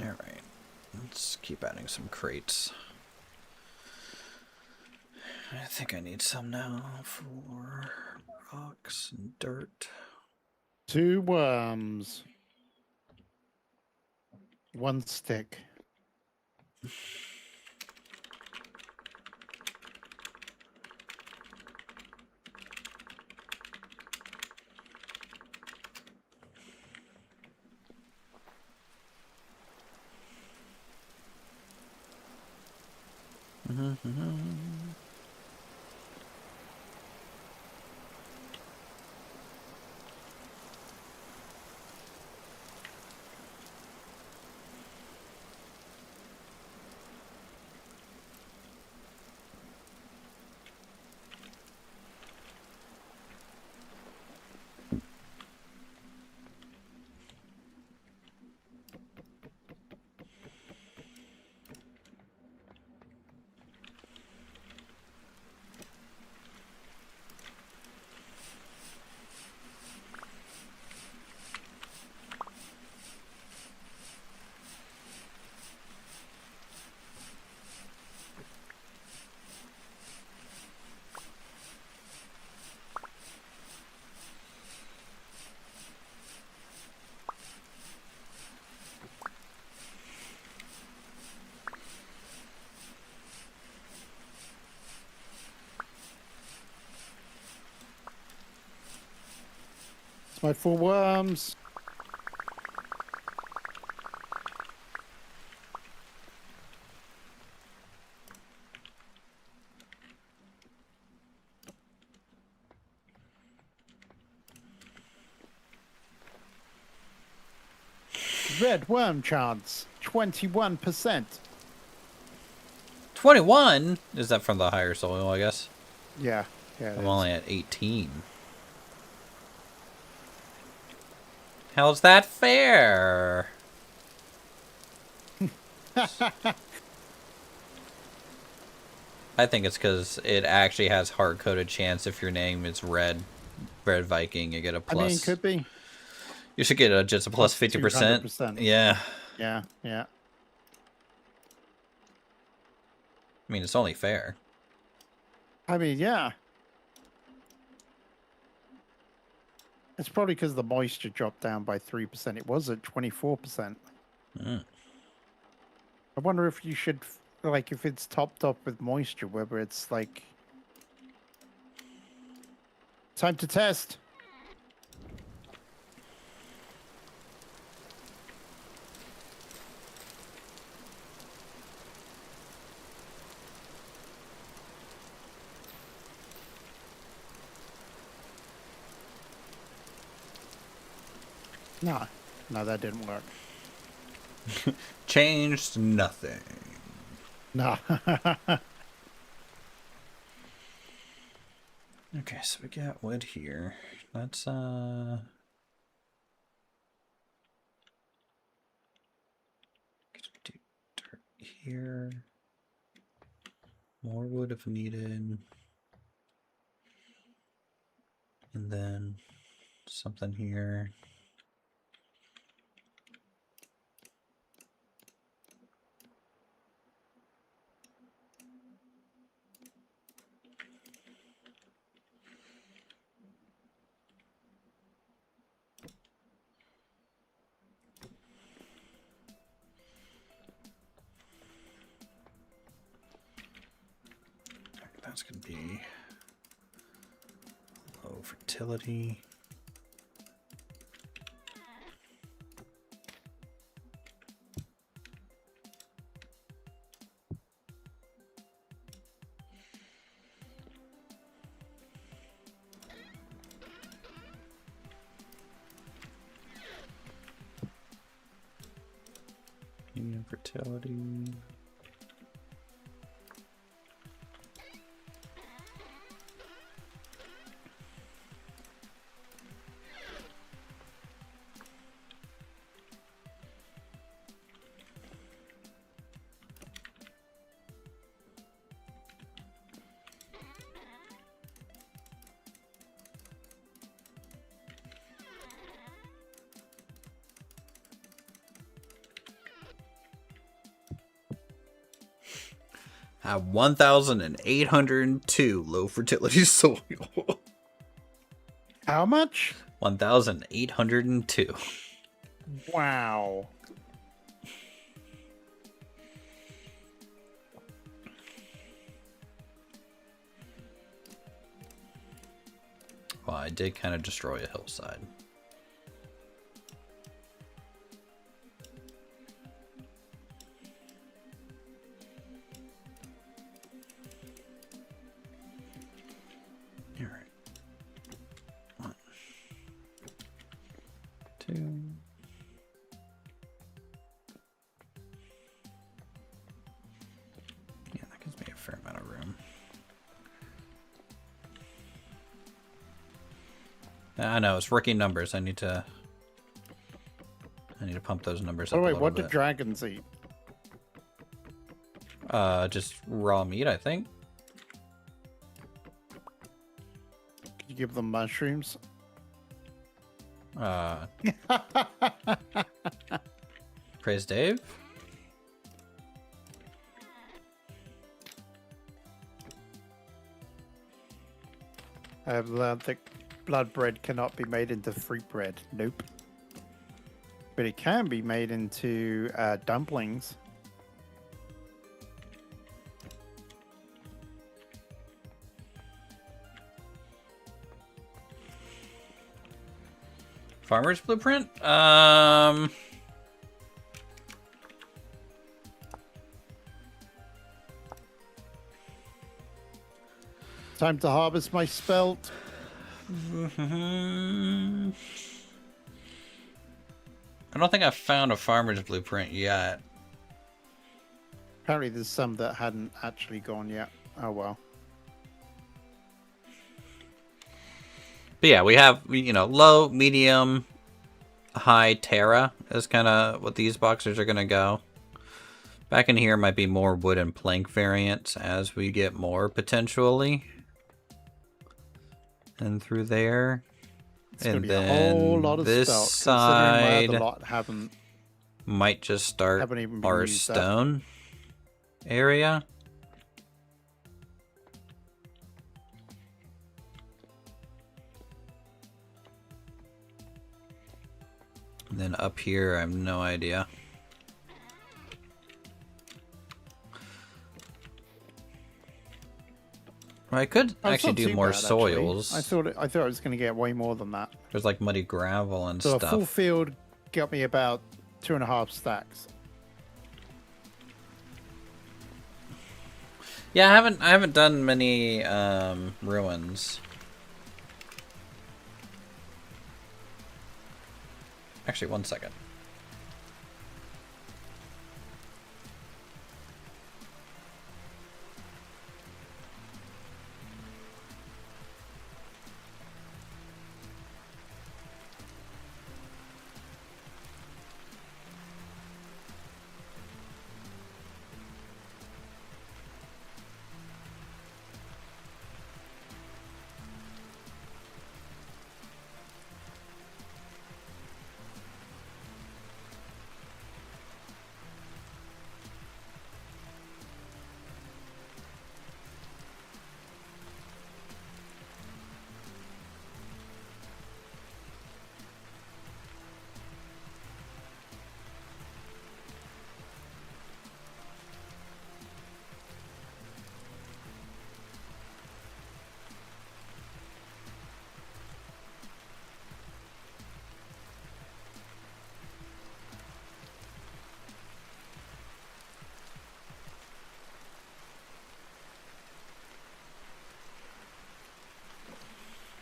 All right. Let's keep adding some crates. I think I need some now for rocks and dirt. 2 worms. 1 stick. It's my 4 worms. Red worm chance, 21%. 21? Is that from the higher soil, I guess? Yeah, yeah. I'm only at 18. How's that fair? I think it's because it actually has hard-coded chance if your name is Red Viking, you get a plus. I mean, it could be. You should get just a plus 50%. 200%. Yeah. Yeah, yeah. I mean, it's only fair. I mean, yeah. It's probably because the moisture dropped down by 3%. It was at 24%. Mm. I wonder if you should, like, if it's topped up with moisture, whether it's like... Time to test. No, no, that didn't work. Changed nothing. No. Okay, so we got wood here. Let's here. More wood if needed. And then something here. That's going to be low fertility. Medium fertility. Have 1,802 low fertility soil. How much? 1,802. Wow. Well, I did kind of destroy a hillside. All right. 1, 2. Yeah, that gives me a fair amount of room. I know, it's rookie numbers. I need to pump those numbers up Oh a wait, little what bit. did dragons eat? Just raw meat, I think. Did you give them mushrooms? Praise Dave. I've learned that blood bread cannot be made into fruit bread. Nope. But it can be made into dumplings. Farmer's Blueprint? Time to harvest my spelt. I don't think I've found a Farmer's Blueprint yet. Apparently there's some that hadn't actually gone yet. Oh well. But yeah, we have, you know, low, medium, high Terra is kind of what these boxers are going to go. Back in here might be more wood and plank variants as we get more potentially. And through there. It's going And to be a then whole lot of this spelt, considering my side other lot haven't might just start even been our used up. stone area. And then up here, I have no idea. Well, I could Oh, it's actually not do too more bad, actually. soils. I thought I was going to get way more than that. There's like muddy gravel and So a stuff. full field got me about 2.5 stacks. Yeah, I haven't done many ruins. Actually, 1 second.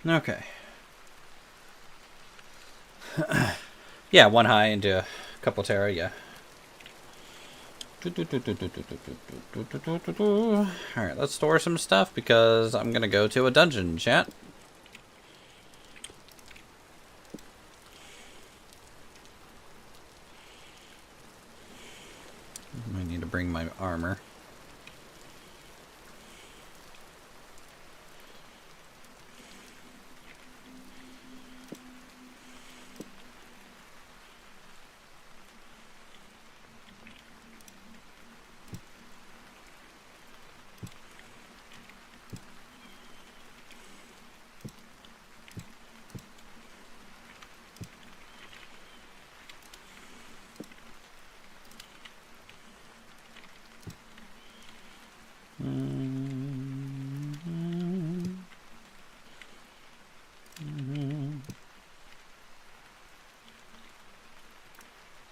Okay. Yeah, one high into a couple Terra, yeah. Alright, let's store some stuff because I'm gonna go to a dungeon, chat. I need to bring my armor.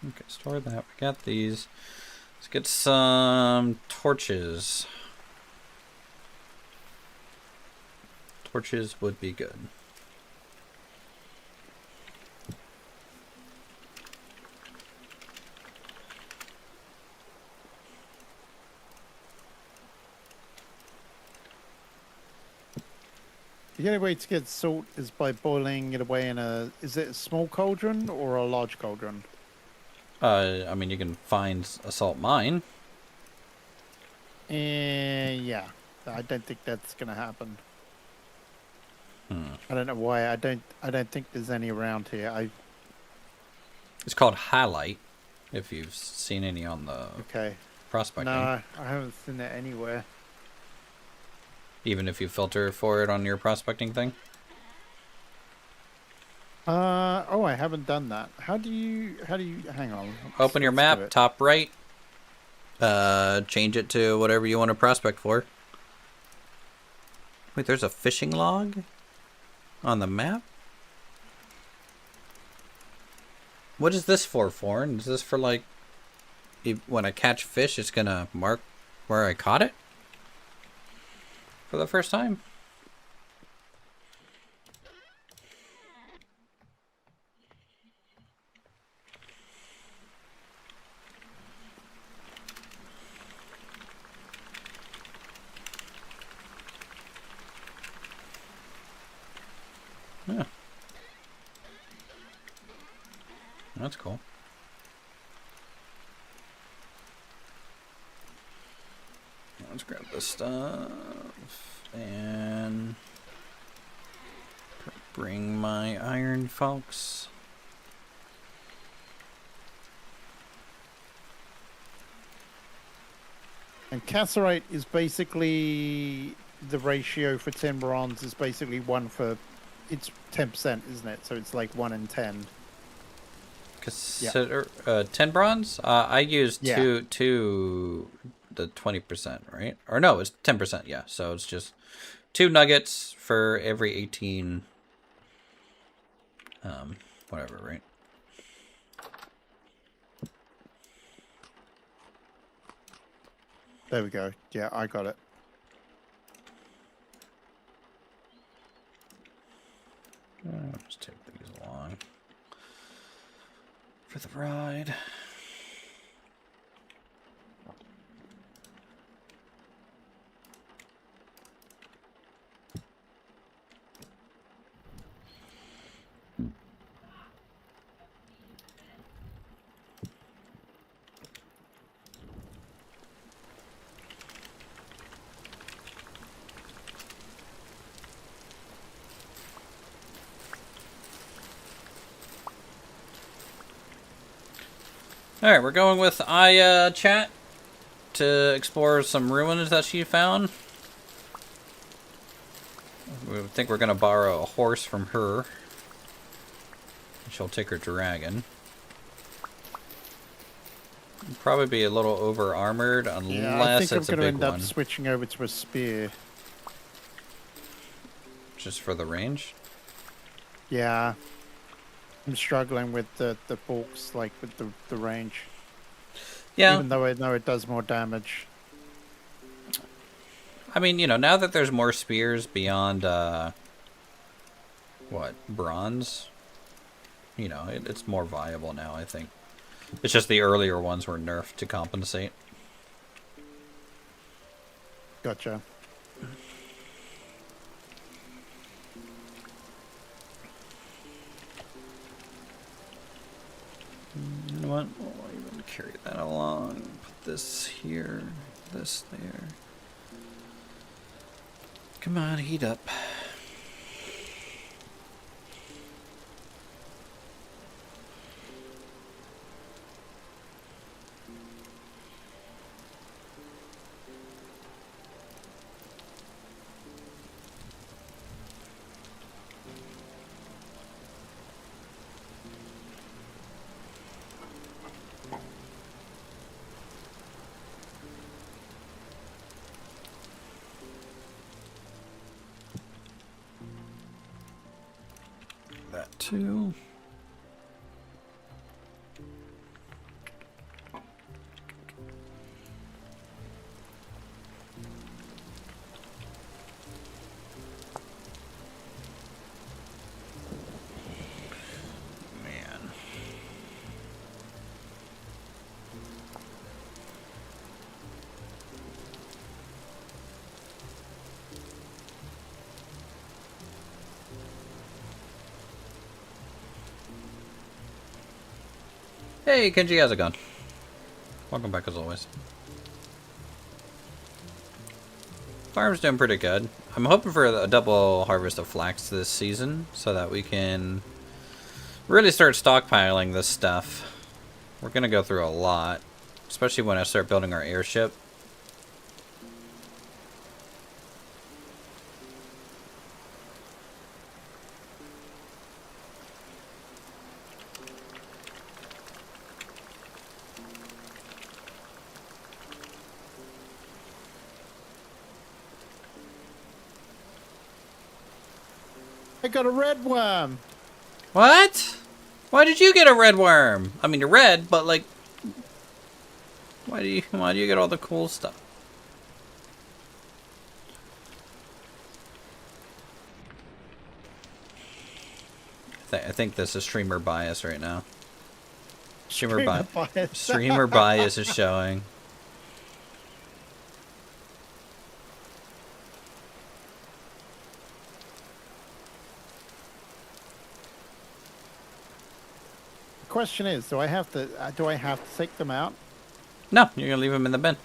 Okay, store that. We got these. Let's get some torches. Torches would be good. The only way to get salt is by boiling it away in a... Is it a small cauldron or a large cauldron? I mean, you can find a salt mine. Yeah. I don't think that's gonna happen. Hmm. I don't know why. I don't think there's any around here. It's called highlight. If you've seen any on the prospecting. No, I haven't seen it anywhere. Even if you filter for it on your prospecting thing. Oh, I haven't done that. How do you hang on. Open your map, top right. Change it to whatever you want to prospect for. Wait, there's a fishing log on the map? What is this for, Forn? Is this for like when I catch fish it's gonna mark where I caught it? For the first time? Yeah. That's cool. Let's grab this stuff and bring my iron, folks. And cassiterite is basically the ratio for 10 bronze is basically 1 for... It's 10%, isn't it? So it's like 1 in 10. Consider 10 bronze? I used two the 20%, right? Or no, it's 10%, yeah. So it's just 2 nuggets for every 18 whatever, right? There we go. Yeah, I got it. Let's take these along for the ride. Alright, we're going with Aya chat to explore some ruins that she found. We think we're going to borrow a horse from her. She'll take her dragon. Probably be a little over armored unless it's a big one. I'm going to end up switching over to a spear. Just for the range? Yeah. I'm struggling with the forks, like with the range. Yeah. Even though I know it does more damage. I mean, you know, now that there's more spears beyond What, bronze? You know, it's more viable now, I think. It's just the earlier ones were nerfed to compensate. Gotcha. You know what? I'll even carry that along. Put this here, this there. Come on, heat up. That too. Man. Hey, Kenji, how's it going? Welcome back as always. Farm's doing pretty good. I'm hoping for a double harvest of flax this season so that we can really start stockpiling this stuff. We're gonna go through a lot, especially when I start building our airship. I got a red worm. What? Why did you get a red worm? I mean, you're red, but like, why do you get all the cool stuff? I think this is streamer bias right now. Streamer bias. Streamer bias is showing. Question is, do I have to take them out? No, you're gonna leave them in the bin.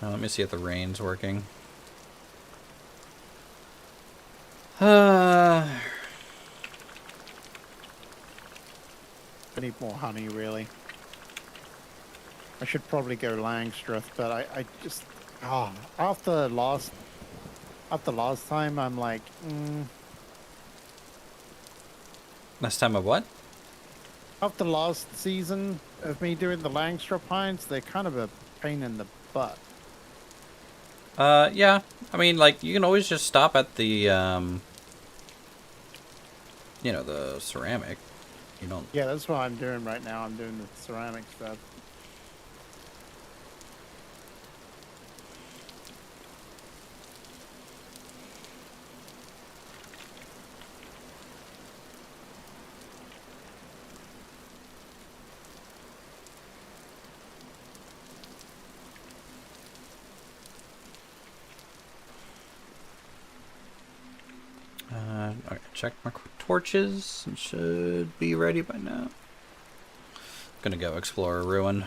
Now, let me see if the rain's working. I need more honey, really. I should probably go Langstruth, but I just after last time I'm like, Last time of what? after last season of me doing the Langstruth pines, they're kind of a pain in the butt. Yeah. I mean, like, you can always just stop at the, you know, the ceramic. You don't... Yeah, that's what I'm doing right now. I'm doing the ceramic stuff. Okay, check my torches. It should be ready by now. Gonna go explore a ruin.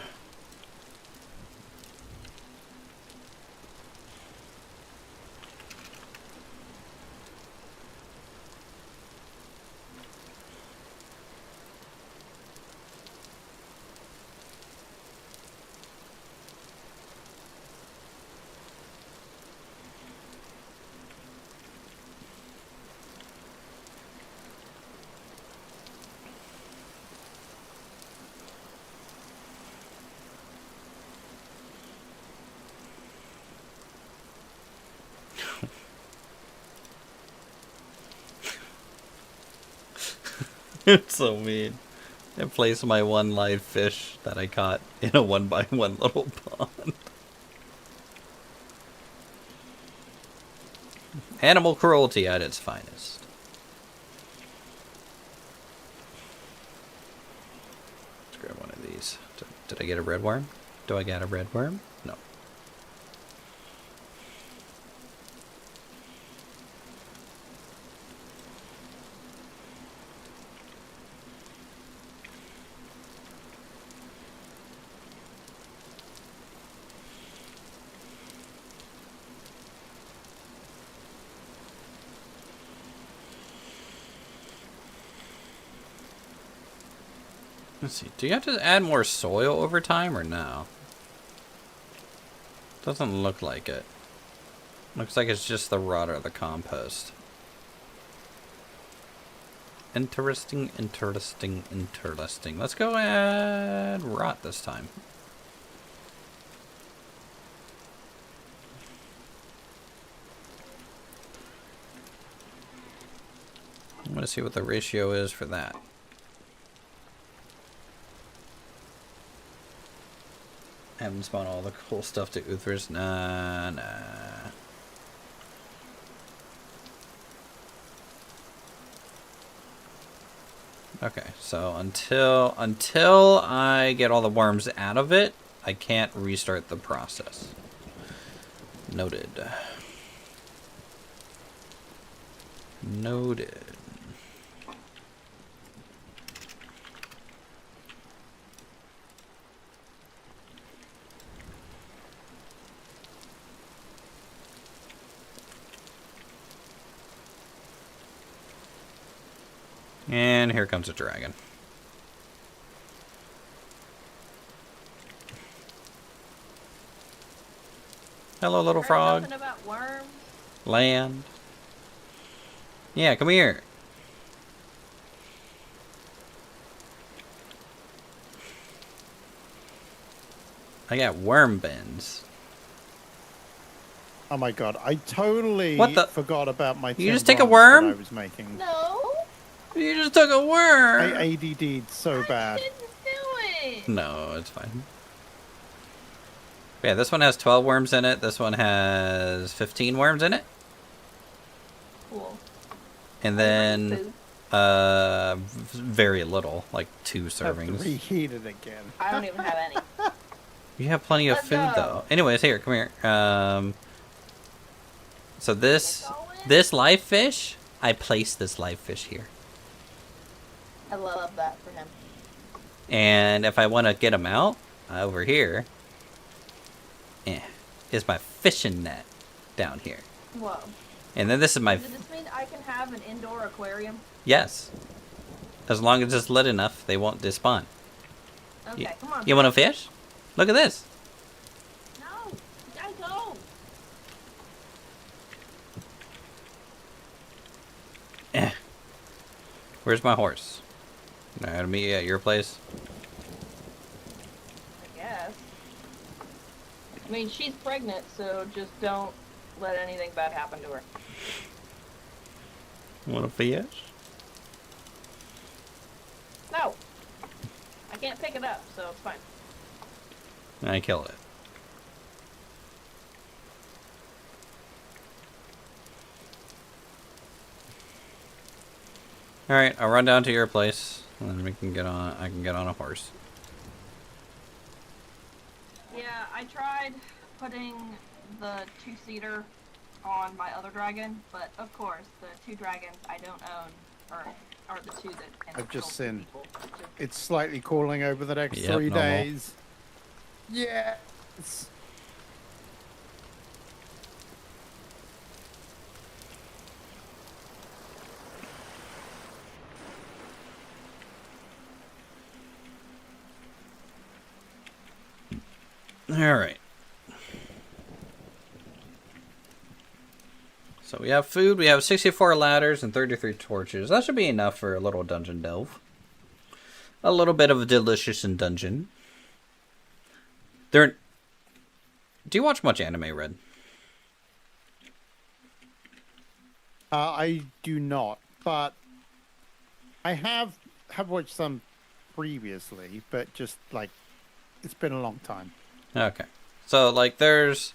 It's so mean. And place my one live fish that I caught in a 1x1 little pond. Animal cruelty at its finest. Let's grab one of these. Did I get a red worm? Do I get a red worm? No. Let's see. Do you have to add more soil over time or no? Doesn't look like it. Looks like it's just the rot or the compost. Interesting, interesting, interesting. Let's go add rot this time. I'm gonna see what the ratio is for that. Haven't spawned all the cool stuff to Uthris. Nah. Okay, so until I get all the worms out of it, I can't restart the process. Noted. Noted. And here comes a dragon. Hello, little frog. Something about worms. Land. Yeah, come here. I got worm bins. Oh my god, I totally forgot about my You just take a tin worm? that I was making. No. You just took a worm. I ADD'd so bad. I didn't do it. No, it's fine. Yeah, this one has 12 worms in it. This one has 15 worms in it. Cool. And then, very little, like 2 Have to servings. reheat it again. I don't even have any. You have plenty of Let's food, go. though. Anyways, here, come here. So Let's go in. this live fish, I placed this live fish here. I love that for him. And if I want to get him out, over here, is my fishing net down here. Whoa. And then this is my... Does this mean I can have an indoor aquarium? Yes. As long as it's lit enough, they won't despawn. Okay, come on. You want to fish? Look at this. No, you gotta go. Where's my horse? Can I meet you at your place? I guess. I mean, she's pregnant, so just don't let anything bad happen to her. Want to fish? No. I can't pick it up, so it's fine. I kill it. Alright, I'll run down to your place, and then we can get on. I can get on a horse. Yeah, I tried putting the 2-seater on my other dragon, but of course, the 2 dragons I don't own are the 2 that can I've just kill seen. people. It's slightly cooling over the next Yep, 3 normal. days. Yes. Alright. So we have food, we have 64 ladders and 33 torches. That should be enough for a little dungeon delve. A little bit of a delicious in dungeon. Do you watch much anime, Red? I do not, but I have watched some previously, but just like it's been a long time. Okay. So like there's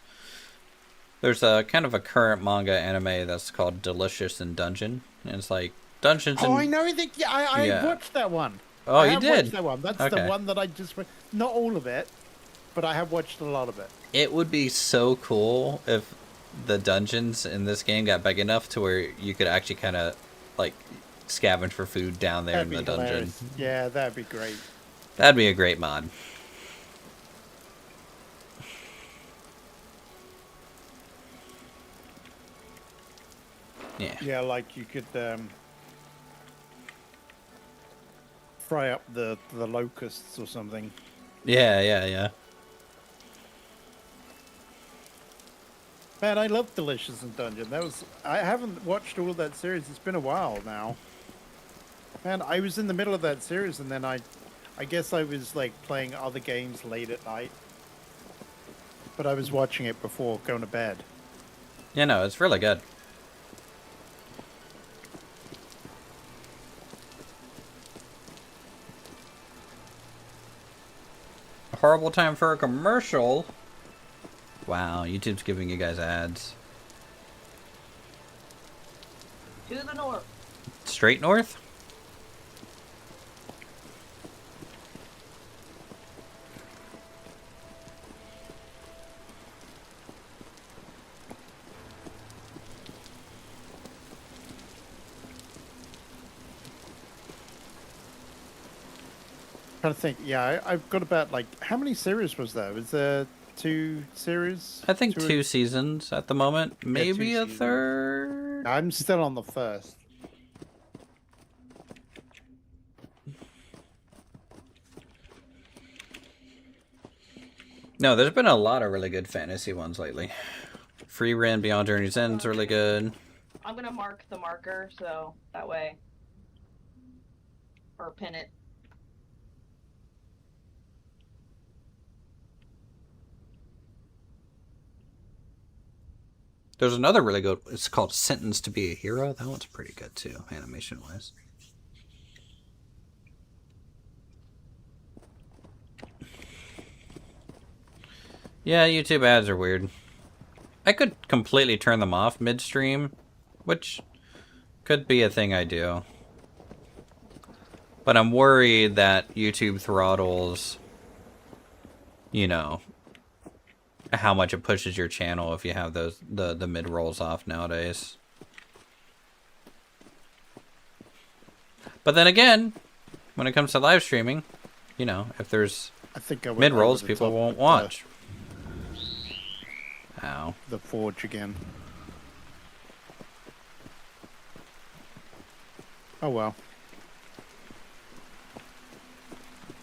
a kind of a current manga anime that's called Delicious in Dungeon. And it's like Dungeons Oh, and I know that. Yeah, I yeah. watched that one. Oh, I you have did? watched that one. That's Okay. the one that I just not all of it, but I have watched a lot of it. It would be so cool if the dungeons in this game got big enough to where you could actually kind of like scavenge for food down there That'd in be the dungeon. hilarious. Yeah, that'd be great. That'd be a great mod. Yeah. Yeah, like you could fry up the locusts or something. Yeah. Man, I love Delicious in Dungeon. I haven't watched all of that series. It's been a while now. Man, I was in the middle of that series, and then I guess I was like playing other games late at night. But I was watching it before going to bed. Yeah, no, it's really good. A horrible time for a commercial. Wow, YouTube's giving you guys ads. To the north. Straight north? Trying to think. Yeah, I've got about like how many series was there? Was there 2 series? I think 2 seasons at the moment. Maybe two a seasons. third. I'm still on the first. No, there's been a lot of really good fantasy ones lately. Free Ren Beyond Journey's End's really good. I'm gonna mark the marker so that way, or pin it. There's another really good. It's called Sentence to Be a Hero. That one's pretty good too, animation wise. Yeah, YouTube ads are weird. I could completely turn them off midstream, which could be a thing I do. But I'm worried that YouTube throttles, you know, how much it pushes your channel if you have those the mid rolls off nowadays. But then again, when it comes to live streaming, you know, if there's mid rolls, people won't watch. Ow. The forge again. Oh well.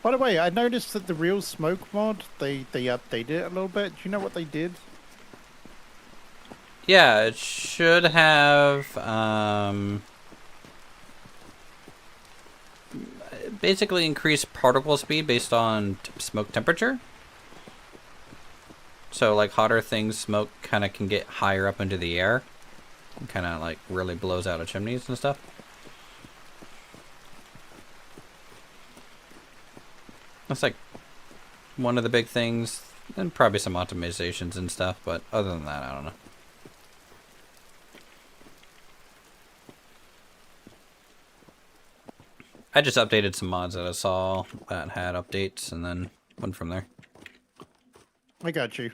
By the way, I noticed that the Real Smoke mod, they updated it a little bit. Do you know what they did? Yeah, it should have basically increased particle speed based on smoke temperature. So like hotter things, smoke kind of can get higher up into the air. And kind of like really blows out of chimneys and stuff. That's like one of the big things, and probably some optimizations and stuff, but other than that, I don't know. I just updated some mods that I saw that had updates and then went from there. I got you.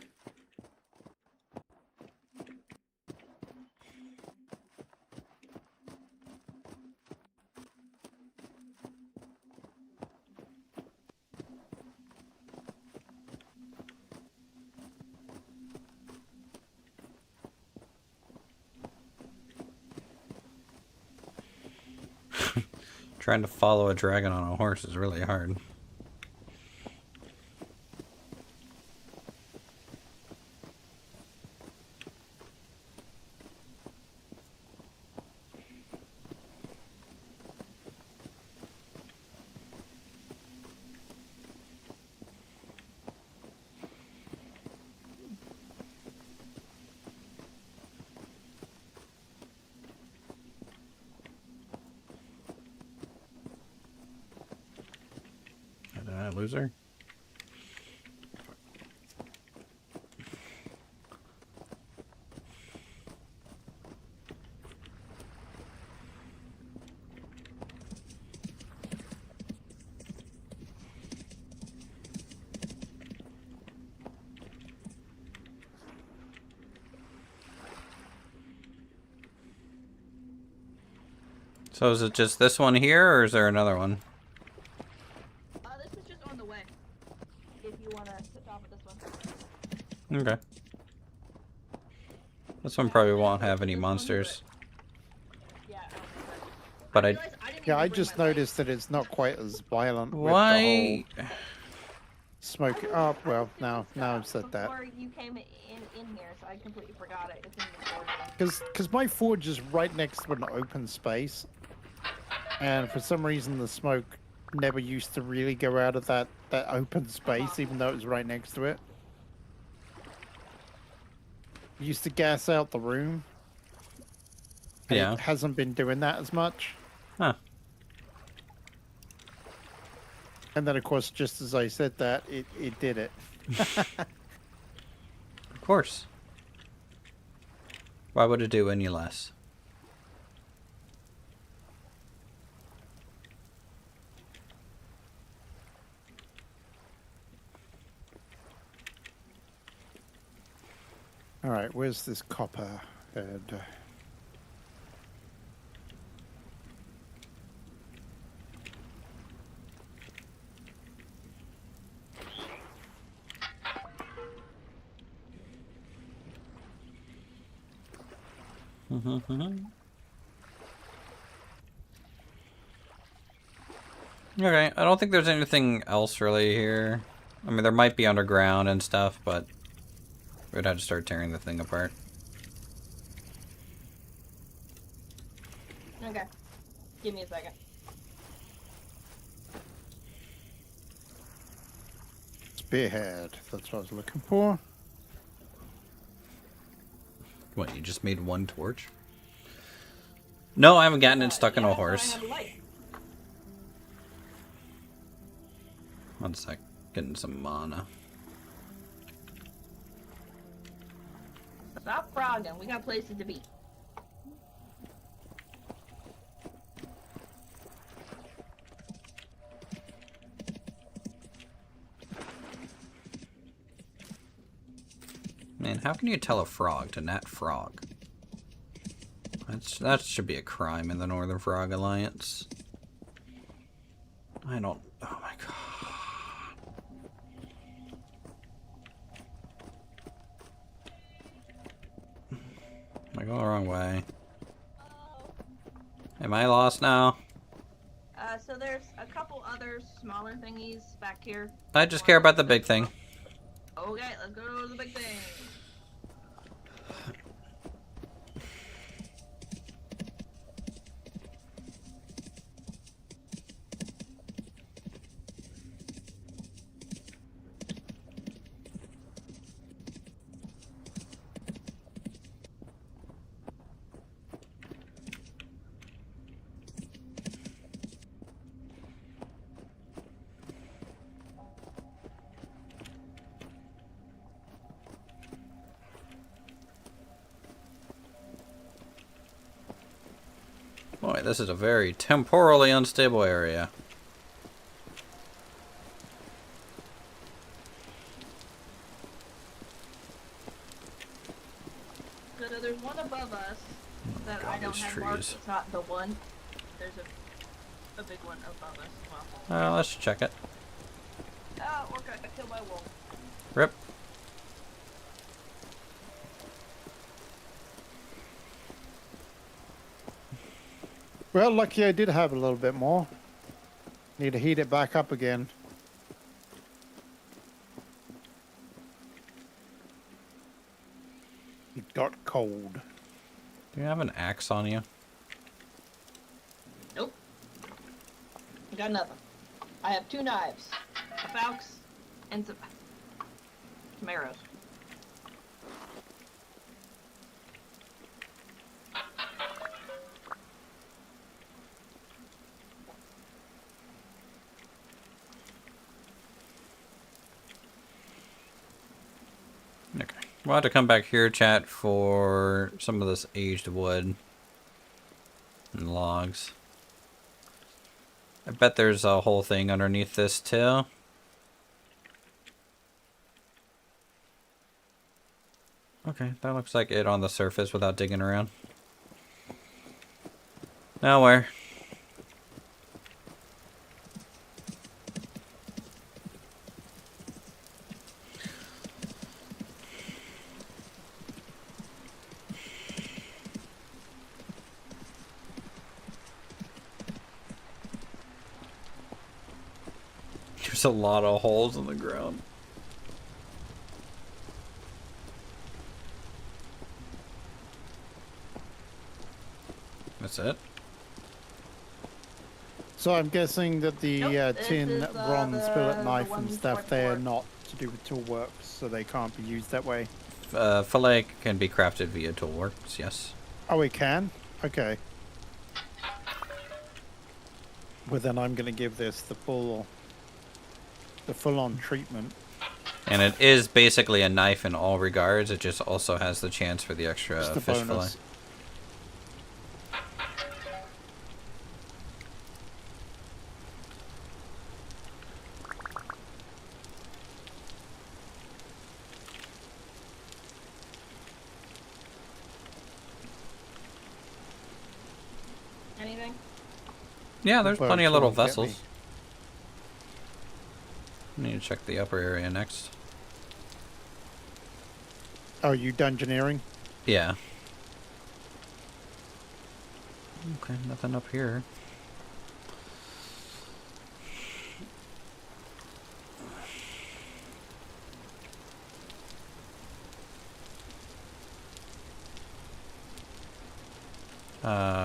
Trying to follow a dragon on a horse is really hard. loser. So is it just this one here, or is there another one? This is just on the way. If you want to sit off of this one. Okay. This one probably won't have any monsters. Yeah, I don't think so. But I... realized I didn't Yeah, even I bring just my light. noticed that it's not quite as violent with the Why? whole smoke. Oh, well, now I've said that. Before you came in here, so I completely forgot it. It's in the forge. Because my forge is right next to an open space. And for some reason, the smoke never used to really go out of that open space, even though it was right next to it. It used to gas out the room. And Yeah. It hasn't been doing that as much. Huh. And then, of course, just as I said that, it did it. Of course. Why would it do any less? All right, where's this copper head? Okay, I don't think there's anything else really here. I mean, there might be underground and stuff, but we'd have to start tearing the thing apart. Okay. Give me a second. Spearhead. That's what I was looking for. What, you just made one torch? No, I haven't gotten it stuck in a Yeah, that's why I horse. have a light. One sec. Getting some mana. Stop frogging. We got places to be. Man, how can you tell a frog to not frog? That should be a crime in the Northern Frog Alliance. I don't... Oh my god. Am I going the wrong way? Am I lost now? So there's a couple other smaller thingies back here. I just care about the big thing. Okay, let's go to the big thing. Boy, this is a very temporally unstable area. So there's one above us that God, I don't these have marked. trees. It's not the one. There's a big one above us as well. Let's check it. Oh, okay, I killed my wolf. Rip. Well, lucky I did have a little bit more. Need to heat it back up again. It got cold. Do you have an axe on you? Nope. I got nothing. I have 2 knives, a falx, and some arrows. We'll have to come back here, chat, for some of this aged wood and logs. I bet there's a whole thing underneath this too. Okay, that looks like it on the surface without digging around. Nowhere. There's a lot of holes in the ground. That's it? So I'm guessing that the Nope, this tin, is, bronze, billet knife one and we stuff, stored they're for. not to do with toolwork, so they can't be used that way. Fillet can be crafted via toolworks, yes. Oh, we can? Okay. Well, then I'm going to give this the full-on treatment. And it is basically a knife in all regards. It just also has the chance for the extra Just a fish bonus. fillet. Anything? Yeah, there's plenty of Birds little won't get vessels. Need to check the upper area next. Oh, you dungeoneering? Yeah. Okay, nothing up here.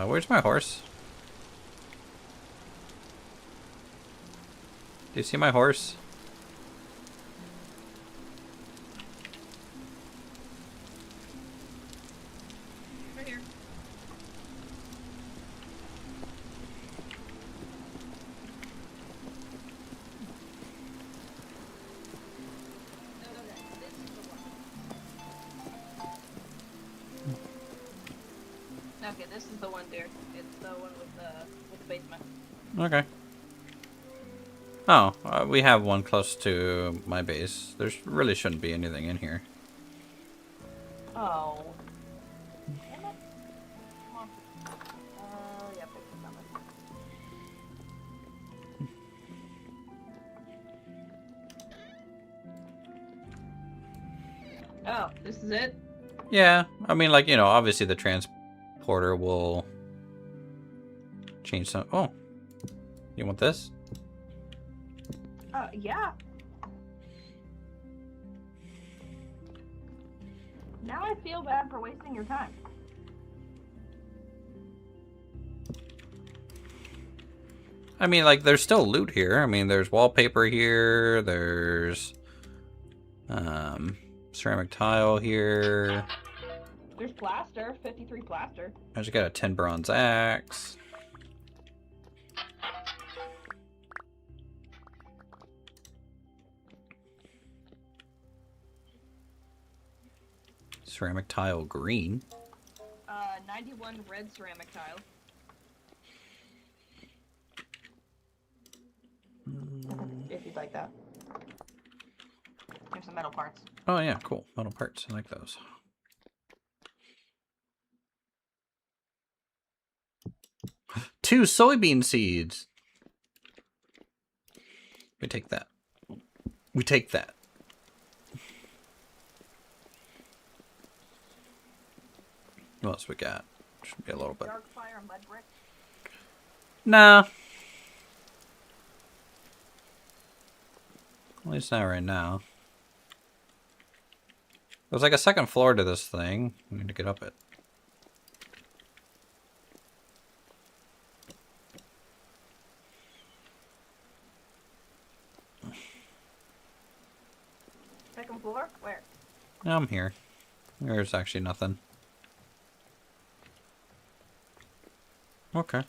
Where's my horse? Do you see my horse? Right here. Okay, this is the one, dear. It's the one with the basement. Okay. Oh, we have one close to my base. There really shouldn't be anything in here. Oh. Damn it. Come on. Yeah, fix it something. Oh, this is it? Yeah, I mean, like, you know, obviously the transporter will change some. Oh, you want this? Yeah. Now I feel bad for wasting your time. I mean, like, there's still loot here. I mean, there's wallpaper here. There's ceramic tile here. There's plaster, 53 plaster. I just got a 10 bronze axe. Ceramic tile green. 91 red ceramic tile. If you'd like that. There's some metal parts. Oh yeah, cool. Metal parts. I like those. Two soybean seeds. We take that. We take that. What else we got? Should be a little bit. Dark fire mud brick. Nah. At least not right now. There's like a second floor to this thing. We need to get up it. Second floor? Where? I'm here. There's actually nothing. Okay.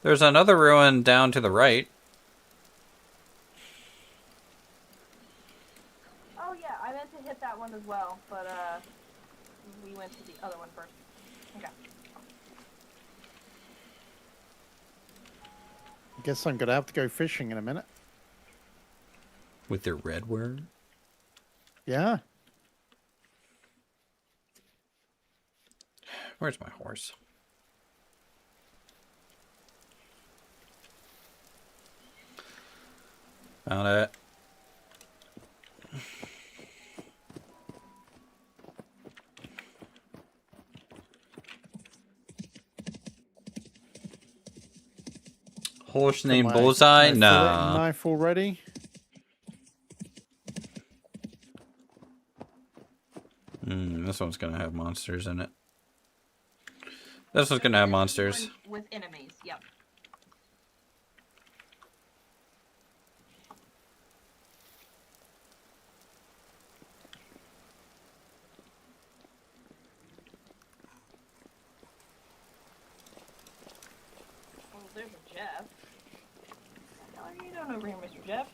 There's another ruin down to the right. Oh yeah, I meant to hit went to the other one first. Okay. I guess I'm gonna have to go fishing in a minute. With your red worm? Yeah. Where's my horse? Found it. Horse named Bullseye? My fillet Nah. knife already. This one's gonna have monsters in it. This one's gonna have monsters. With enemies, yep. Well, there's a Jeff. What the hell are you doing over here, Mr. Jeff?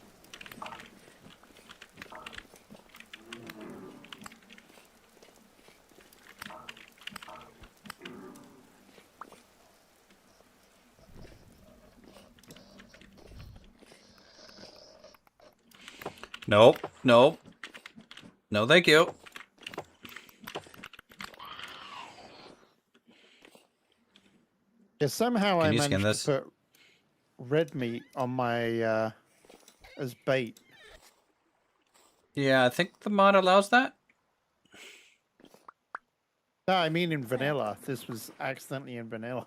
Nope. Nope. No, thank you. Yeah, somehow I Can you skin managed this? to put red meat on my as bait. Yeah, I think the mod allows that. No, I mean in vanilla. This was accidentally in vanilla.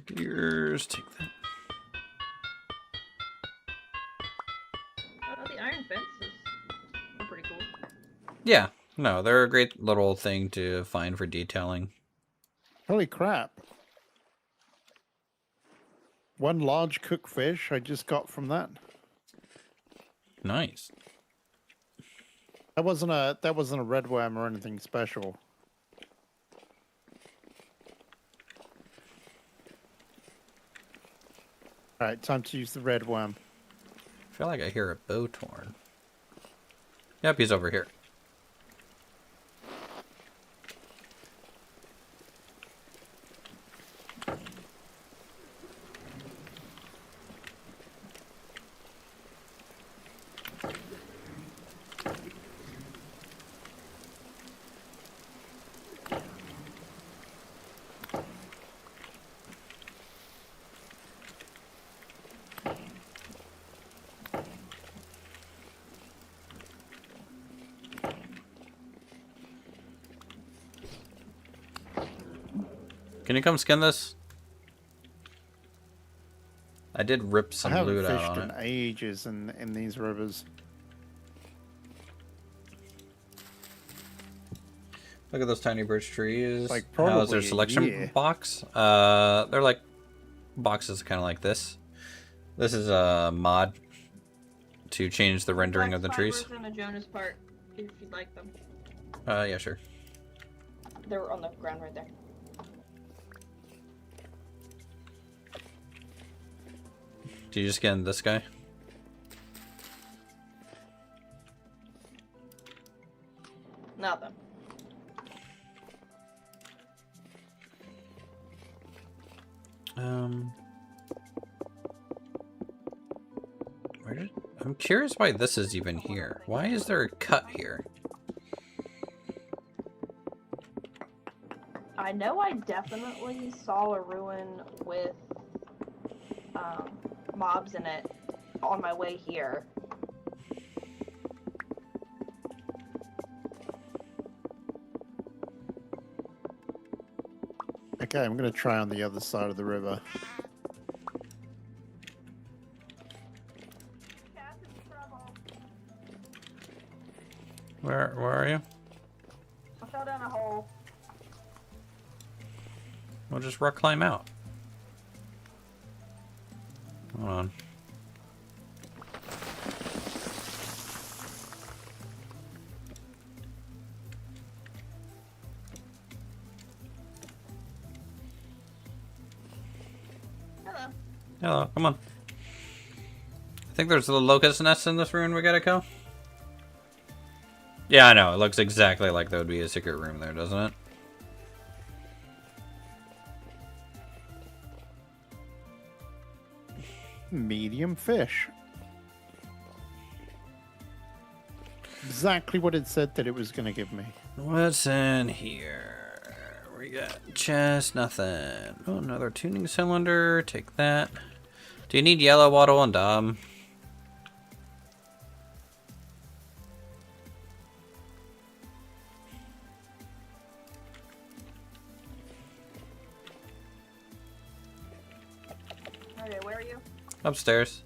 Gears, take that. Oh, the iron fences are pretty cool. Yeah, no, they're a great little thing to find for detailing. Holy crap. One large cooked fish I just got from that. Nice. That wasn't a red worm or anything special. Alright, time to use the red worm. I feel like I hear a bow torn. Yep, he's over here. Can you come skin this? I did rip some I haven't loot out fished on in it. ages in these rivers. Look at those tiny birch trees. Like, How's their probably a selection year. box? They're like boxes kind of like this. This is a mod to change the rendering of the trees. And a Jonas part, if you'd like them. Yeah, sure. They're on the ground right there. Do you just get this guy? Nothing. I'm curious why this is even here. Why is there a cut here? I know I definitely saw a ruin with mobs in it on my way here. Okay, I'm gonna try on the other side of the river. Where are you? I fell down a hole. We'll just rock climb out. Hold on. Hello. Hello, come on. I think there's a locust nest in this room we gotta go. Yeah, I know. It looks exactly like there would be a secret room there, doesn't it? Medium fish. Exactly what it said that it was going to give me. What's in here? We got chest, nothing. Oh, another tuning cylinder. Take that. Do you need yellow, waddle, and dom? Okay, where are you? Upstairs.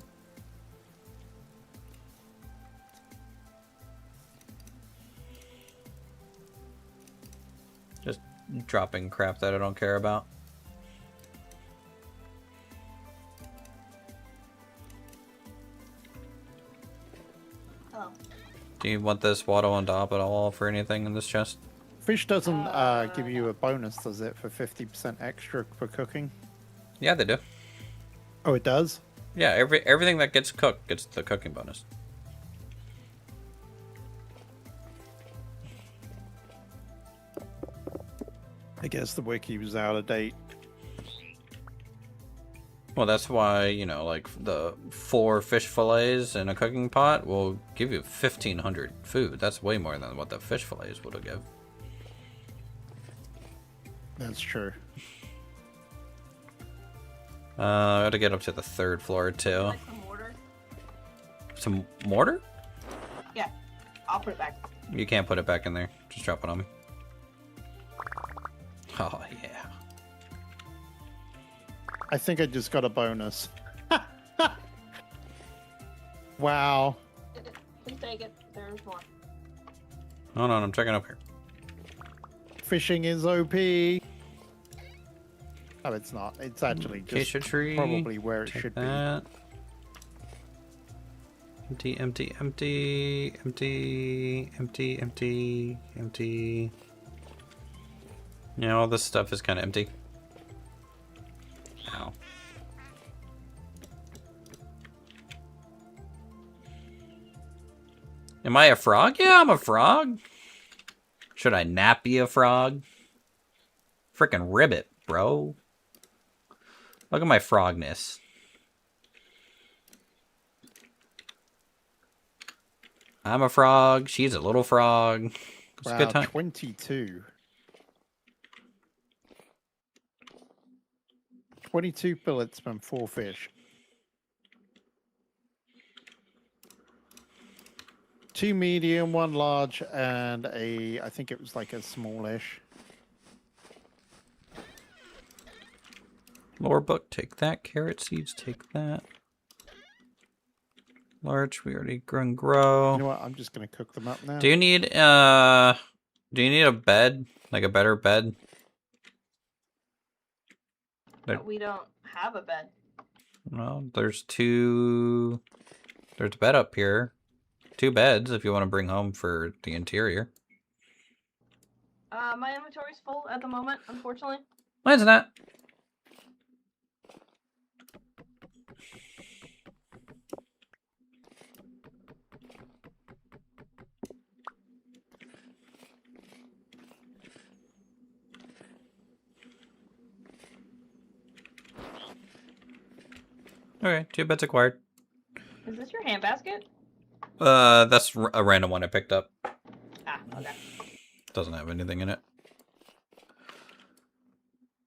Just dropping crap that I don't care about. Oh. Do you want this waddle and dop at all for anything in this chest? Fish doesn't give you a bonus, does it, for 50% extra for cooking? Yeah, they do. Oh, it does? Yeah, everything that gets cooked gets the cooking bonus. I guess the wiki was out of date. Well, that's why, you know, like the 4 fish fillets in a cooking pot will give you 1,500 food. That's way more than what the fish fillets would have given. That's true. I gotta get up to the 3rd floor too. Like some mortar? Some mortar? Yeah. I'll put it back. You can't put it back in there. Just drop it on me. Oh, yeah. I think I just got a bonus. Wow. Please take it. There's more. Hold on, I'm checking up here. Fishing is OP. Oh, it's not. It's actually just Acacia tree. probably where it Take should that. Empty, empty, empty, empty, empty, empty, empty. Yeah, all this stuff is kind of empty. Ow. Am I a frog? Yeah, I'm a frog. Should I not be a frog? Frickin' ribbit, bro. Look at my frogness. I'm a frog. She's a little frog. It's be. a Wow, good time. 22. 22 billets and 4 fish. 2 medium, 1 large, and I think it was like a smallish. Lore book, take that. Carrot seeds, take that. Large, we already grow. You know what? I'm just gonna cook them up now. Do you need a bed? Like a better bed? But we don't have a bed. Well, there's a bed up here. 2 beds if you want to bring home for the interior. My inventory's full at the moment, unfortunately. Mine's not. Okay, 2 beds acquired. Is this your handbasket? That's a random one I picked up. Ah, okay. Doesn't have anything in it.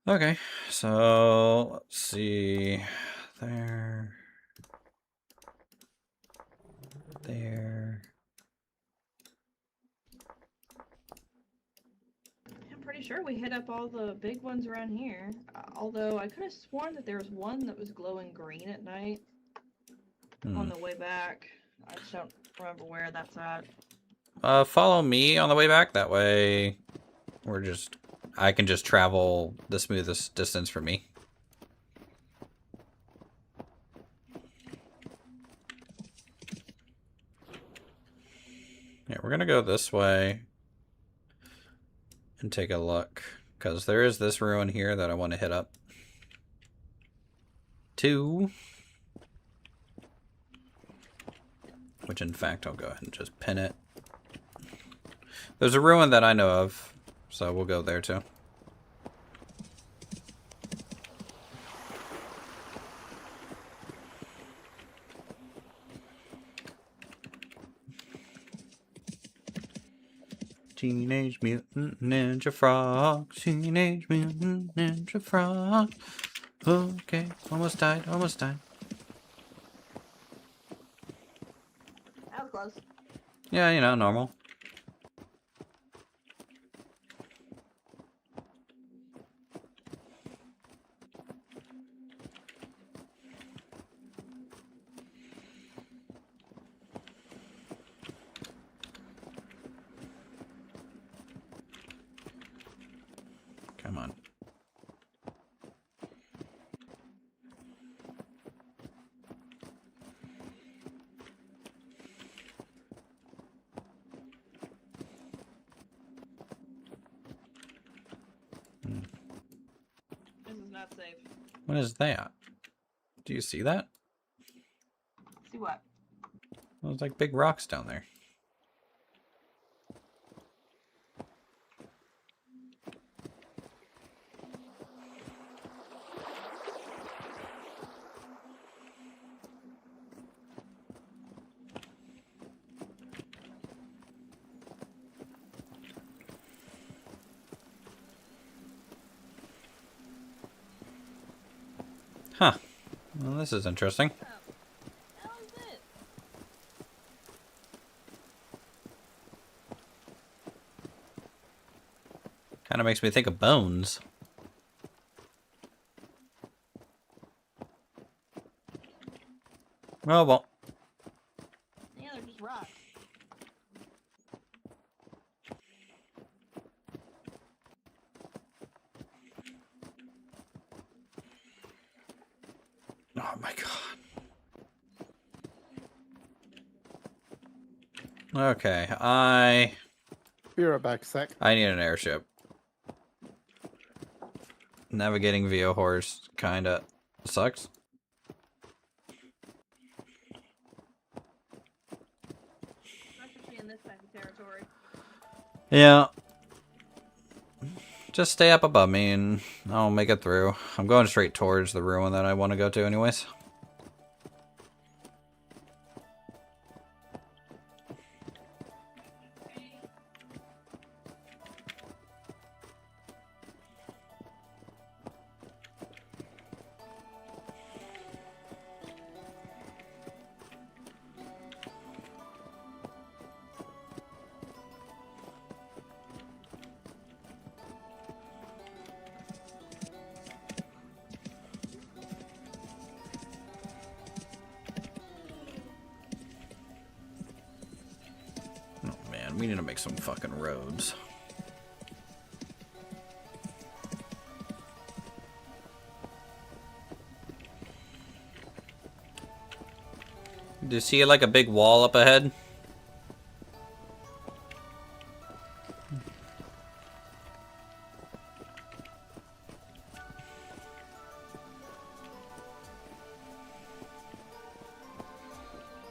Okay, so let's see. There. There. I'm pretty sure we hit up all the big ones around here. Although I could have sworn that there was one that was glowing green at night on the way back. I just don't remember where that's at. Follow me on the way back. That way, I can just travel the smoothest distance for me. Yeah, we're gonna go this way and take a look, because there is this ruin here that I want to hit up. 2. Which, in fact, I'll go ahead and just pin it. There's a ruin that I know of, so we'll go there, too. Teenage Mutant Ninja Frog. Teenage Mutant Ninja Frog. Okay, almost died, almost died. That was close. Yeah, you know, normal. Come on. This is not safe. What is that? Do you see that? See what? There's like big rocks down there. Huh. Well, this is interesting. Oh. How is it? Kind of makes me think of bones. Oh, well. Yeah, they're just rocks. Oh my god. Okay, Be right back, sec. I need an airship. Navigating via horse kinda sucks. Especially in this type of territory. Yeah. Just stay up above me and I'll make it through. I'm going straight towards the ruin that I want to go to anyways. Oh man, we need to make some fucking roads. Do you see like a big wall up ahead?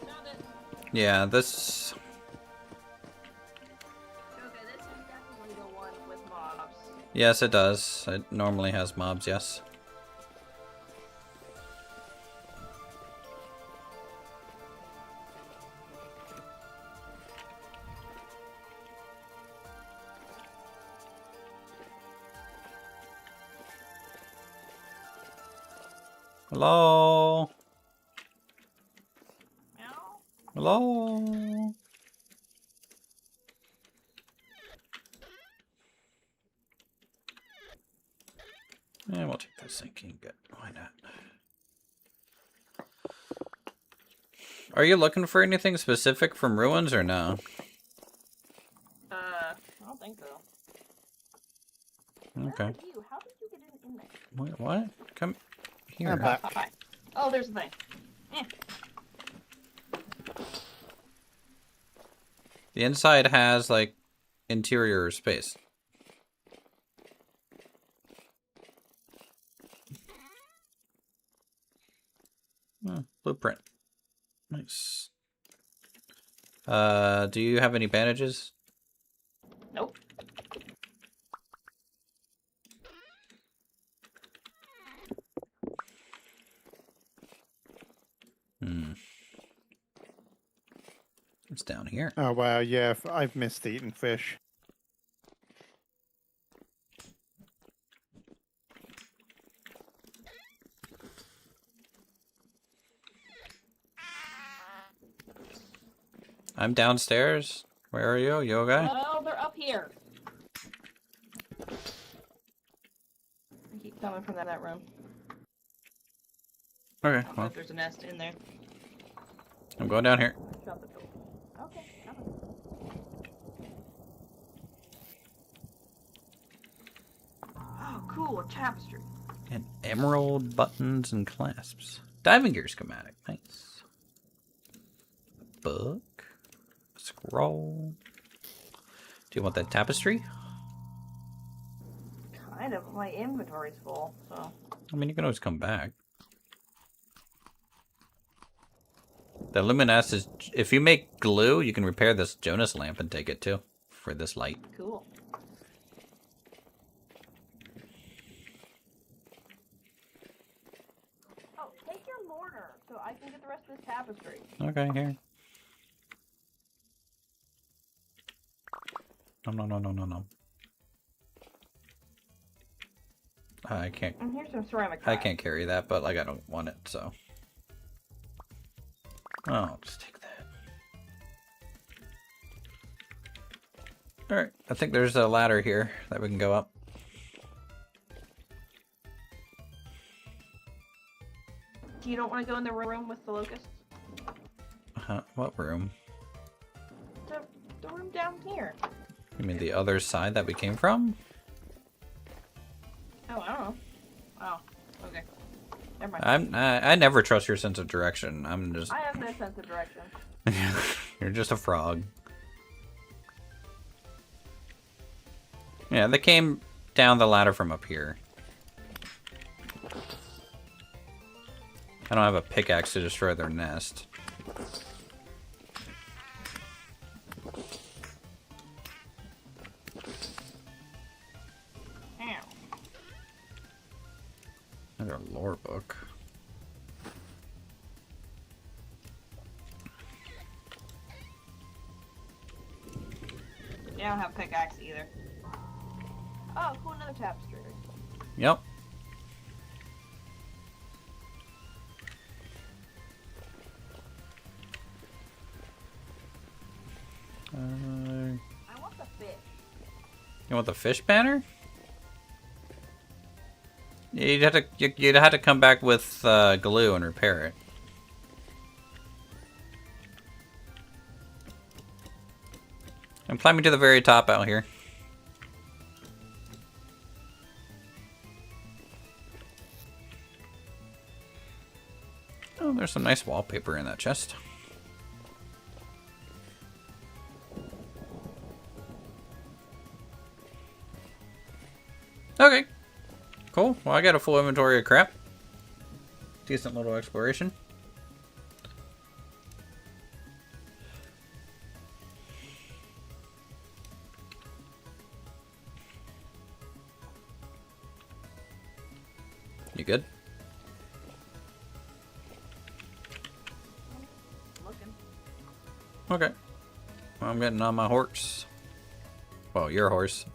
Found it. Yeah, this... Okay, this is definitely the one with mobs. Yes, it does. It normally has mobs, yes. Hello? Meow. Hello? Yeah, we'll take that sinking. Good. Why not? Are you looking for anything specific from ruins or no? I don't think so. Okay. Where are you? How did you get in there? Wait, what? Come here. I'm back. Hi. Oh, there's the thing. The inside has, like, interior space. Blueprint. Nice. Do you have any bandages? Nope. It's down here. Oh wow, yeah, I've missed eating fish. I'm downstairs. Where are you? You okay? Oh, they're up here. They keep coming from that room. Okay, I don't know well, if there's a nest in there. I'm going down here. Shut the door. Okay, coming. Oh, cool, a tapestry. And emerald buttons and clasps. Diving gear schematic. Nice. Book. Scroll. Do you want that tapestry? Kind of. My inventory's full, so. I mean, you can always come back. The luminescence is... If you make glue, you can repair this Jonas lamp and take it, too. For this light. Cool. Oh, take your mortar so I can get the rest of this tapestry. Okay, here. No. I can't... And here's some ceramic I tiles. can't carry that, but, like, I don't want it, so... Oh, I'll just take that. Alright, I think there's a ladder here that we can go up. You don't want to go in the room with the locusts? What room? The room down here. You mean the other side that we came from? Oh, I don't know. Oh, okay. Never mind. I never trust your sense of direction. I'm just... I have no sense of direction. You're just a frog. Yeah, they came down the ladder from up here. I don't have a pickaxe to destroy their nest. Ow. Another lore book. Yeah, I don't have a pickaxe either. Oh, cool, another tapestry. Yep. I want the fish. You want the fish banner? You'd have to come back with glue and repair it. I'm climbing to the very top out here. Oh, there's some nice wallpaper in that chest. Okay. Cool. Well, I got a full inventory of crap. Decent little exploration. You good? Looking. Okay. Well, I'm getting on my horse. Well, your horse.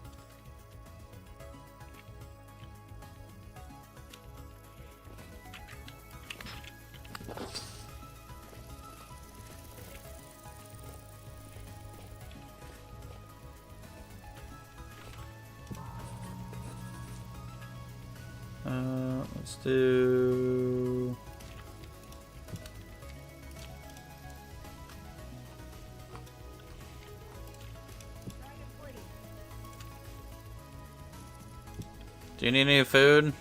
Let's do... Do you need any food?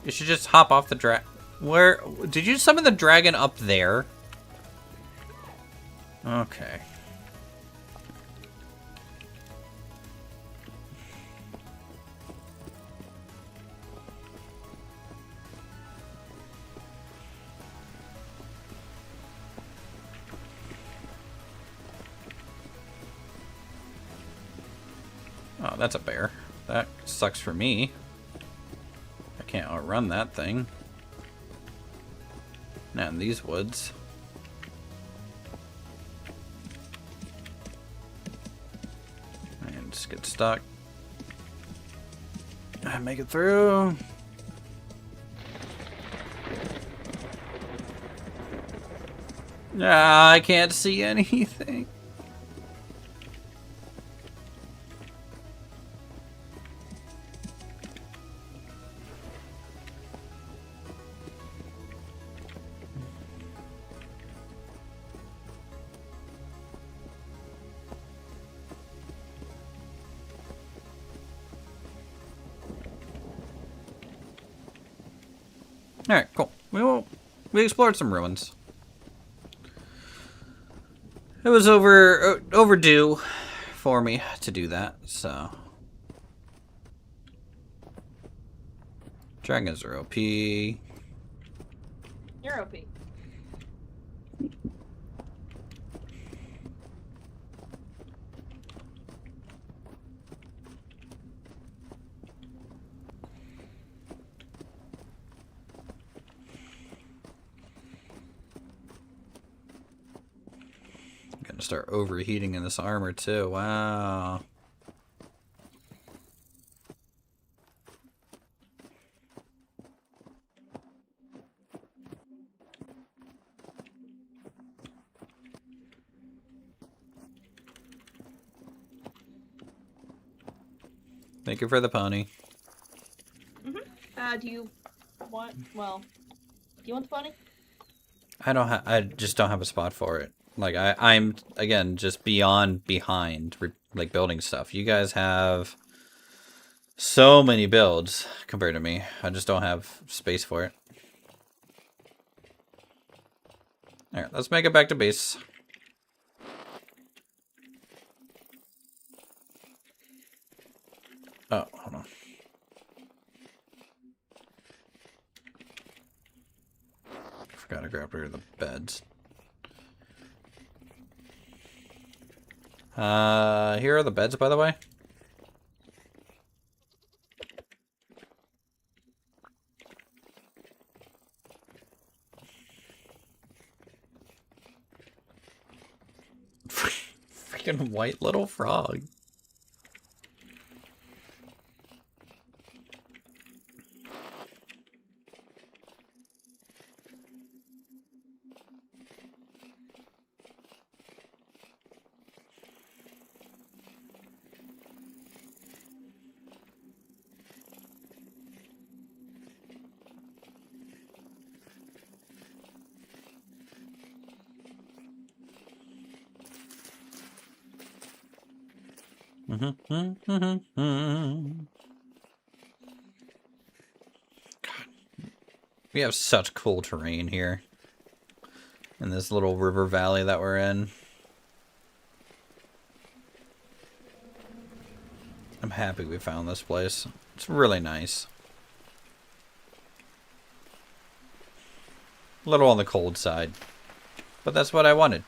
You should just hop off the Where... Did you summon the dragon up there? Okay. Oh, that's a bear. That sucks for me. I can't outrun that thing. Not in these woods. And just get stuck. I make it through. Ah, I can't see anything. Alright, cool. We explored some ruins. It was overdue for me to do that, so. Dragons are OP. You're OP. Gonna start overheating in this armor too. Wow. Thank you for the pony. Do you want? Well, do you want the pony? I just don't have a spot for it. Like I'm again just behind like building stuff. You guys have so many builds compared to me. I just don't have space for it. All right, let's make it back to base. Oh, hold on. Forgot to grab rid of the beds. Here are the beds, by the way. Freaking white little frog. God. We have such cool terrain here in this little river valley that we're in. I'm happy we found this place. It's really nice. A little on the cold side, but that's what I wanted.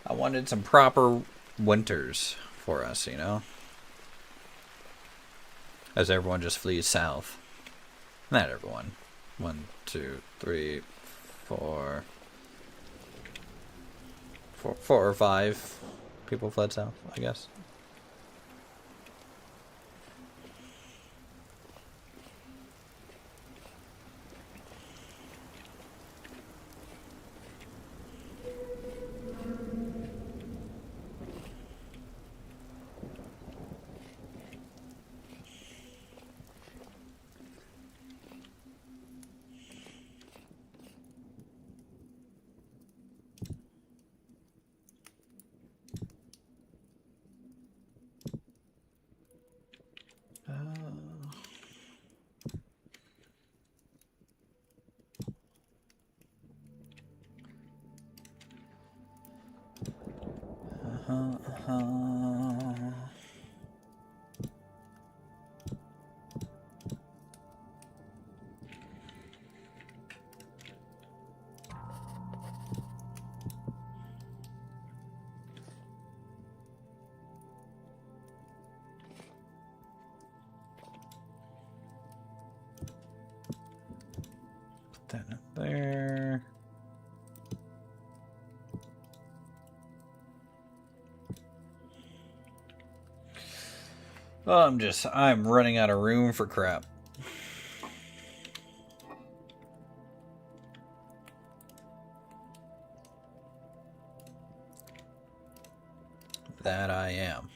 I wanted some proper winters for us, you know? As everyone just flees south. Not everyone. 1, 2, 3, 4. 4 or 5 people fled south, I guess. that up there. Oh, I'm running out of room for crap. That I am.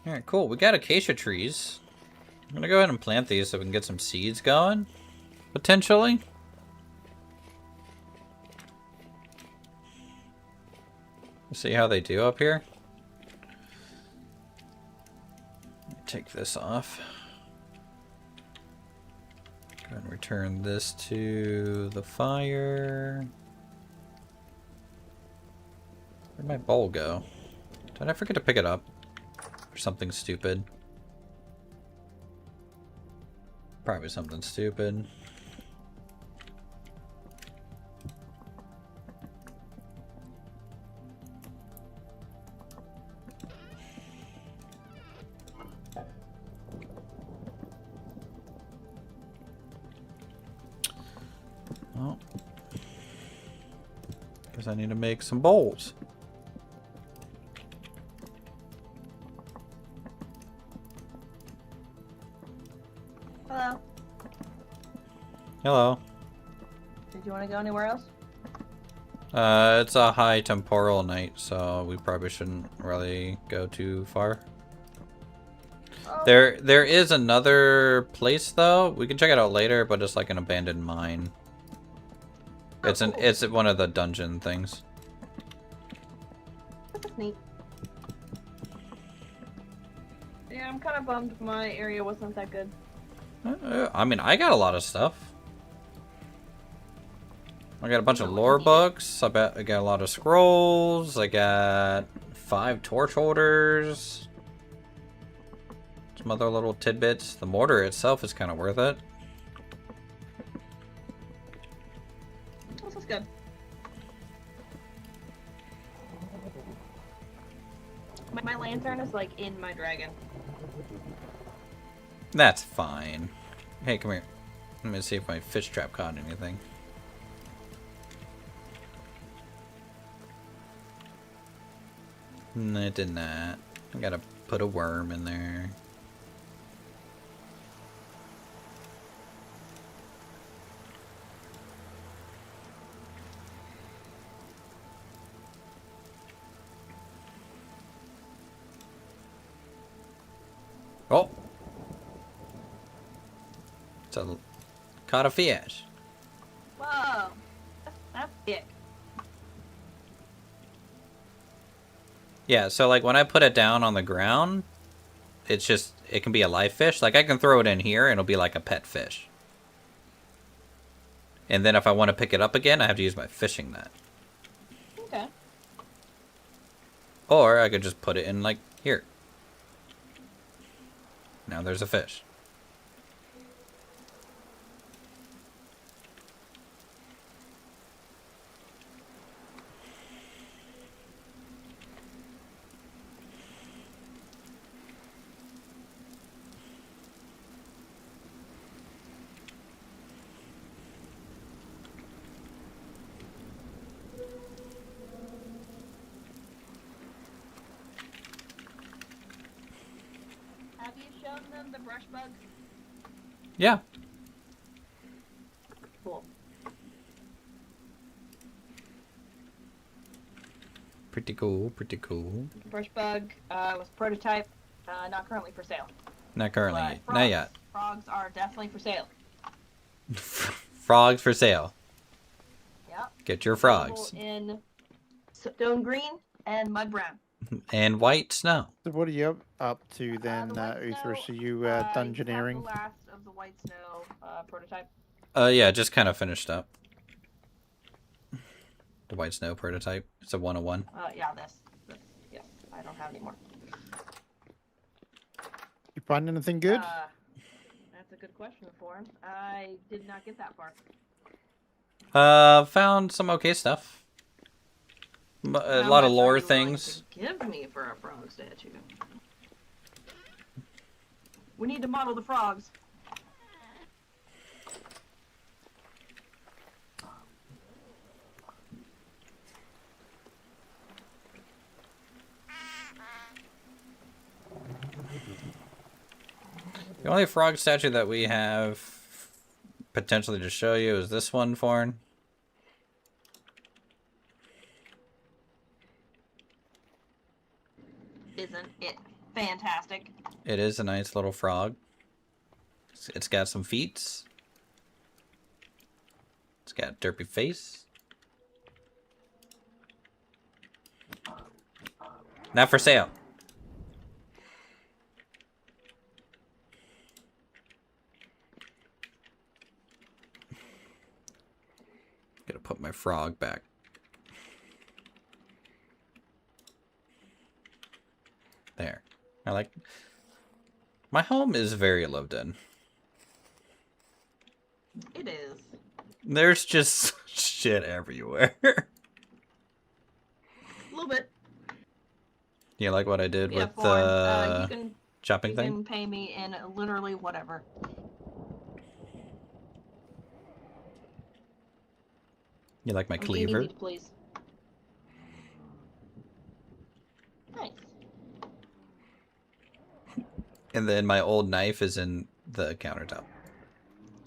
Alright, cool. We got acacia trees. I'm gonna go ahead and plant these so we can get some seeds going. Potentially. See how they do up here. Take this off. Go ahead and return this to the fire. Where'd my bowl go? Did I forget to pick it up? Or something stupid? Probably something stupid. Oh. Guess I need to make some bowls. Hello. Hello. Did you want to go anywhere else? It's a high temporal night, so we probably shouldn't really go too far. Oh. There is another place though. We can check it out later, but it's like an abandoned mine. Oh, It's cool. it's one of the dungeon things. That's neat. Yeah, I'm kind of bummed my area wasn't that good. I mean, I got a lot of stuff. I got a bunch of No, lore you need it. books. I got a lot of scrolls. I got 5 torch holders. Some other little tidbits. The mortar itself is kind of worth it. This is good. My lantern is like in my dragon. That's fine. Hey, come here. Let me see if my fish trap caught anything. No, it did not. I gotta put a worm in there. Oh! It's a caught a fish. Whoa, that's big. Yeah, so like when I put it down on the ground, it's just, it can be a live fish. Like I can throw it in here and it'll be like a pet fish. And then if I want to pick it up again, I have to use my fishing net. Okay. Or I could just put it in like here. Now there's a fish. Have you shown them the brush bug? Yeah. Cool. Pretty cool, pretty cool. Brush bug was prototype, not currently for sale. Not currently. But Not frogs, yet. Frogs are definitely for sale. Frogs for sale. Yep. Get your frogs. Available in stone green and mud brown. And white snow. So what are you up to then, The white Uthris? snow, Are you I have dungeoneering? the last of the white snow prototype. Yeah, just kind of finished up. The white snow prototype. It's a 101. Yeah, this. Yes, I don't have any more. You find anything good? That's a good question for him. I did not get that far. Found some okay stuff. A How lot of much are lore you willing things. to give me for a frog statue? We need to model the frogs. The only frog statue that we have potentially to show you is this one, Forn. Isn't it fantastic? It is a nice little frog. It's got some feet. It's got a derpy face. Not for sale. Gotta put my frog back. There. I like... My home is very lived in. It is. There's just shit everywhere. A little bit. You like what I did Yeah, with the the chopping you thing? can pay me in literally whatever. You like my I'm cleaver? easy to please. Nice. And then my old knife is in the countertop.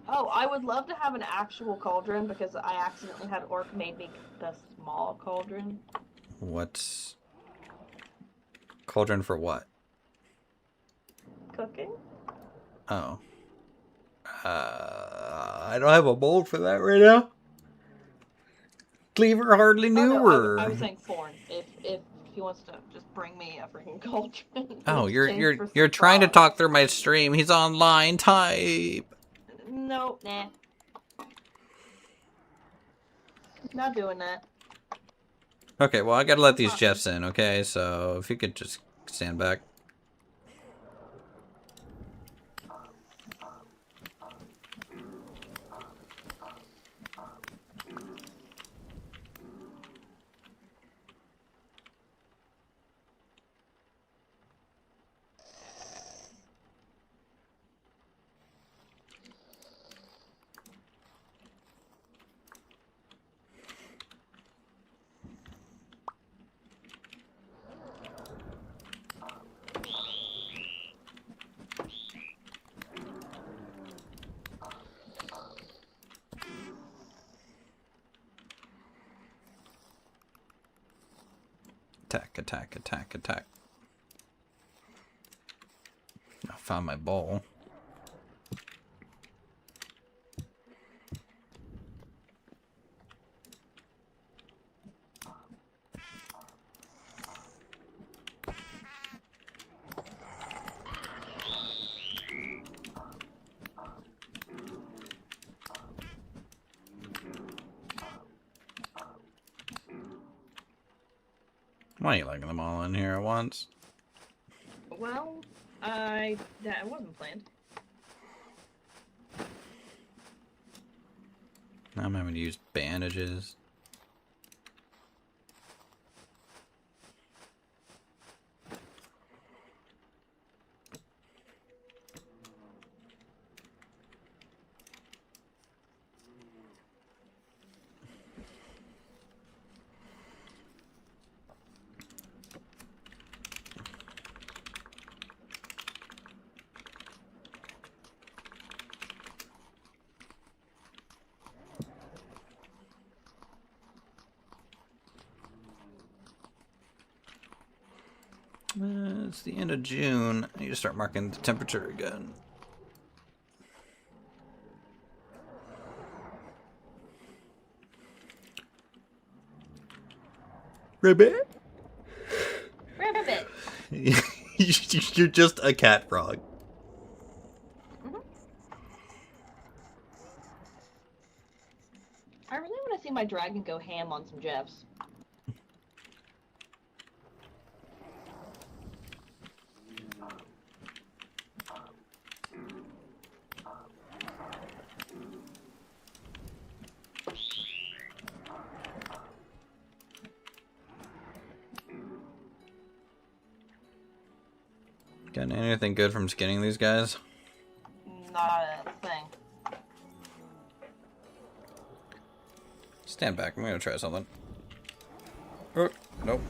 Oh, I would love to have an actual cauldron because I accidentally had Orc made me the small cauldron. What's... Cauldron for what? Cooking? Oh. I don't have a mold for that right now. Cleaver hardly Oh, knew no, her. I was saying Thorn. If he wants to just bring me a freaking cauldron. Oh, in you're exchange for you're some trying to frogs. talk through my stream. He's online. Type. No, nah. Not doing that. Okay, well I gotta let these Jeffs in. Okay, so if you could just stand back. Attack, attack, attack, attack. I found my bowl. Why are you liking them all in here at once? Well, that wasn't planned. Now I'm having to use bandages. It's the end of June. I need to start marking the temperature again. Ribbit? Rabbit. You're just a cat frog. I really want to see my dragon go ham on some Jeffs. Getting anything good from skinning these guys? Not a thing. Stand back. I'm gonna try something. Oh, nope.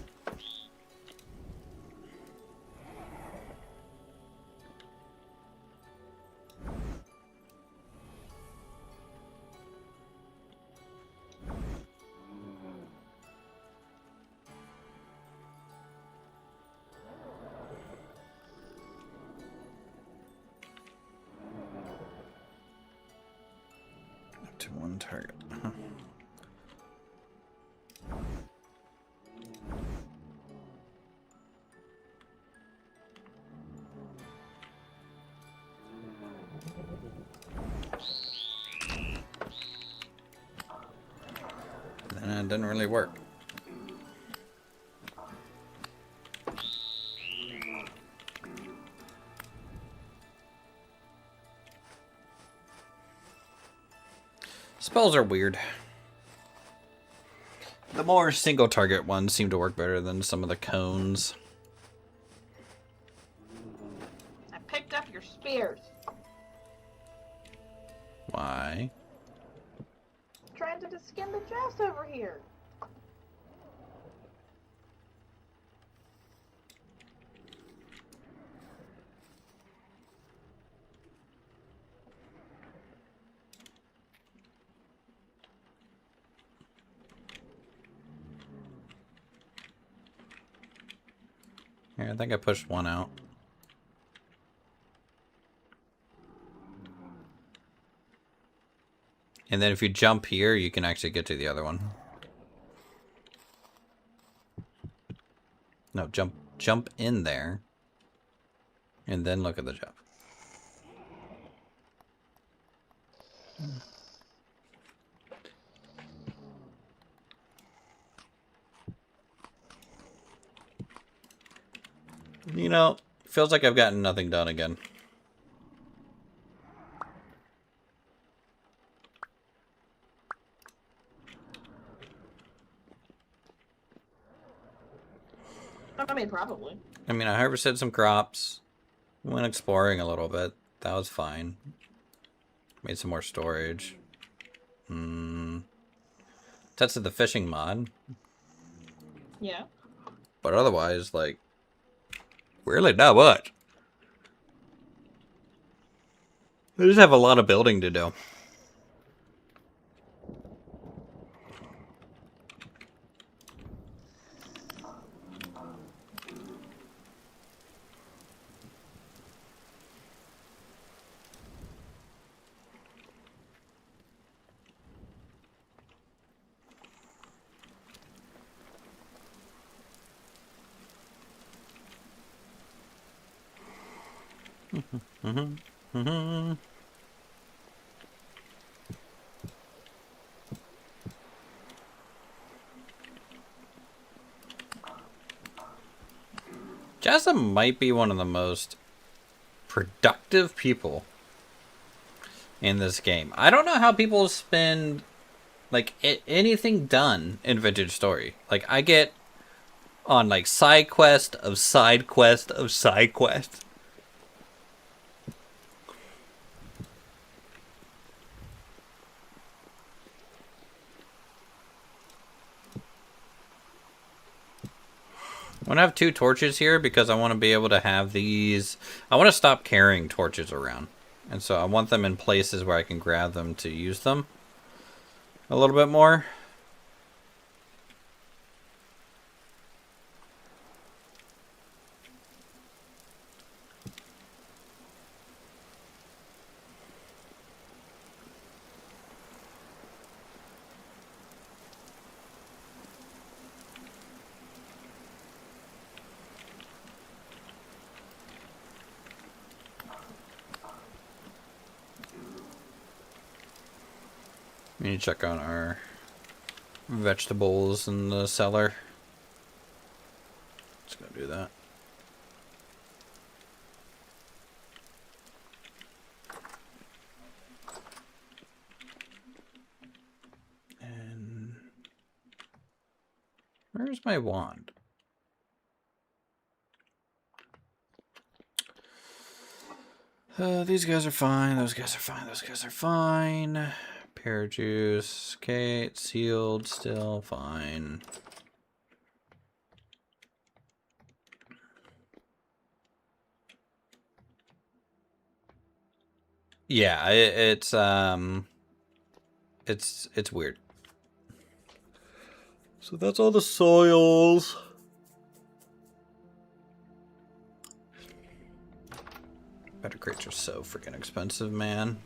Up to one target. It didn't really work. Spells are weird. The more single target ones seem to work better than some of the cones. I picked up your spears. Why? Trying to skin the chest over here. Here, I think I pushed one out. And then if you jump here, you can actually get to the other one. No, jump in there. And then look at the jump. You know, feels like I've gotten nothing done again. I mean, probably. I mean, I harvested some crops. Went exploring a little bit. That was fine. Made some more storage. Tested the fishing mod. Yeah. But otherwise, like, really not much. I just have a lot of building to do. Jazza might be one of the most productive people in this game. I don't know how people spend, like, anything done in Vintage Story. Like, I get on, like, side quest of side quest of side quest. I want to have 2 torches here because I want to be able to have these. I want to stop carrying torches around. And so I want them in places where I can grab them to use them a little bit more. We need to check on our vegetables in the cellar. Just gonna do that. And where's my wand? These guys are fine. Those guys are fine. Those guys are fine. Pear juice. Okay, it's sealed. Still fine. Yeah, it's weird. So that's all the soils. Better crates are so freaking expensive, man.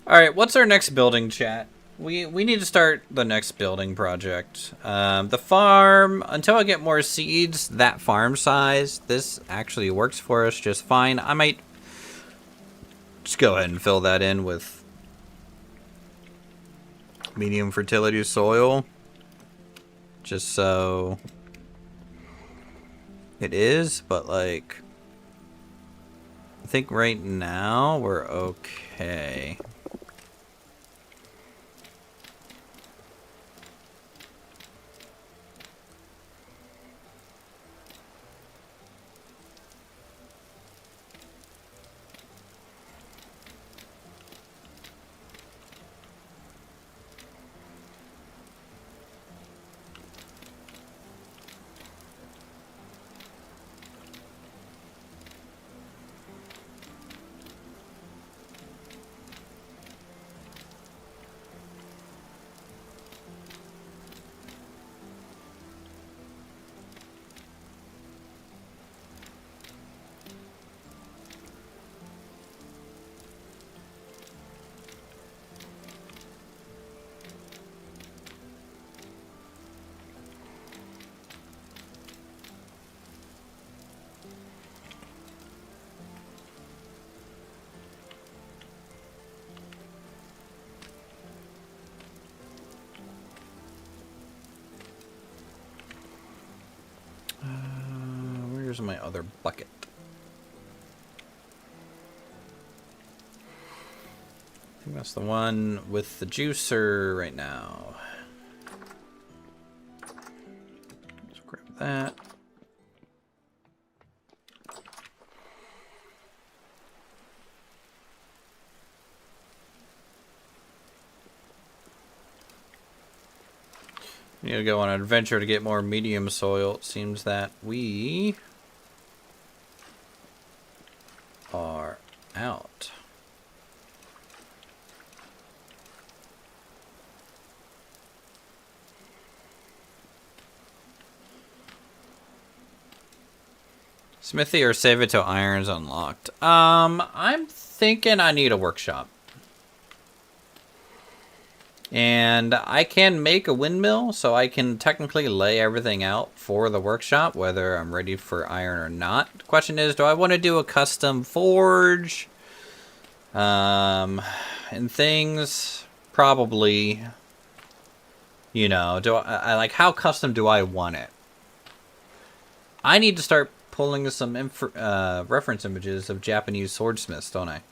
Alright, what's our next building, chat? We need to start the next building project. The farm, until I get more seeds, that farm size, this actually works for us just fine. I might just go ahead and fill that in with medium fertility soil. Just so it is, but like, I think right now we're okay. Where's my other bucket? I think that's the one with the juicer right now. Let's grab that. We need to go on an adventure to get more medium soil. It seems that we are out. Smithy or save it till iron's unlocked. I'm thinking I need a workshop. And I can make a windmill, so I can technically lay everything out for the workshop, whether I'm ready for iron or not. The question is, do I want to do a custom forge? And things, probably. You know, do I like, how custom do I want it? I need to start pulling some reference images of Japanese swordsmiths, don't I?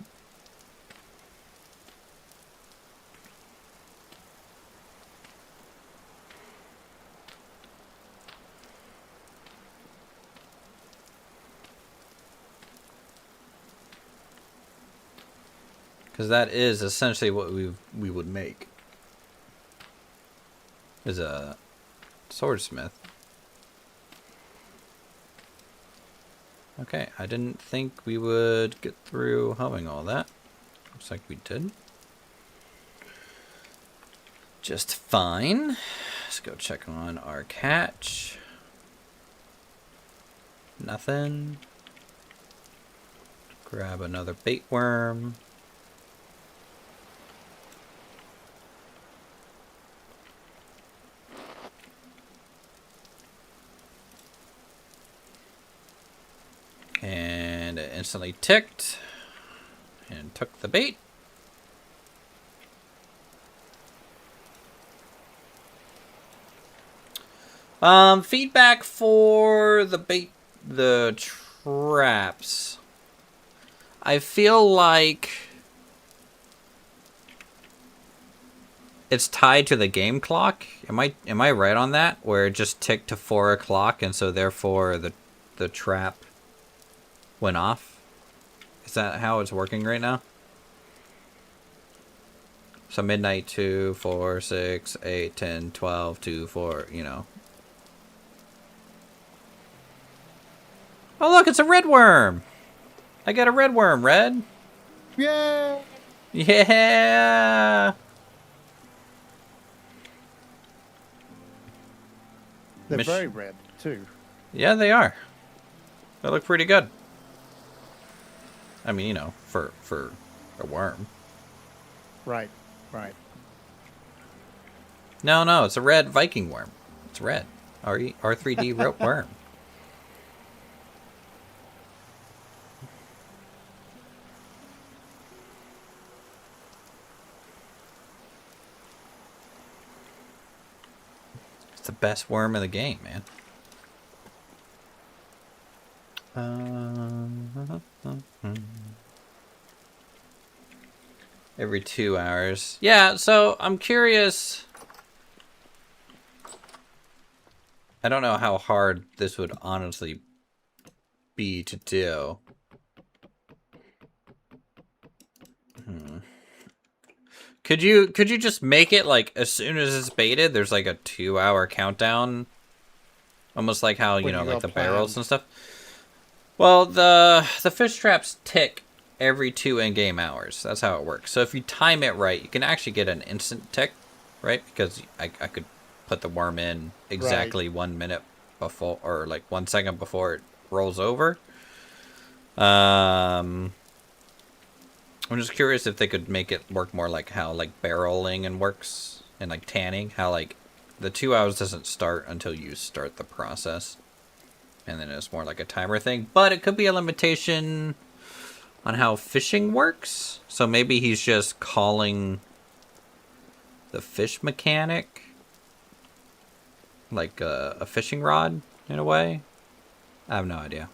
Because that is essentially what we would make. Is a swordsmith. Okay, I didn't think we would get through hoeing all that. Looks like we did. Just fine. Let's go check on our catch. Nothing. Grab another bait worm. And it instantly ticked and took the bait. Feedback for the bait, the traps. I feel like it's tied to the game clock. Am I right on that? Where it just ticked to 4 o'clock, and so therefore the trap went off. Is that how it's working right now? So midnight, 2, 4, 6, 8, 10, 12, 2, 4, you know. Oh, look, it's a red worm. I got a red worm, Red. Yay! Yeah. They're very red, too. Yeah, they are. They look pretty good. I mean, you know, for a worm. Right, right. No, it's a red Viking worm. It's red. R3D worm. It's the best worm in the game, man. Every 2 hours. Yeah, so I'm curious. I don't know how hard this would honestly be to do. Could you just make it like as soon as it's baited, there's like a 2-hour countdown? Almost like how, you know, like the barrels and stuff. Well, the fish traps tick every 2 in-game hours. That's how it works. So if you time it right, you can actually get an instant tick, right? Because I could put the worm in exactly 1 minute before, or like 1 second before it rolls over. I'm just curious if they could make it work more like how like barreling and works, and like tanning, how like the 2 hours doesn't start until you start the process. And then it's more like a timer thing. But it could be a limitation on how fishing works. So maybe he's just calling the fish mechanic like a fishing rod in a way. I have no idea.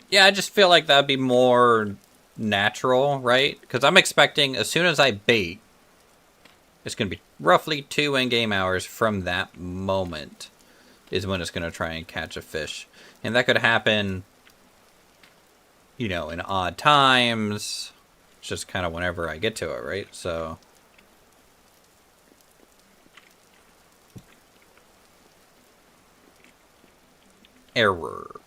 Yeah, I just feel like that'd be more natural, right? Because I'm expecting as soon as I bait, it's going to be roughly 2 in-game hours from that moment is when it's going to try and catch a fish. And that could happen, you know, in odd times. It's just kind of whenever I get to it, right? So... Error.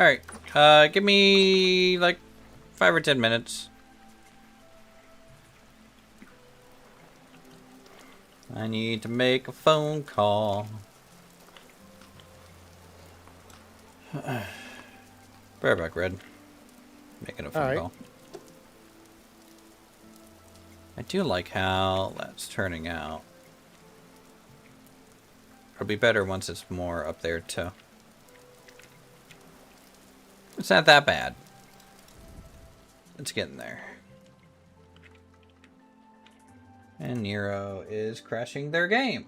Alright, give me like 5 or 10 minutes. I need to make a phone call. Bareback Red. Making a phone call. I do like how that's turning out. It'll be better once it's more up there too. It's not that bad. It's getting there. And Nero is crashing their game.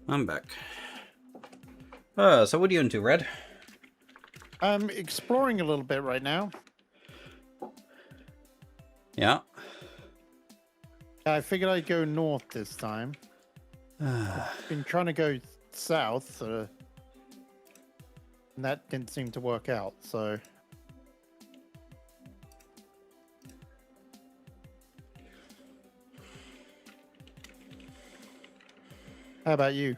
I'm back. So what are you into, Red? I'm exploring a little bit right now. Yeah. I figured I'd go north this time. I've been trying to go south, and that didn't seem to work out, so... How about you?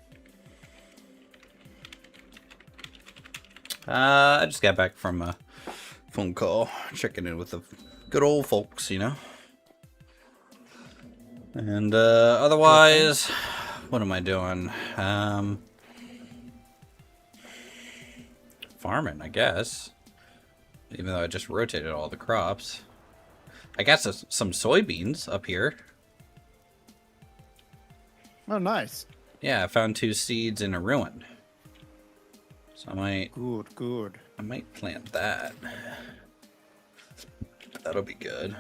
I just got back from a phone call, checking in with the good old folks, you know. And otherwise, what am I doing? Farming, I guess. Even though I just rotated all the crops. I got some soybeans up here. Oh, nice. Yeah, I found 2 seeds in a ruin. So I might... Good. I might plant that. That'll be good.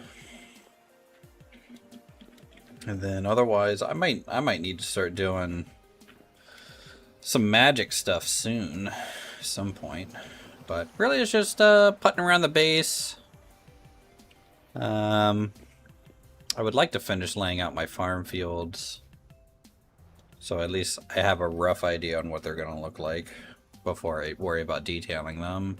And then otherwise, I might need to start doing some magic stuff soon, at some point. But really, it's just putting around the base. I would like to finish laying out my farm fields, so at least I have a rough idea on what they're going to look like before I worry about detailing them.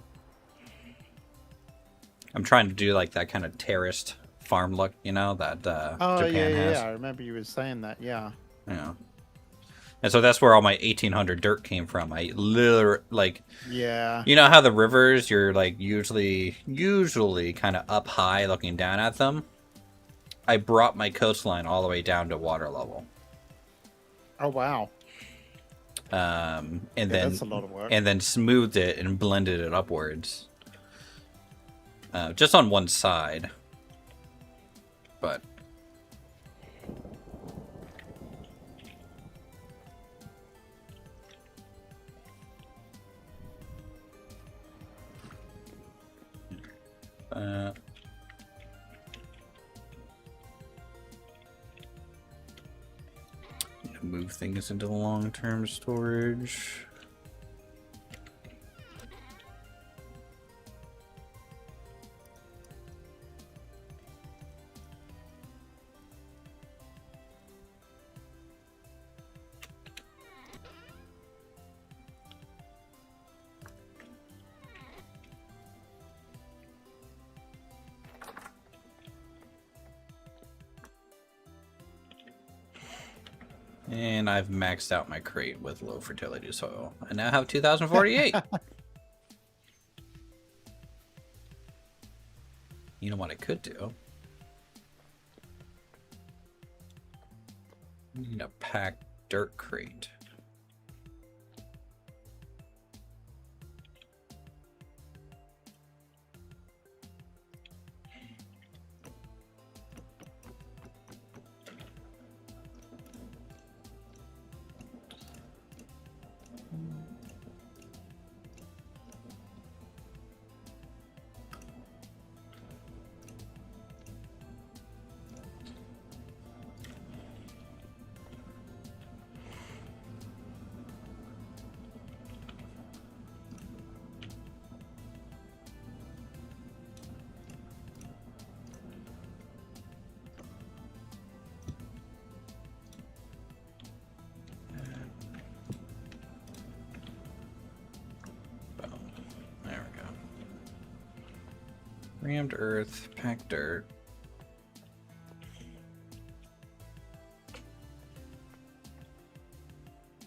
I'm trying to do like that kind of terraced farm look, you know, that Japan has. Yeah, I remember you were saying that, yeah. Yeah. And so that's where all my 1800 dirt came from. I literally, like, Yeah. you know how the rivers, you're like usually kind of up high looking down at them? I brought my coastline all the way down to water level. Oh, wow. And then That's a lot of work. and then smoothed it and blended it upwards. Just on one side. But move things into the long-term storage. And I've maxed out my crate with low fertility soil. I now have 2048. You know what I could do? I need a packed dirt crate. Rammed earth, packed dirt.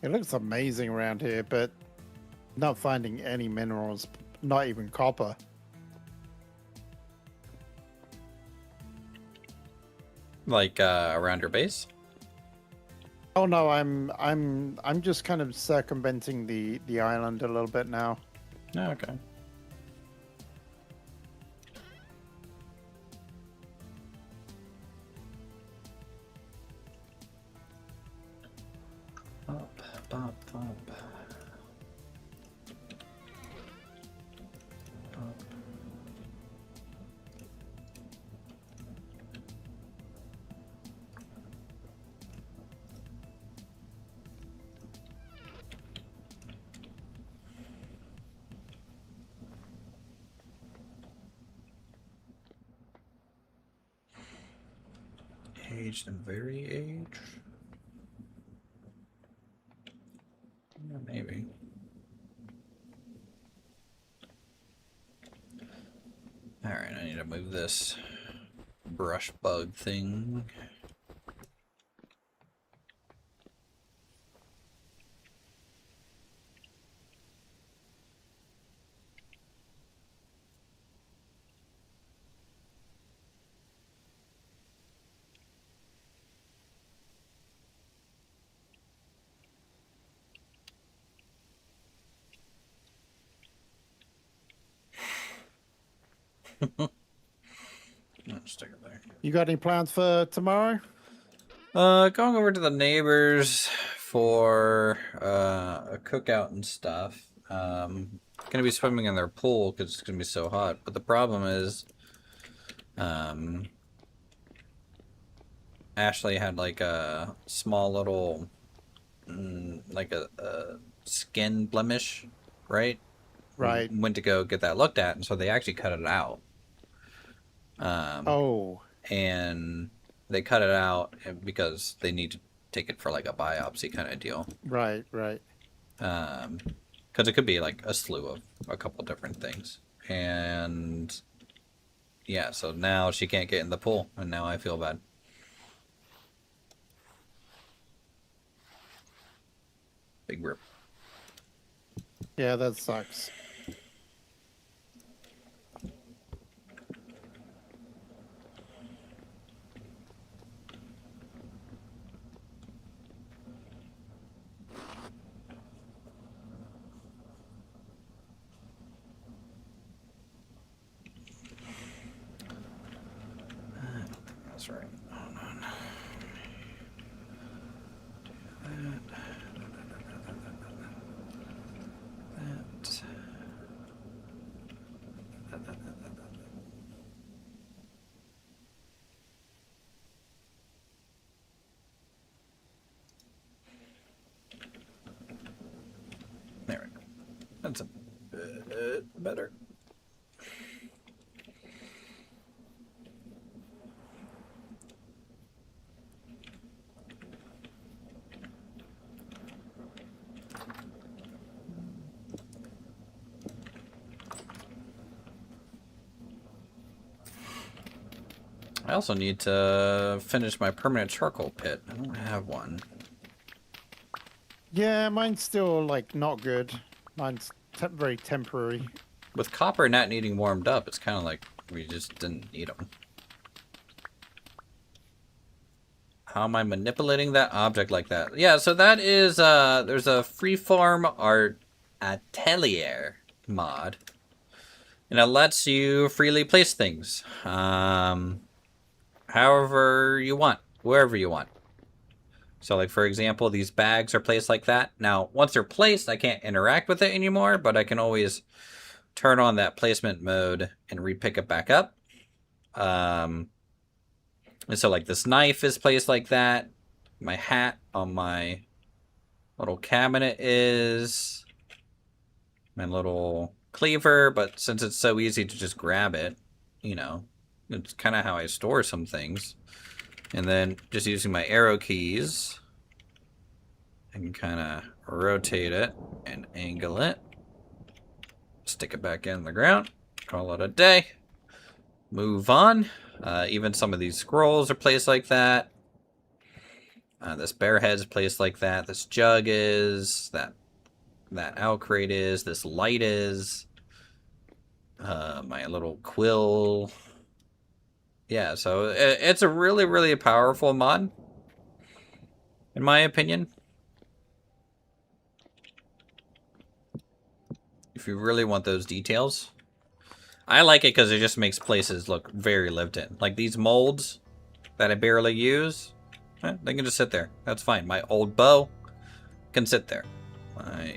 It looks amazing around here, but not finding any minerals, not even copper. Like around your base? Oh no, I'm just kind of circumventing the island a little bit now. Oh, okay. Bop, bop. Aged and very aged? Yeah, maybe. Alright, I need to move this brush bug thing. Stick it there. You got any plans for tomorrow? Going over to the neighbors for a cookout and stuff. Gonna be swimming in their pool because it's gonna be so hot. But the problem is, Ashley had like a small little, like a skin blemish, right? Right. Went to go get that looked at, and so they actually cut it out. Oh. And they cut it out because they need to take it for like a biopsy kind of deal. Right, right. Because it could be like a slew of a couple different things. And yeah, so now she can't get in the pool, and now I feel bad. Big rip. Yeah, that sucks. That's right. Hold on. There we go. That's a bit better. I also need to finish my permanent charcoal pit. I don't have one. Yeah, mine's still, like, not good. Mine's very temporary. With copper not needing warmed up, it's kind of like we just didn't need them. How am I manipulating that object like that? Yeah, so that is, there's a freeform art atelier mod. And it lets you freely place things. However you want, wherever you want. So like, for example, these bags are placed like that. Now, once they're placed, I can't interact with it anymore, but I can always turn on that placement mode and re-pick it back up. And so like this knife is placed like that. My hat on my little cabinet is. My little cleaver, but since it's so easy to just grab it, you know, it's kind of how I store some things. And then just using my arrow keys, I can kind of rotate it and angle it. Stick it back in the ground. Call it a day. Move on. Even some of these scrolls are placed like that. This bear head's placed like that. This jug is. That owl crate is. This light is. My little quill. Yeah, so it's a really, really powerful mod, in my opinion. If you really want those details. I like it because it just makes places look very lived in. Like these molds that I barely use, they can just sit there. That's fine. My old bow can sit there.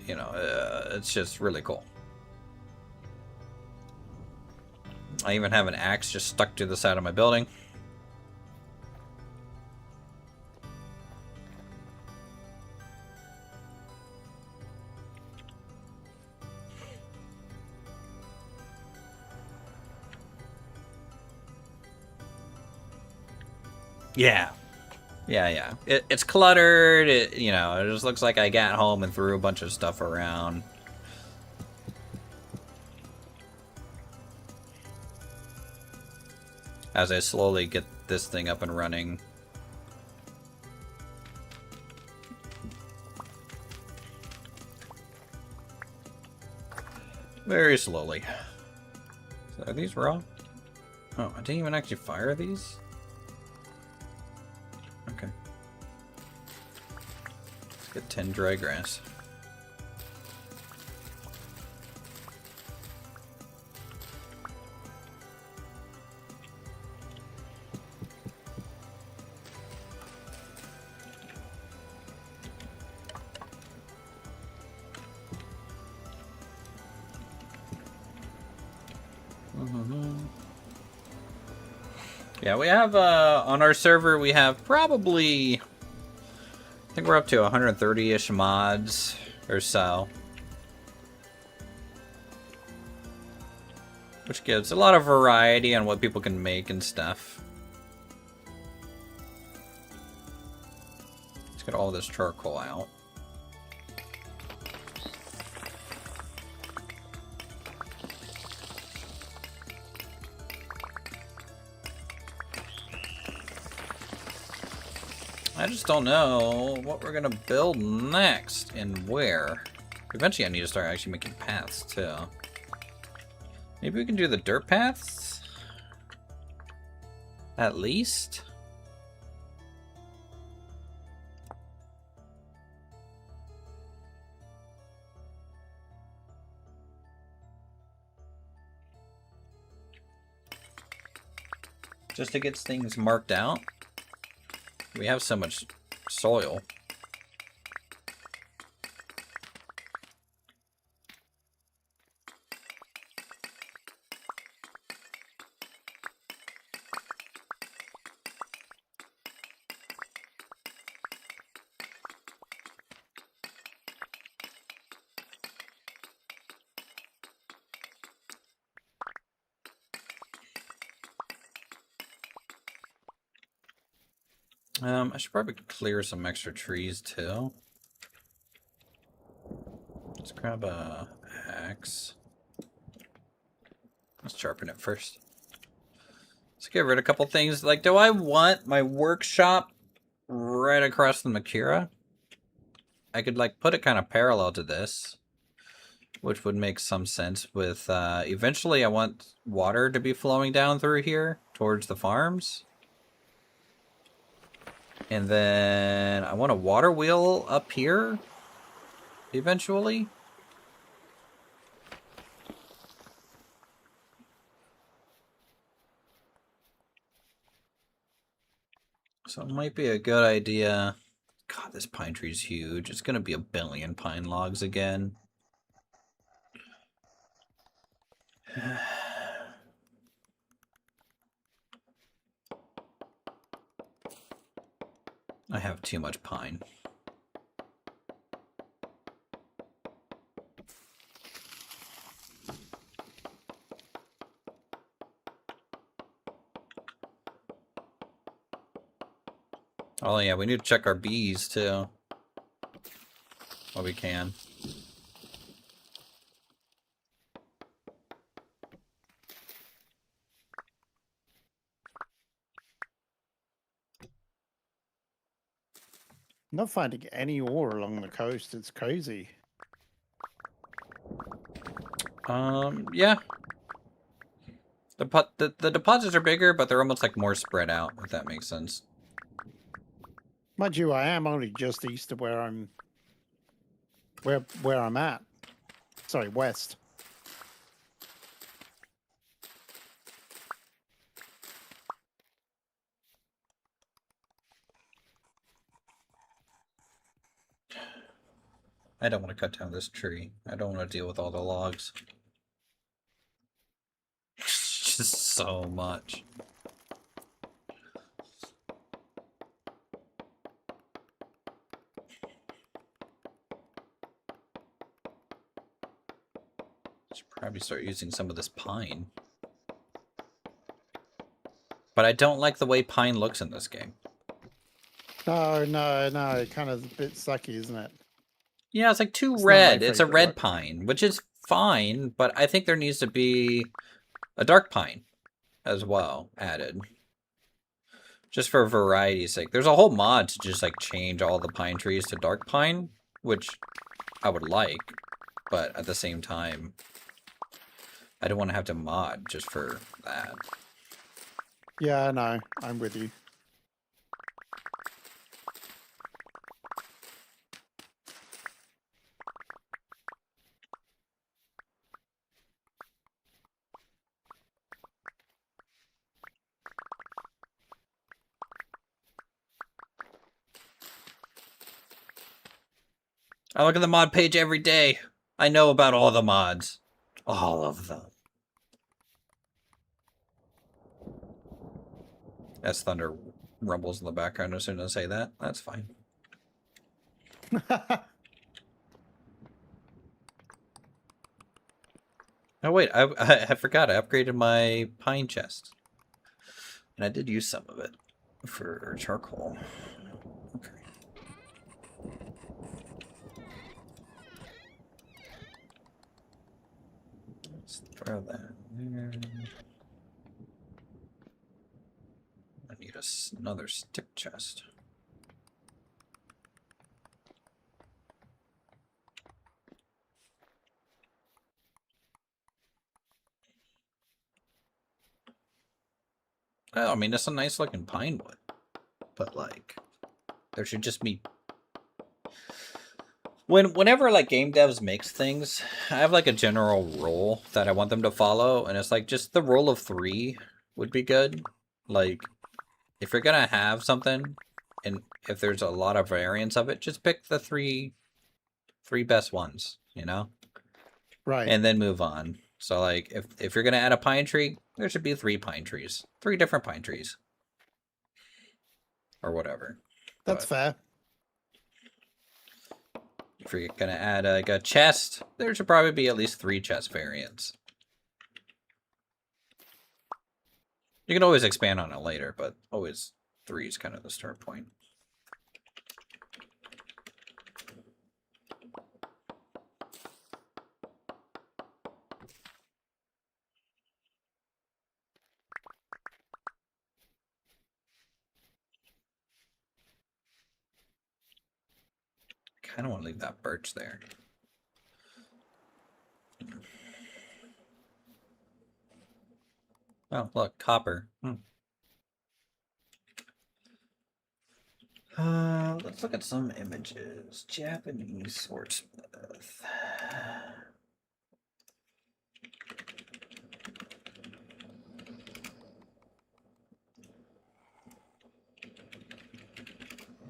It's just really cool. I even have an axe just stuck to the side of my building. Yeah, Yeah. It's cluttered. You know, it just looks like I got home and threw a bunch of stuff around. As I slowly get this thing up and running. Very slowly. So are these raw? Oh, I didn't even actually fire these? Okay. Let's get 10 dry grass. Yeah, we have, on our server, we have probably, I think we're up to 130-ish mods or so. Which gives a lot of variety on what people can make and stuff. Let's get all this charcoal out. I just don't know what we're gonna build next and where. Eventually I need to start actually making paths too. Maybe we can do the dirt paths? At least? Just to get things marked out? We have so much soil. I should probably clear some extra trees too. Let's grab a axe. Let's sharpen it first. Let's get rid of a couple things. Like, do I want my workshop right across from Makira? I could, like, put it kind of parallel to this, which would make some sense with, eventually I want water to be flowing down through here towards the farms. And then I want a water wheel up here eventually. So it might be a good idea. God, this pine tree is huge. It's going to be 1 billion pine logs again. I have too much pine. Oh yeah, we need to check our bees too. While we can. Not finding any ore along the coast. It's crazy. Yeah. The deposits are bigger, but they're almost like more spread out, if that makes sense. Mind you, I am only just east of where I'm at. Sorry, west. I don't want to cut down this tree. I don't want to deal with all the logs. Just so much. Should probably start using some of this pine. But I don't like the way pine looks in this game. No. Kind of a bit sucky, isn't it? Yeah, it's like too It's not my red. It's a favorite red look. pine, which is fine, but I think there needs to be a dark pine as well added. Just for variety's sake. There's a whole mod to just like change all the pine trees to dark pine, which I would like, but at the same time, I don't want to have to mod just for that. Yeah, no, I'm with you. I look at the mod page every day. I know about all the mods. All of them. As thunder rumbles in the background as soon as I say that. That's fine. Oh wait, I forgot. I upgraded my pine chest. And I did use some of it for charcoal. Okay. Let's throw that in there. I need another stick chest. Well, I mean, it's a nice looking pine wood. But, like, there should just be... Whenever, like, game devs makes things, I have, like, a general rule that I want them to follow. And it's, like, just the rule of 3 would be good. Like, if you're gonna have something, and if there's a lot of variants of it, just pick the three best ones, you know? Right. And then move on. So, like, if you're going to add a pine tree, there should be 3 pine trees. 3 different pine trees. Or whatever. That's fair. If you're going to add like a chest, there should probably be at least 3 chest variants. You can always expand on it later, but always 3 is kind of the start point. I kind of want to leave that birch there. Oh, look, copper. Let's look at some images. Japanese swordsmith.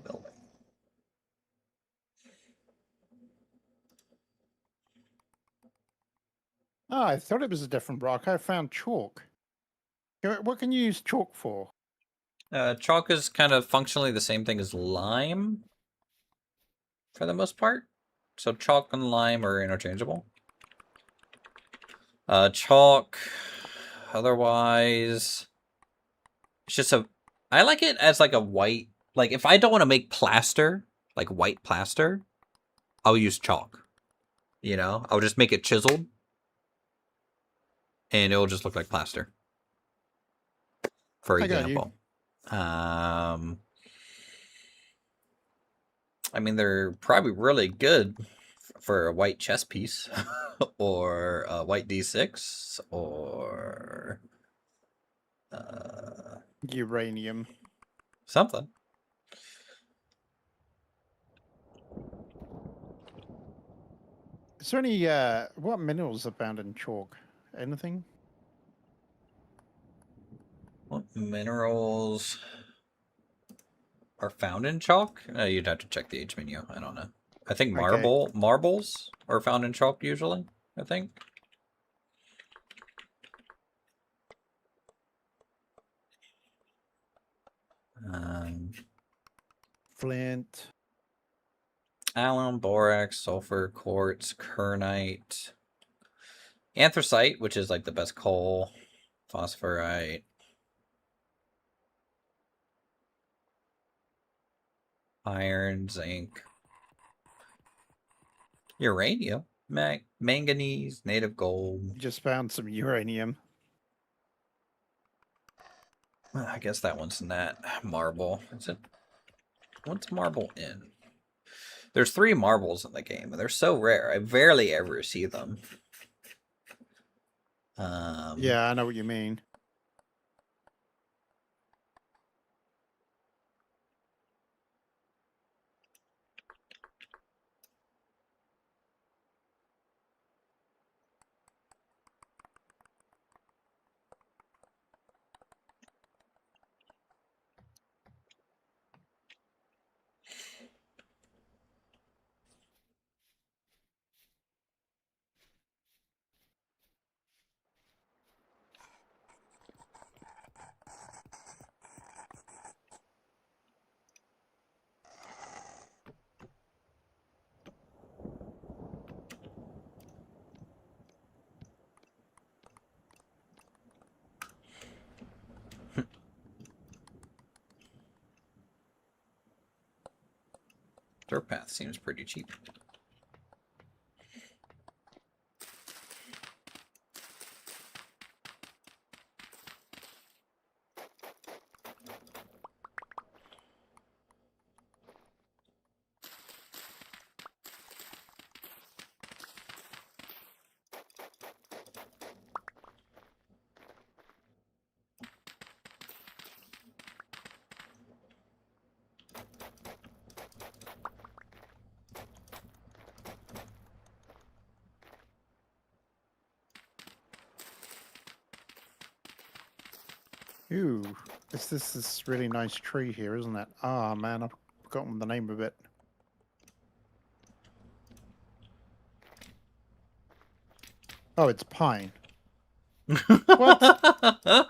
Building. Oh, I thought it was a different rock. I found chalk. What can you use chalk for? Chalk is kind of functionally the same thing as lime, for the most part. So chalk and lime are interchangeable. Chalk, otherwise, it's just I like it as like a white, like if I don't want to make plaster, like white plaster, I'll use chalk. You know, I'll just make it chiseled, and it'll just look like plaster. For example. I mean, they're probably really good for a white chess piece, or a white d6, or Uranium. something. Is there any what minerals are found in chalk? Anything? What minerals are found in chalk? You'd have to check the H menu. I don't know. I think marbles are found in chalk usually, I think. Flint. Alum, borax, sulfur, quartz, kernite, anthracite, which is like the best coal, phosphorite. Iron, zinc, uranium, manganese, native gold. Just found some uranium. I guess that one's not marble. Is it? What's marble in? There's 3 marbles in the game, and they're so rare. I barely ever see them. Yeah, I know what you mean. Dirt path seems pretty cheap. Ooh, it's this really nice tree here, isn't it? Ah, man, I've forgotten the name of it. Oh, it's pine. What?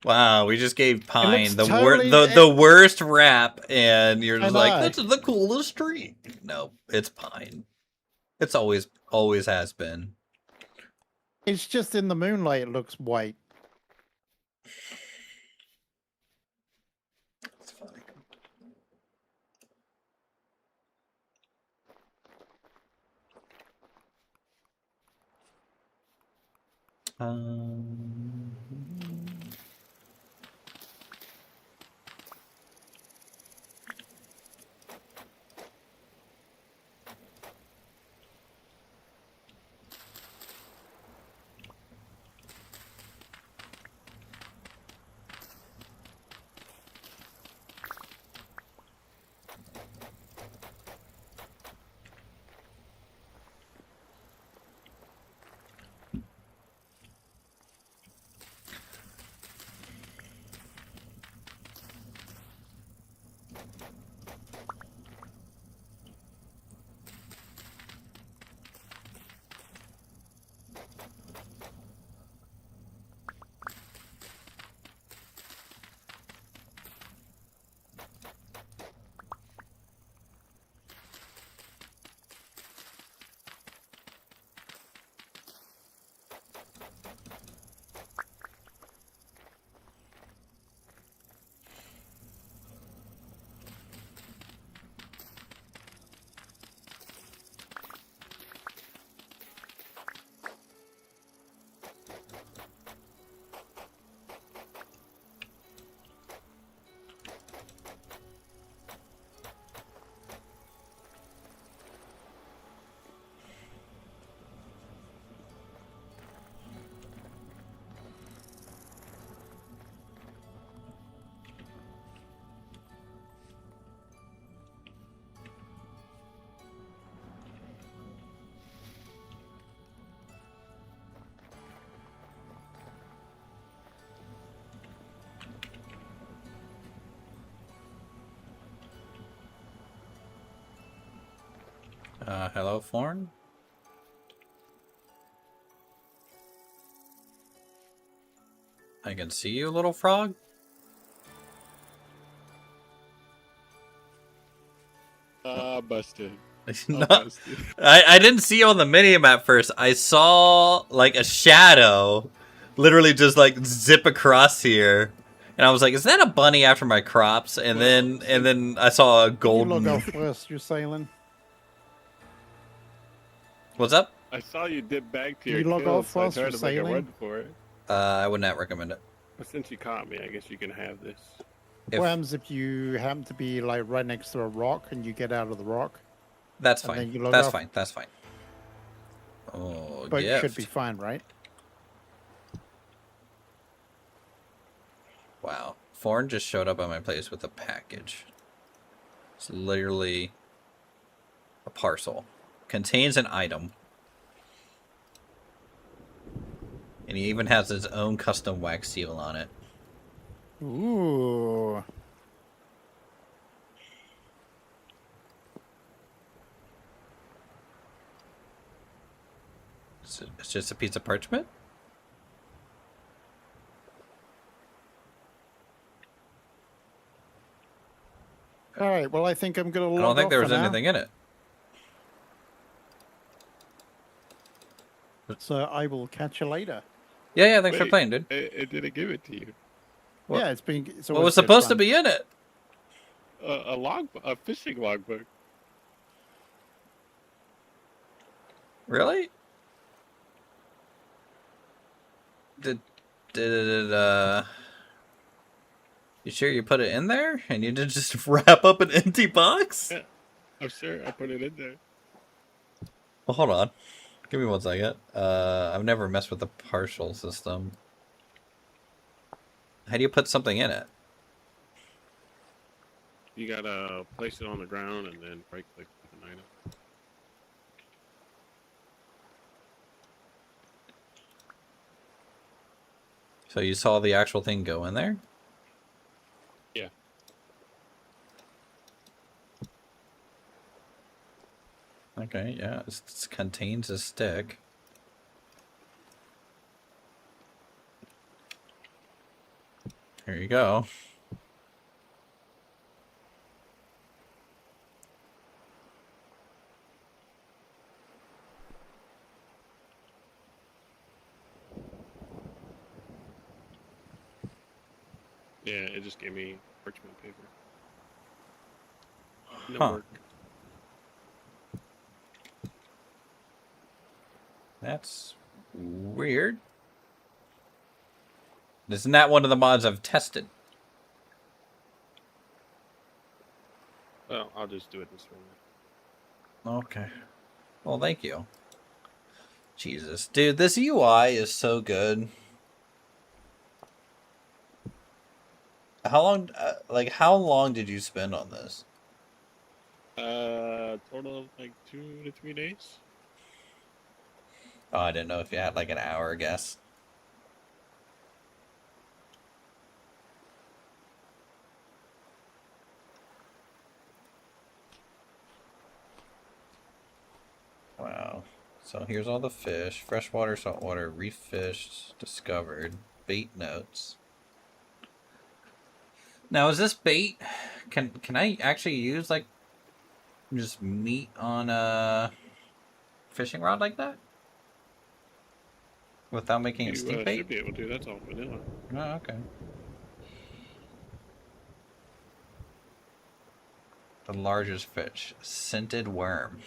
Wow, we just gave pine the totally the worst rap, and you're just like, know. this is the coolest tree. No, it's pine. It's always has been. It's just in the moonlight it looks white. It's funny. Hello, Thorn? I can see you, little frog. Busted. No, Busted. I didn't see you on the minimap first. I saw like a shadow literally just like zip across here, And I was like, is that a bunny after my crops? And then I saw a You golden... log off first, you're sailing. What's up? I saw you dip back to You your log kill, off so I whilst tried you're to make a sailing? run for it. I would not recommend it. But since you caught me, I guess you can have this. If, What happens if you happen to be like right next to a rock and you get out of the rock? that's And then fine. you log That's off? fine. That's fine. Oh, But you should be gift. fine, right? Wow. Foreign just showed up at my place with a package. It's literally a parcel. Contains an item. And he even has his own custom wax seal on it. Ooh. It's just a piece of parchment? All right. Well, I think I'm gonna log I don't think off there was for now. anything in it. So I will catch you later. Yeah, thanks for Wait, playing, dude. It didn't give it to you. What? Yeah, it's been. It's What always was said supposed to front. be in it? A fishing logbook. Really? Did you sure you put it in there? And you didn't just wrap up an empty box? Yeah, I'm sure I put it in there. Well, hold on. Give me 1 second. I've never messed with the partial system. How do you put something in it? You gotta place it on the ground and then right click an item. So you saw the actual thing go in there? Yeah. Okay, yeah. It contains a stick. Here you go. Yeah, it just gave me parchment paper. No Huh. work. That's weird. Isn't that one of the mods I've tested? Well, I'll just do it this way. Okay. Well, thank you. Jesus. Dude, this UI is so good. How long did you spend on this? Total of like 2 to 3 days. Oh, I didn't know if you had like an hour guess. Wow. So here's all the fish. Freshwater, saltwater, reef fish, discovered. Bait notes. Now, is this bait? Can I actually use like just meat on a fishing rod like that? Without making it You steep bait? should be able to. That's all vanilla. Oh, okay. The largest fish. Scented worm.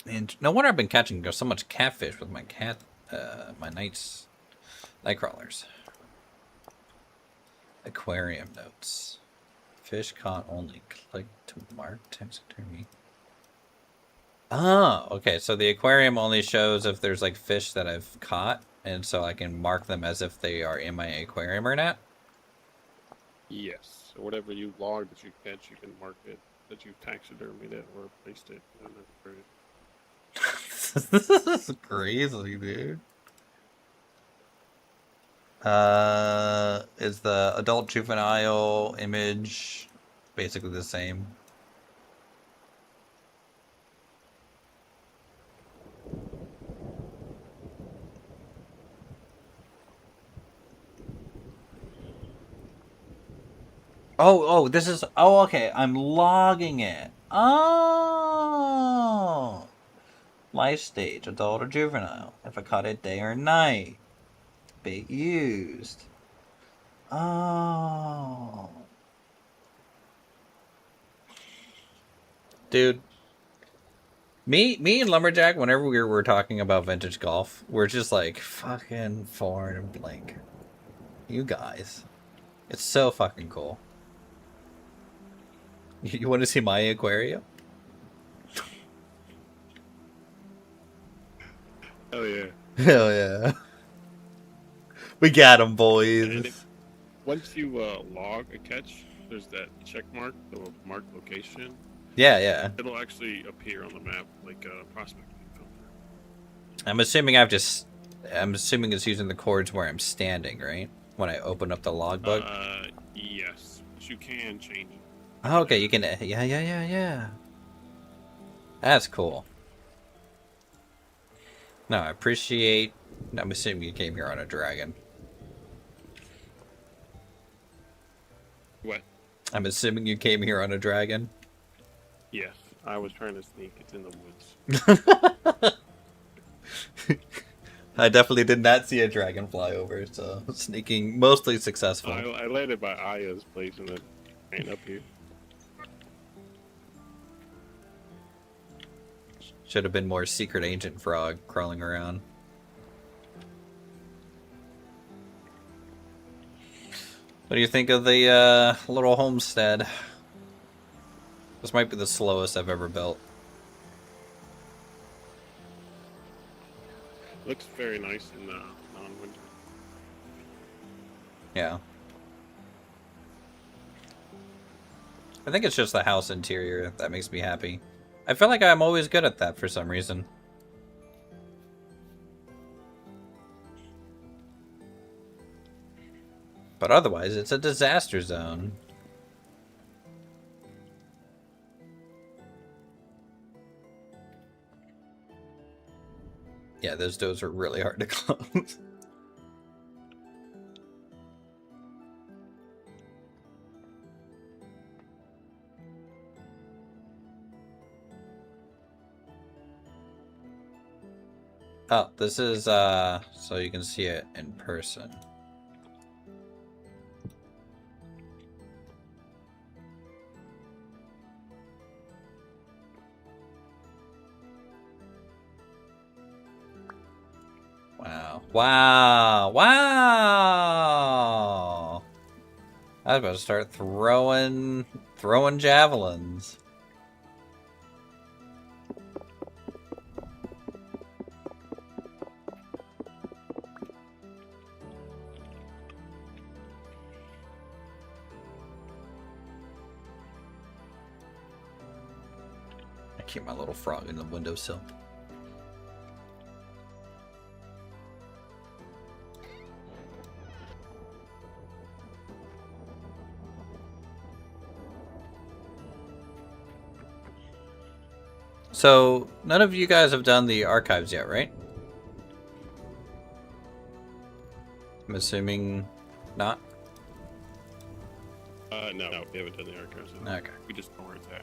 And no wonder I've been catching so much catfish with my my night crawlers. Aquarium notes. Fish caught only. Click to mark taxidermy. Oh, okay. So the aquarium only shows if there's like fish that I've caught, and so I can mark them as if they are in my aquarium or not. Yes. So whatever you log that you catch, you can mark it that you taxidermied it or placed it. And that's great. This is crazy, dude. Is the adult juvenile image basically the same? Oh, this is... Oh, okay. I'm logging it. Oh. Life stage, adult or juvenile. If I caught it day or night. Bait used. Oh. Dude. Me and Lumberjack, whenever we were talking about vintage golf, we're just like, fucking foreign and blank. You guys. It's so fucking cool. You want to see my aquarium? Oh yeah. Hell yeah. We got him, And boys. once you log a catch, there's that check mark, the marked location. Yeah, yeah. It'll actually appear on the map like a prospecting filter. I'm assuming I'm assuming it's using the chords where I'm standing, right? When I open up the logbook. Yes, but you can change it. Oh, okay, you can. Yeah. That's cool. No, I appreciate. I'm assuming you came here on a dragon. What? I'm assuming you came here on a dragon. Yes, I was trying to sneak. It's in the woods. I definitely did not see a dragon fly over, so sneaking mostly successful. I landed by Aya's place and then ran up here. Should have been more secret agent frog crawling around. What do you think of the little homestead? This might be the slowest I've ever built. Looks very nice in non-winter. Yeah. I think it's just the house interior that makes me happy. I feel like I'm always good at that for some reason. But otherwise, it's a disaster zone. Yeah, those doors are really hard to close. Oh, this is, so you can see it in person. Wow. Wow! I was about to start throwing javelins. I keep my little frog in the windowsill. So, none of you guys have done the archives yet, right? I'm assuming not? No, we haven't done the archives. Okay. We just know where it's at.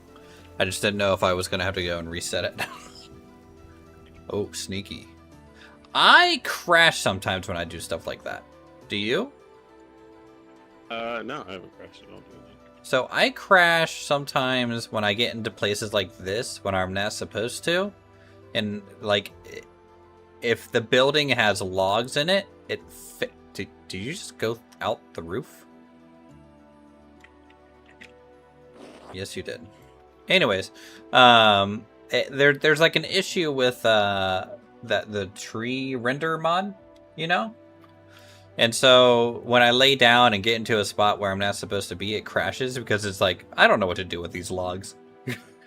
I just didn't know if I was going to have to go and reset it. Oh, sneaky. I crash sometimes when I do stuff like that. Do you? No, I haven't crashed at all doing that. So I crash sometimes when I get into places like this when I'm not supposed to. And, like, if the building has logs in it, it fit. Did you just go out the roof? Yes, you did. Anyways, there's like an issue with the tree render mod, you know? And so when I lay down and get into a spot where I'm not supposed to be, it crashes because it's like, I don't know what to do with these logs.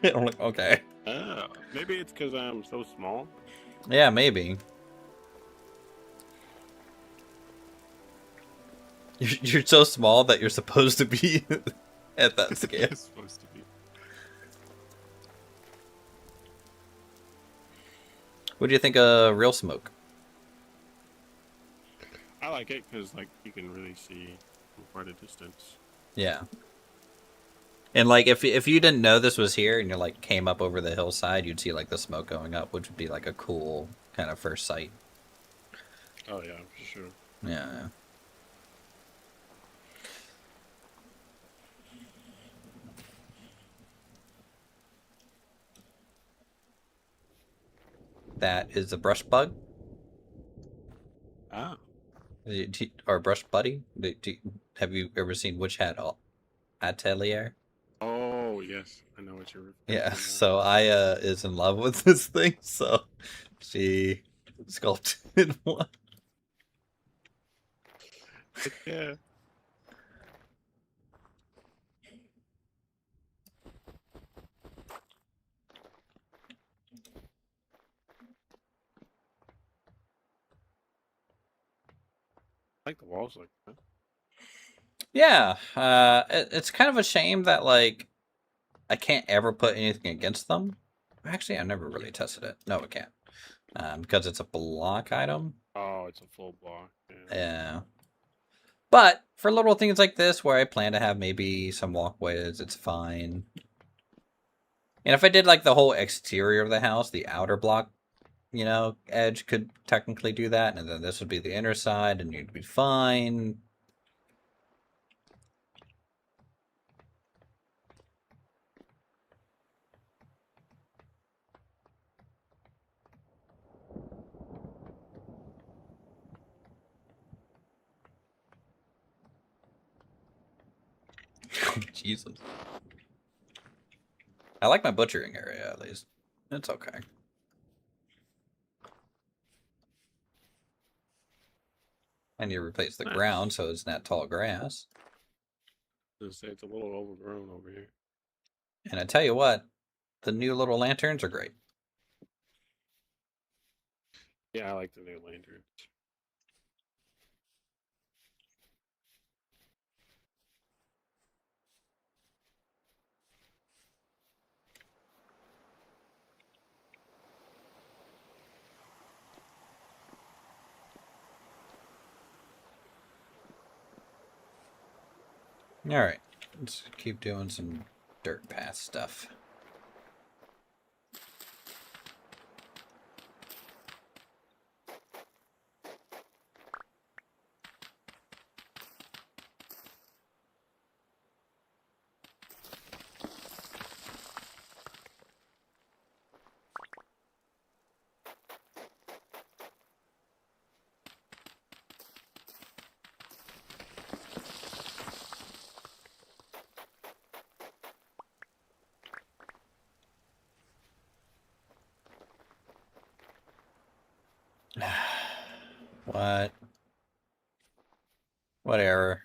I'm like, okay. Oh, maybe it's because I'm so small. Yeah, maybe. You're so small that you're supposed to be at that scale. It's supposed to be. What do you think of real smoke? I like it because, like, you can really see from quite a distance. Yeah. And like if you didn't know this was here and you like came up over the hillside, you'd see like the smoke going up, which would be like a cool kind of first sight. Oh yeah, for sure. Yeah. That is a brush bug. Ah. Or brush buddy. Have you ever seen Witch Hat Atelier? Oh yes, I know what you're referring Yeah. to now. So Aya is in love with this thing, so she sculpted one. Yeah. I like the walls like that. Yeah. It's kind of a shame that like I can't ever put anything against them. Actually, I never really tested it. No, it can't. Because it's a block item. Oh, it's a full block. Yeah. Yeah. But for little things like this, where I plan to have maybe some walkways, it's fine. And if I did like the whole exterior of the house, the outer block, edge could technically do that, and then this would be the inner side, and you'd be fine. Jesus. I like my butchering area, at least. It's okay. I need to replace the Nice. ground so it's not tall grass. Just say it's a little overgrown over here. And I tell you what, the new little lanterns are great. Yeah, I like the new lanterns. Alright, let's keep doing some dirt path stuff. What? What error?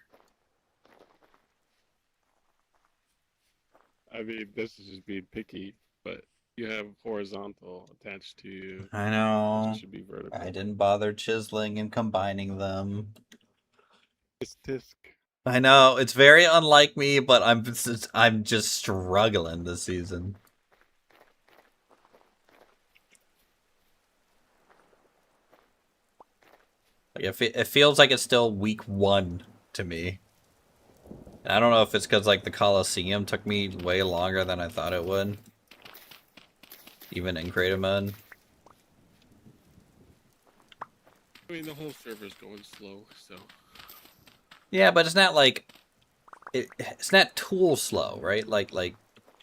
I mean, this is just being picky, but you have horizontal attached to you. I know. It should be vertical. I didn't bother chiseling and combining them. It's disc. I know, it's very unlike me, but I'm just struggling this season. Like, it feels like it's still week 1 to me. And I don't know if it's because like the Coliseum took me way longer than I thought it would. Even in creative mode. I mean, the whole server's going slow, so. Yeah, but it's not like it's not tool slow, right? Like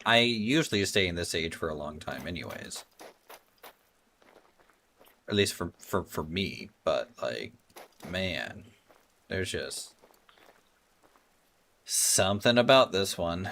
I usually stay in this age for a long time anyways. At least for me, but like man, there's just something about this one.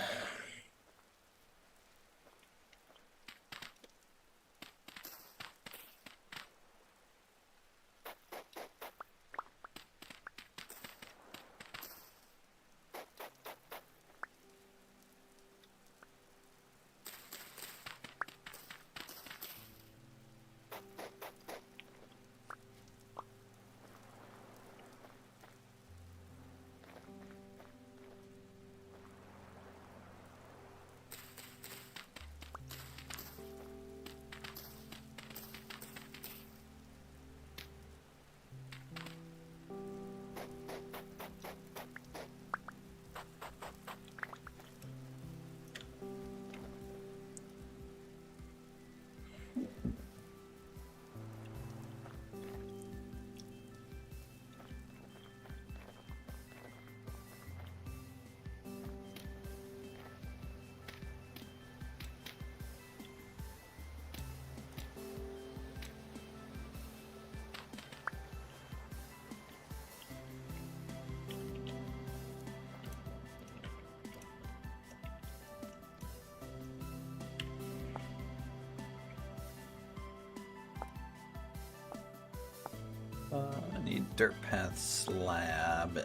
I need dirt path slab.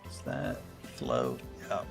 Does that float? Yep.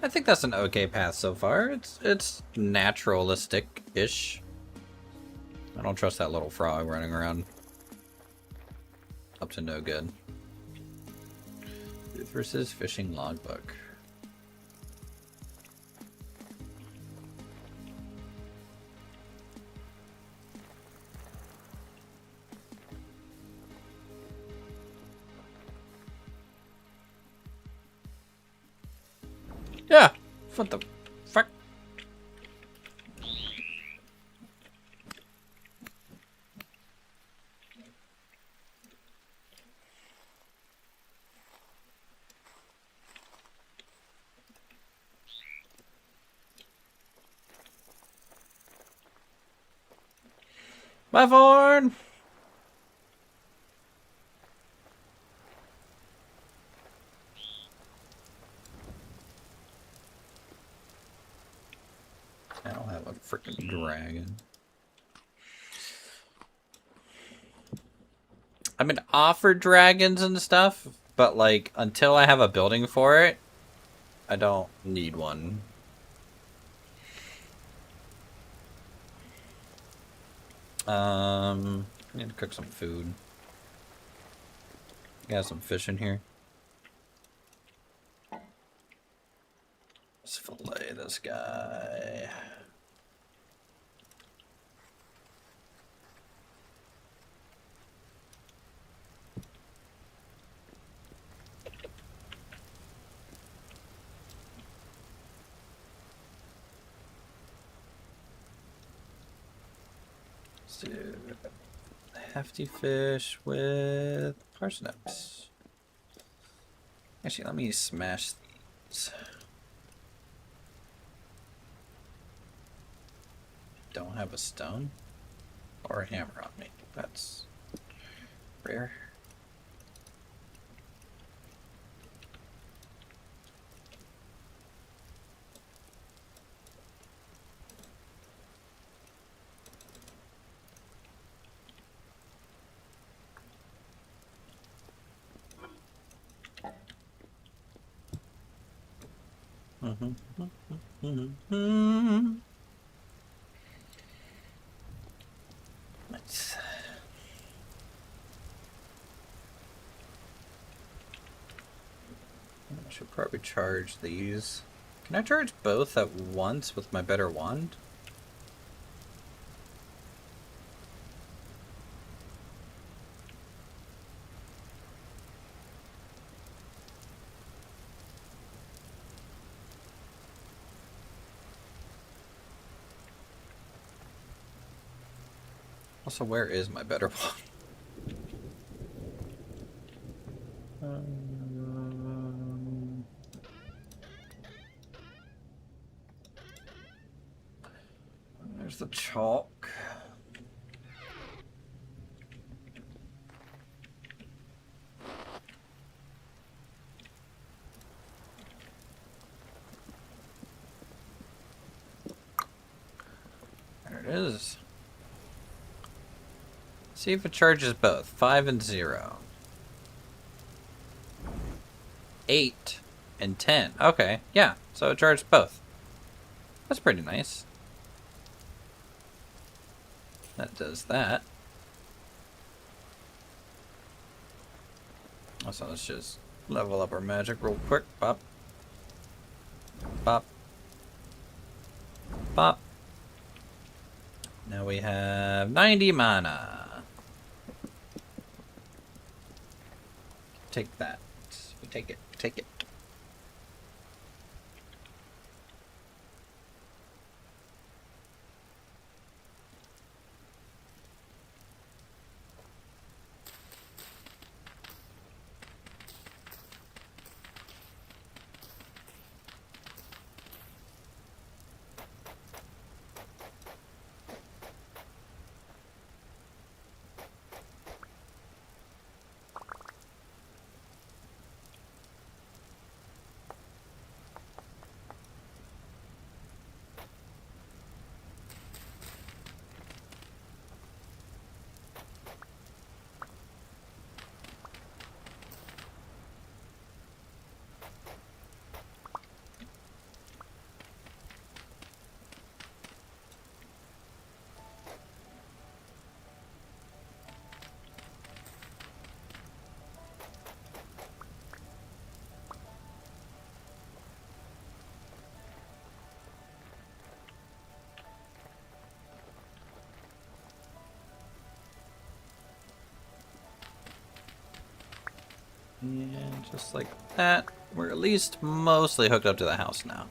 I think that's an okay path so far. It's naturalistic-ish. I don't trust that little frog running around. Up to no good. Uthris' fishing logbook. Yeah! What the fuck? Bye, Vorn! I don't have a freaking dragon. I've been offered dragons and stuff, but like until I have a building for it, I don't need one. I need to cook some food. Got some fish in here. Let's fillet this guy. Let's do hefty fish with parsnips. Actually, let me smash these. Don't have a stone or a hammer on me. That's rare. Nice. I should probably charge these. Can I charge both at once with my better wand? Also, where is my better wand? There's the chalk. See if it charges both. 5 and 0. 8 and 10. Okay, yeah. So it charged both. That's pretty nice. That does that. So let's just level up our magic real quick. Pop. Pop. Pop. Now we have 90 mana. Take that. We take it. Take it. And just like that, we're at least mostly hooked up to the house now.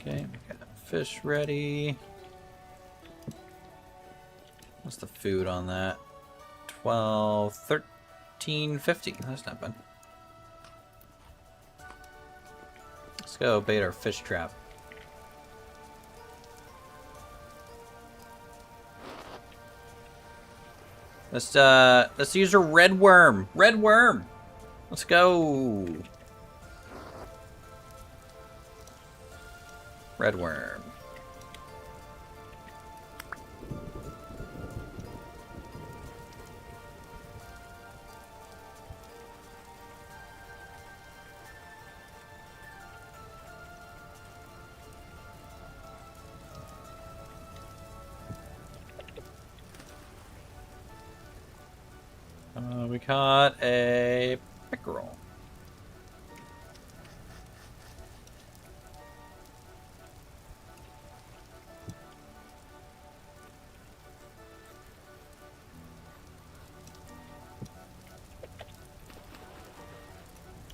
Okay, we got fish ready. What's the food on that? 12, 13.50. That's not bad. Let's go bait our fish trap. Let's use a red worm. Red worm. Let's go. Red worm. We caught a pickerel.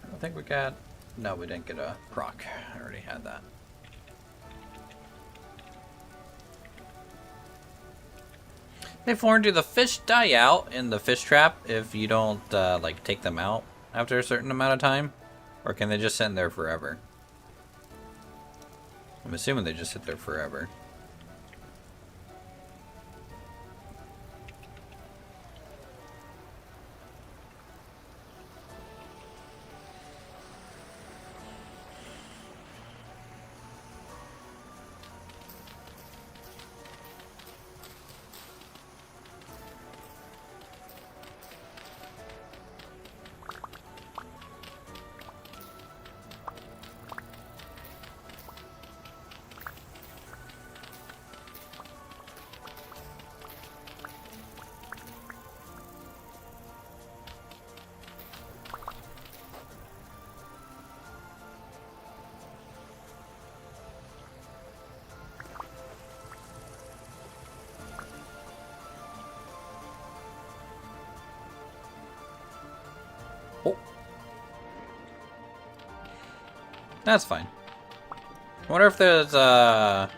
I think we got... No, we didn't get a proc. I already had that. Hey, Florin, do the fish die out in the fish trap if you don't, like, take them out after a certain amount of time? Or can they just sit in there forever? I'm assuming they just sit there forever. Oh. That's fine. I wonder if there's, I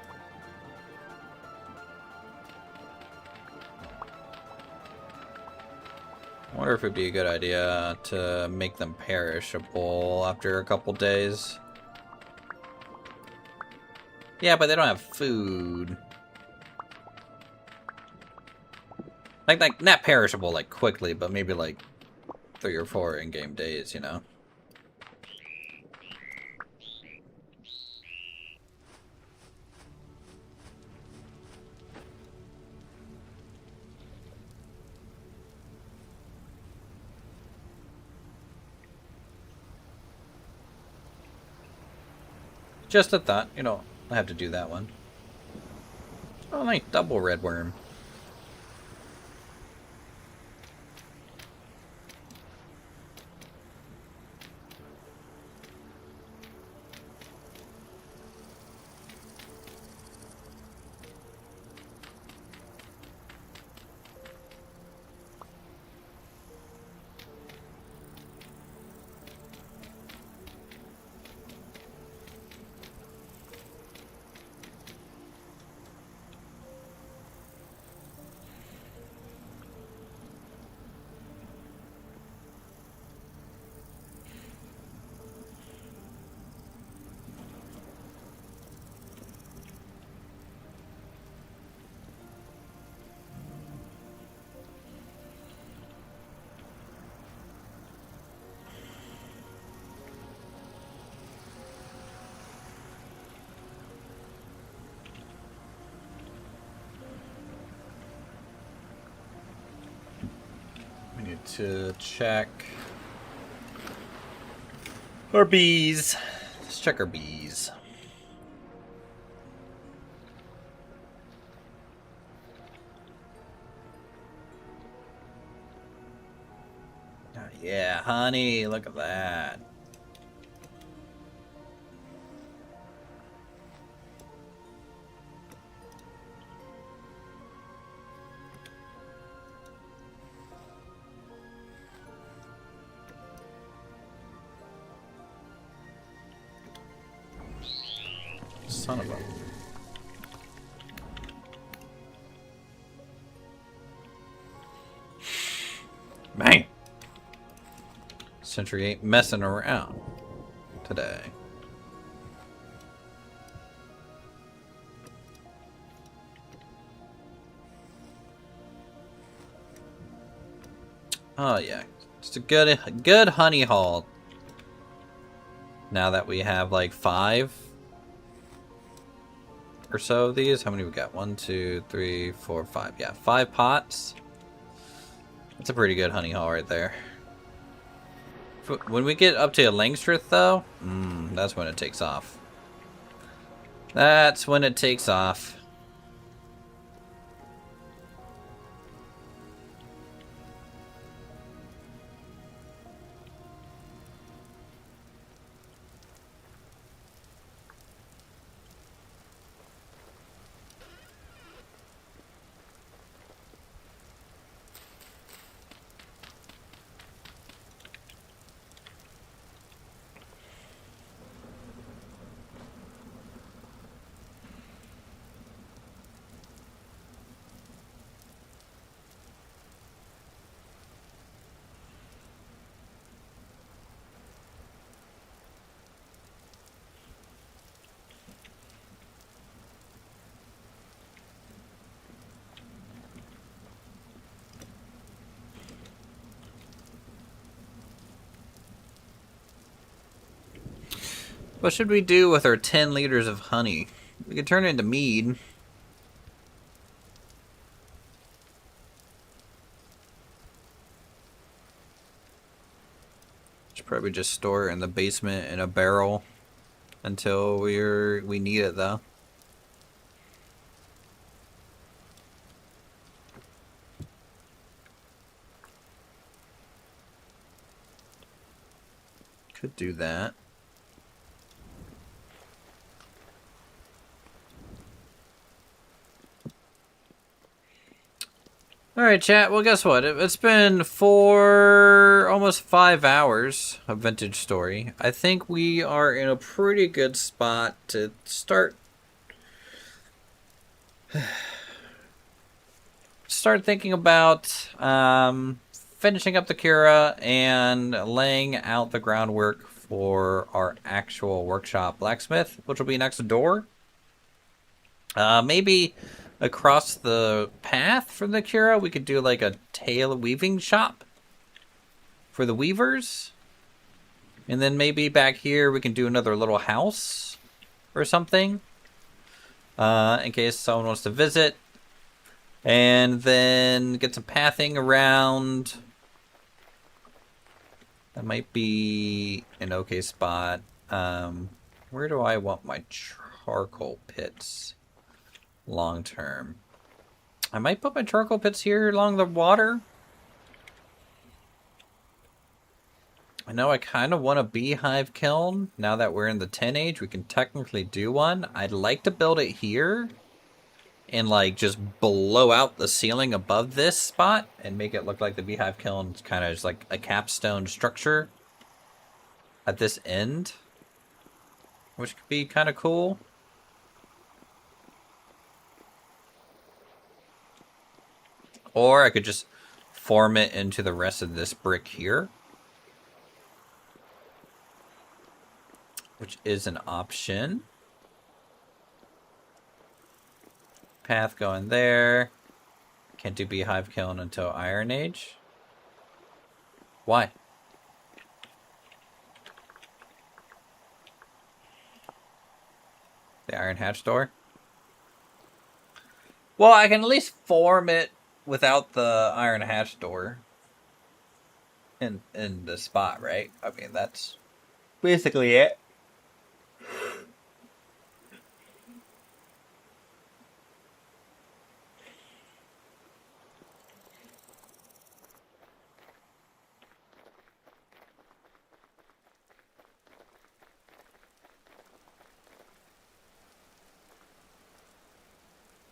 wonder if it'd be a good idea to make them perishable after a couple days. Yeah, but they don't have food. Like not perishable like quickly, but maybe like 3 or 4 in-game days, you know? Just a thought, you know, I have to do that one. Oh, nice, double red worm. We need to check our bees. Let's check our bees. Oh, yeah, honey, look at that. Son of a... Man! Sentry ain't messing around today. Oh yeah, just a good honey haul. Now that we have like 5 or so of these. How many we got? 1, 2, 3, 4, 5. Yeah, 5 pots. That's a pretty good honey haul right there. When we get up to a Langstreth, though, that's when it takes off. That's when it takes off. What should we do with our 10 liters of honey? We could turn it into mead. Should probably just store it in the basement in a barrel until we need it, though. Could do that. Alright, chat. Well, guess what? It's been almost 5 hours of Vintage Story. I think we are in a pretty good spot to start thinking about finishing up the Cura and laying out the groundwork for our actual workshop blacksmith, which will be next door. Maybe across the path from the Cura, we could do like a tail weaving shop for the weavers. And then maybe back here we can do another little house or something. In case someone wants to visit. And then get some pathing around. That might be an okay spot. Where do I want my charcoal pits long term? I might put my charcoal pits here along the water. I know I kind of want a beehive kiln. Now that we're in the 10 age, we can technically do one. I'd like to build it here and like just blow out the ceiling above this spot and make it look like the beehive kiln is kind of just like a capstone structure at this end, which could be kind of cool. Or I could just form it into the rest of this brick here, which is an option. Path going there. Can't do beehive kiln until Iron Age. Why? The Iron Hatch door? Well, I can at least form it without the Iron Hatch door in the spot, right? I mean, that's basically it.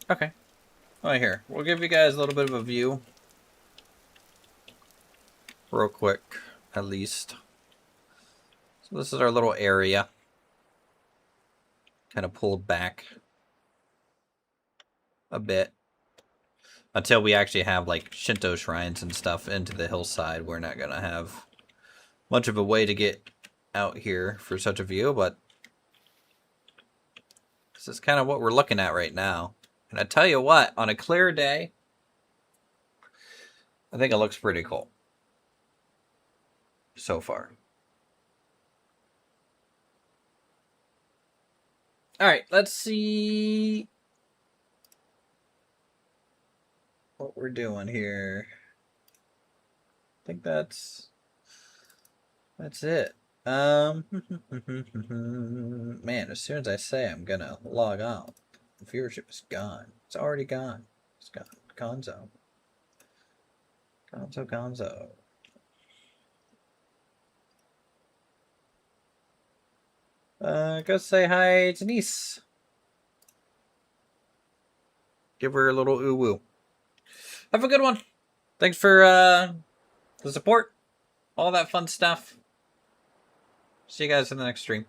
Okay. Well, here. We'll give you guys a little bit of a view. Real quick, at least. So this is our little area. Kind of pulled back a bit. Until we actually have, like, Shinto shrines and stuff into the hillside, we're not going to have much of a way to get out here for such a view, but this is kind of what we're looking at right now. And I tell you what, on a clear day, I think it looks pretty cool. So far. Alright, let's see what we're doing here. I think that's it. Man, as soon as I say I'm gonna log on, the viewership is gone. It's already gone. It's gone. Gonzo. Gonzo. Go say hi to Denise. Give her a little ooh woo. Have a good one. Thanks for the support. All that fun stuff. See you guys in the next stream.